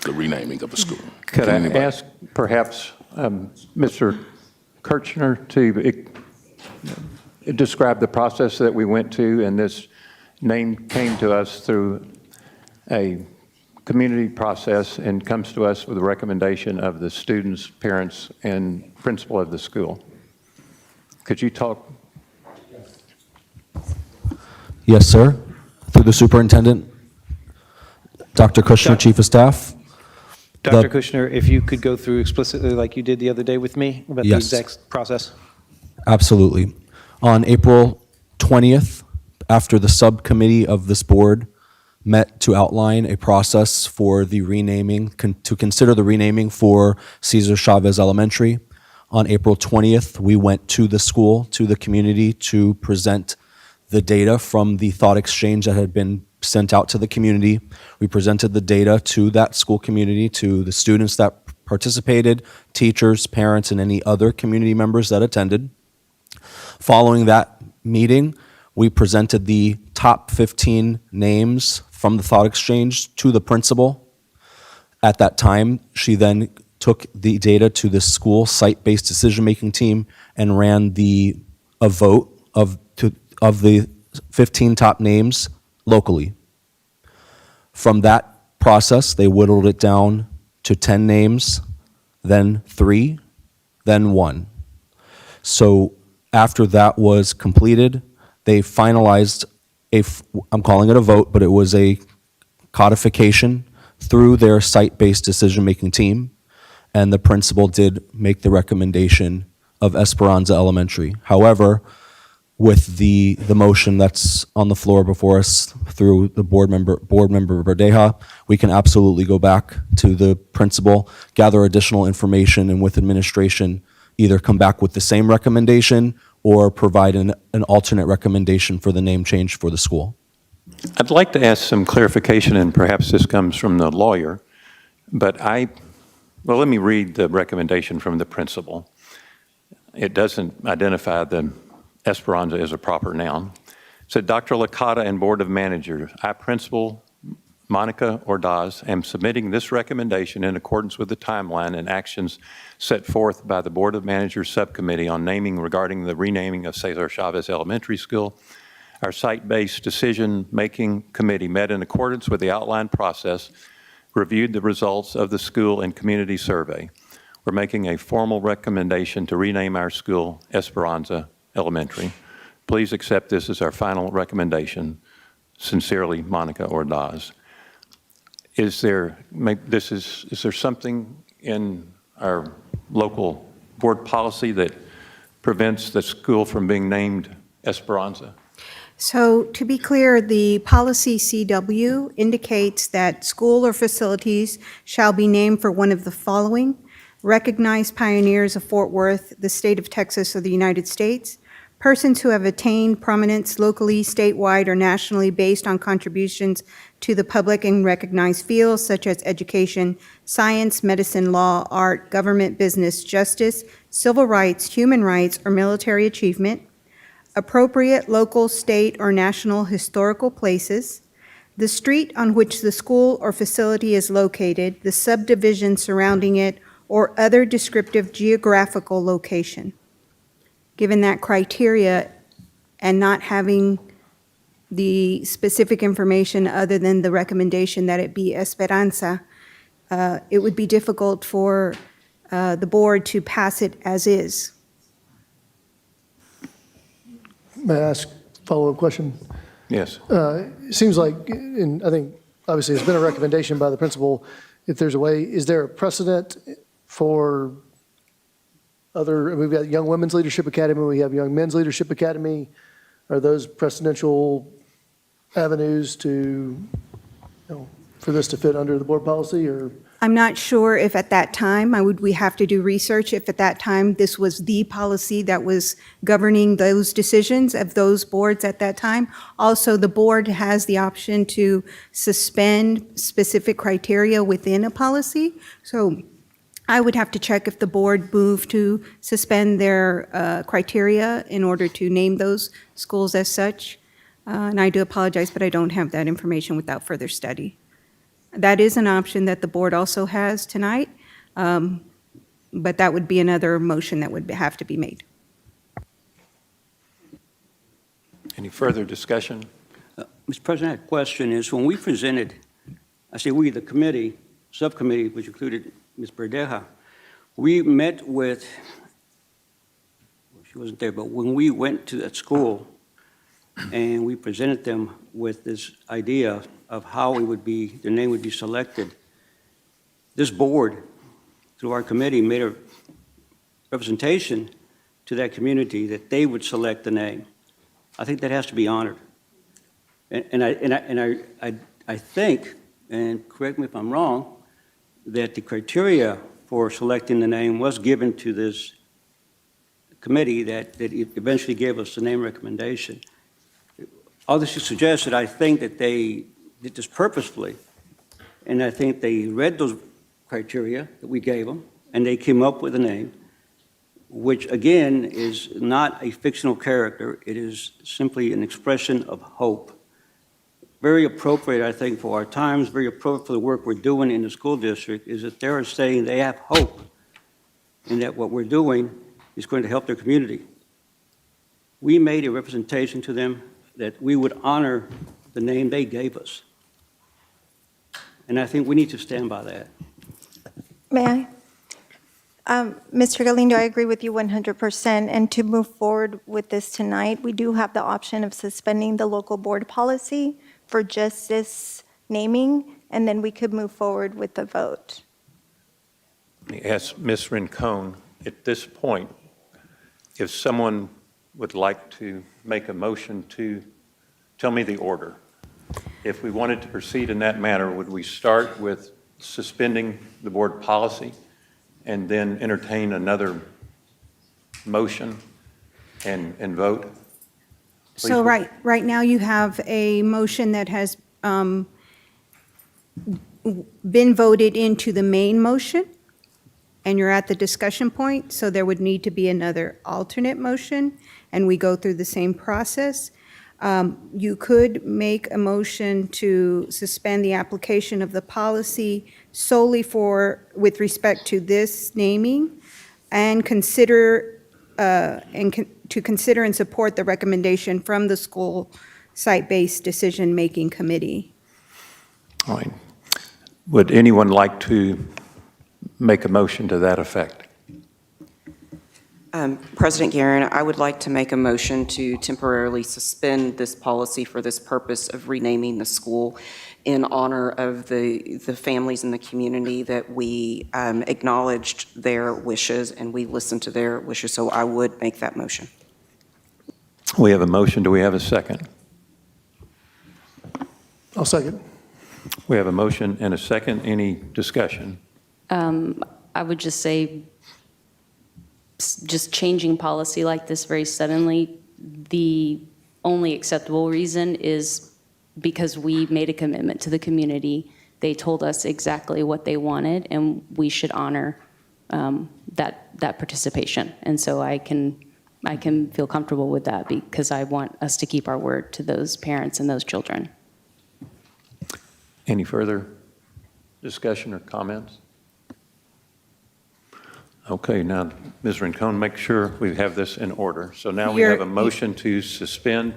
the renaming of the school? Could Can I anybody- ask perhaps Mr. Kirchner to describe the process that we went to, and this name came to us through a community process and comes to us with a recommendation of the students, parents, and principal of the school. Could you talk? Yes, sir. Through the superintendent, Dr. Kushner, Chief of Staff. Dr. Kushner, if you could go through explicitly like you did the other day with me about the Yes. exact process. Absolutely. On April 20th, after the subcommittee of this board met to outline a process for the renaming, to consider the renaming for Cesar Chavez Elementary, on April 20th, we went to the school, to the community, to present the data from the thought exchange that had been sent out to the community. We presented the data to that school community, to the students that participated, teachers, parents, and any other community members that attended. Following that meeting, we presented the top 15 names from the thought exchange to the principal. At that time, she then took the data to the school site-based decision-making team and ran a vote of the 15 top names locally. From that process, they whittled it down to 10 names, then 3, then 1. So after that was completed, they finalized I'm calling it a vote, but it was a codification through their site-based decision-making team, and the principal did make the recommendation of Esperanza Elementary. However, with the motion that's on the floor before us through the board member Verdeja, we can absolutely go back to the principal, gather additional information, and with administration, either come back with the same recommendation or provide an alternate recommendation for the name change for the school. I'd like to ask some clarification, and perhaps this comes from the lawyer, but well, let me read the recommendation from the principal. It doesn't identify the Esperanza as a proper noun. It said, Dr. Licata and Board of Managers, I, Principal Monica Ordaz, am submitting this recommendation in accordance with the timeline and actions set forth by the Board of Managers Subcommittee on naming regarding the renaming of Cesar Chavez Elementary School. Our site-based decision-making committee met in accordance with the outlined process, reviewed the results of the school and community survey. We're making a formal recommendation to rename our school Esperanza Elementary. Please accept this as our final recommendation. Sincerely, Monica Ordaz. Is there something in our local board policy that prevents the school from being named Esperanza? So to be clear, the policy CW indicates that school or facilities shall be named for one of the following: recognized pioneers of Fort Worth, the state of Texas, or the United States, persons who have attained prominence locally, statewide, or nationally based on contributions to the public in recognized fields such as education, science, medicine, law, art, government, business, justice, civil rights, human rights, or military achievement, appropriate local, state, or national historical places, the street on which the school or facility is located, the subdivision surrounding it, or other descriptive geographical location. Given that criteria and not having the specific information other than the recommendation that it be Esperanza, it would be difficult for the board to pass it as is. May I ask a follow-up question? Yes. It seems like, and I think obviously it's been a recommendation by the principal, if there's a way, is there a precedent for we've got Young Women's Leadership Academy, we have Young Men's Leadership Academy. Are those precedential avenues for this to fit under the board policy, or? I'm not sure if at that time, we have to do research, if at that time this was the policy that was governing those decisions of those boards at that time. Also, the board has the option to suspend specific criteria within a policy. So I would have to check if the board moved to suspend their criteria in order to name those schools as such. And I do apologize, but I don't have that information without further study. That is an option that the board also has tonight, but that would be another motion that would have to be made. Any further discussion? Mr. President, a question is, when we presented, I say we, the committee, subcommittee, which included Ms. Verdeja, we met with, well, she wasn't there, but when we went to that school and we presented them with this idea of how it would be, the name would be selected, this board, through our committee, made a representation to that community that they would select the name. I think that has to be honored. I think, and correct me if I'm wrong, that the criteria for selecting the name was given to this committee that eventually gave us the name recommendation. All this suggests that I think that they did this purposefully, and I think they read those criteria that we gave them, and they came up with a name, which again is not a fictional character. It is simply an expression of hope. Very appropriate, I think, for our times, very appropriate for the work we're doing in the school district, is that they're saying they have hope and that what we're doing is going to help their community. We made a representation to them that we would honor the name they gave us. And I think we need to stand by that. May I? Mr. Galindo, I agree with you 100%. And to move forward with this tonight, we do have the option of suspending the local board policy for just this naming, and then we could move forward with the vote. Let me ask Ms. Rincon, at this point, if someone would like to make a motion to tell me the order. If we wanted to proceed in that manner, would we start with suspending the board policy and then entertain another motion and vote? Please. So right now you have a motion that has been voted into the main motion, and you're at the discussion point, so there would need to be another alternate motion, and we go through the same process. You could make a motion to suspend the application of the policy solely with respect to this naming, and consider and support the recommendation from the school site-based decision-making committee. All right. Would anyone like to make a motion to that effect? President Guerin, I would like to make a motion to temporarily suspend this policy for this purpose of renaming the school in honor of the families in the community, that we acknowledged their wishes and we listened to their wishes. So I would make that motion. We have a motion. Do we have a second? I'll second. We have a motion and a second. Any discussion? I would just say, just changing policy like this very suddenly, the only acceptable reason is because we made a commitment to the community. They told us exactly what they wanted, and we should honor that participation. And so I can feel comfortable with that because I want us to keep our word to those parents and those children. Any further discussion or comments? Okay, now, Ms. Rincon, make sure we have this in order. So now we have a motion to suspend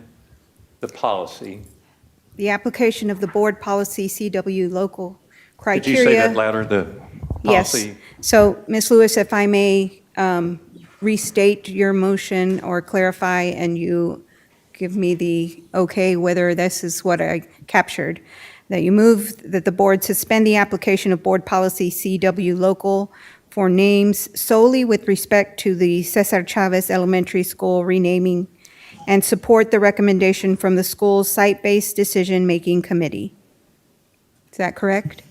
the policy. The application of the board policy CW local criteria. Could you say that louder, the policy? Yes. So, Ms. Lewis, if I may restate your motion or clarify, and you give me the okay, whether this is what I captured, that you move that the board suspend the application of board policy CW local for names solely with respect to the Cesar Chavez Elementary School renaming, and support the recommendation from the school's site-based decision-making committee. Is that correct?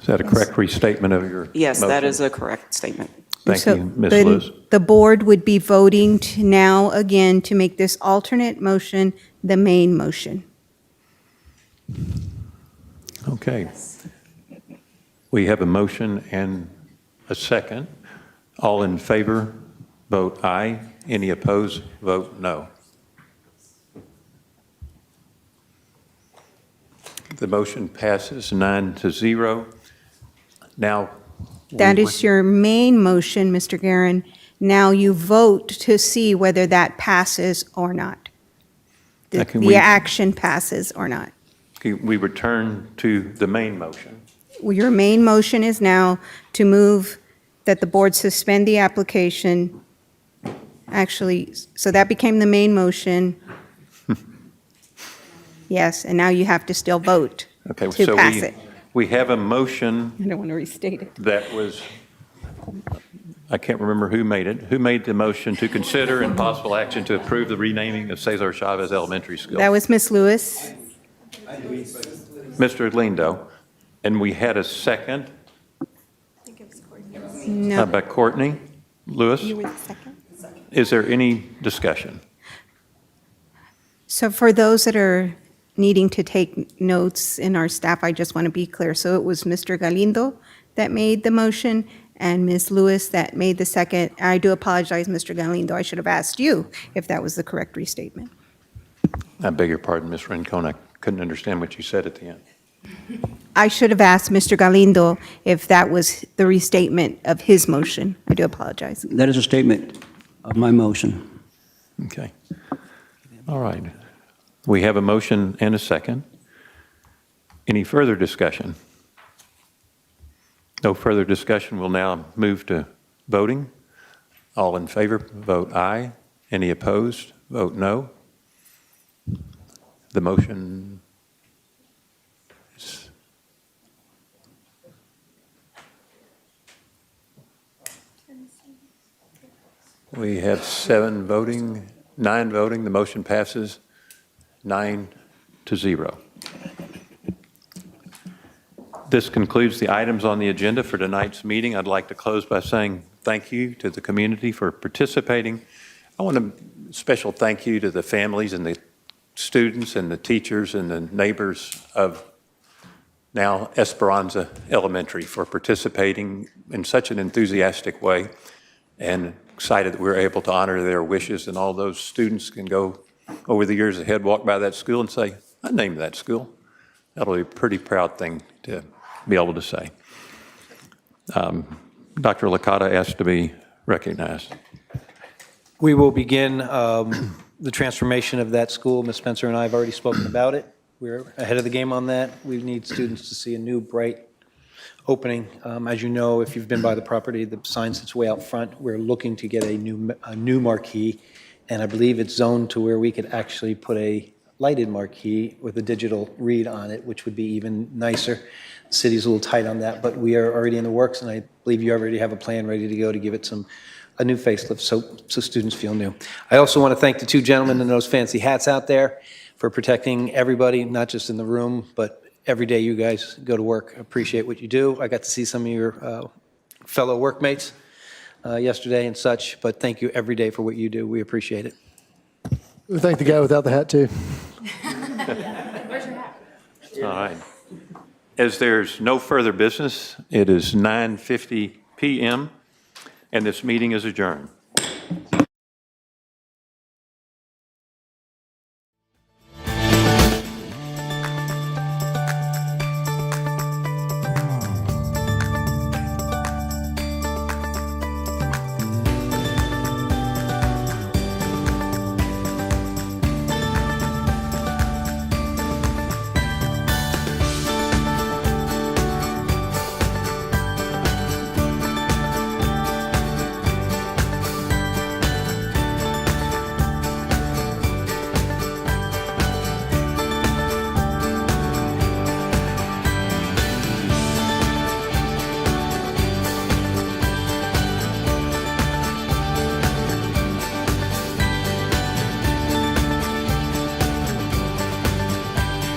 Is that a correct restatement of your Yes, motion? that is a correct statement. Thank So you, Ms. then Lewis. the board would be voting now again to make this alternate motion the main motion. Okay. We have a motion and a second. All in favor, vote aye. Any opposed, vote no. The motion passes 9-0. Now. That is your main motion, Mr. Guerin. Now you vote to see whether that passes or not. The action passes or not. We return to the main motion. Well, your main motion is now to move that the board suspend the application. Actually, so that became the main motion. Yes, and now you have to still vote Okay, to so pass it. We have a motion I don't want to restate it. that was, I can't remember who made it. Who made the motion to consider and possible action to approve the renaming of Cesar Chavez Elementary School? That was Ms. Lewis. Mr. Lindo. And we had a second No. by Courtney Lewis. You were the second. Is there any discussion? So for those that are needing to take notes in our staff, I just want to be clear. So it was Mr. Galindo that made the motion and Ms. Lewis that made the second. I do apologize, Mr. Galindo. I should have asked you if that was the correct restatement. I beg your pardon, Ms. Rincon. I couldn't understand what you said at the end. I should have asked Mr. Galindo if that was the restatement of his motion. I do apologize. That is a statement of my motion. Okay. All right. We have a motion and a second. Any further discussion? No further discussion. We'll now move to voting. All in favor, vote aye. Any opposed, vote no. The motion is we have 7 voting, 9 voting. The motion passes 9-0. This concludes the items on the agenda for tonight's meeting. I'd like to close by saying thank you to the community for participating. I want a special thank you to the families and the students and the teachers and the neighbors of now Esperanza Elementary for participating in such an enthusiastic way, and excited that we're able to honor their wishes, and all those students can go over the years ahead, walk by that school and say, I named that school. That'll be a pretty proud thing to be able to say. Dr. Licata asked to be recognized. We will begin the transformation of that school. Ms. Spencer and I have already spoken about it. We're ahead of the game on that. We need students to see a new, bright opening. As you know, if you've been by the property, the sign sits way out front. We're looking to get a new marquee, and I believe it's zoned to where we could actually put a lighted marquee with a digital read on it, which would be even nicer. The city's a little tight on that, but we are already in the works, and I believe you already have a plan ready to go to give it a new facelift so students feel new. I also want to thank the 2 gentlemen in those fancy hats out there for protecting everybody, not just in the room, but every day you guys go to work. I appreciate what you do. I got to see some of your fellow workmates yesterday and such, but thank you every day for what you do. We appreciate it. We thank the guy without the hat, too. Where's your hat? All right. As there's no further business, it is 9:50 p.m., and this meeting is adjourned.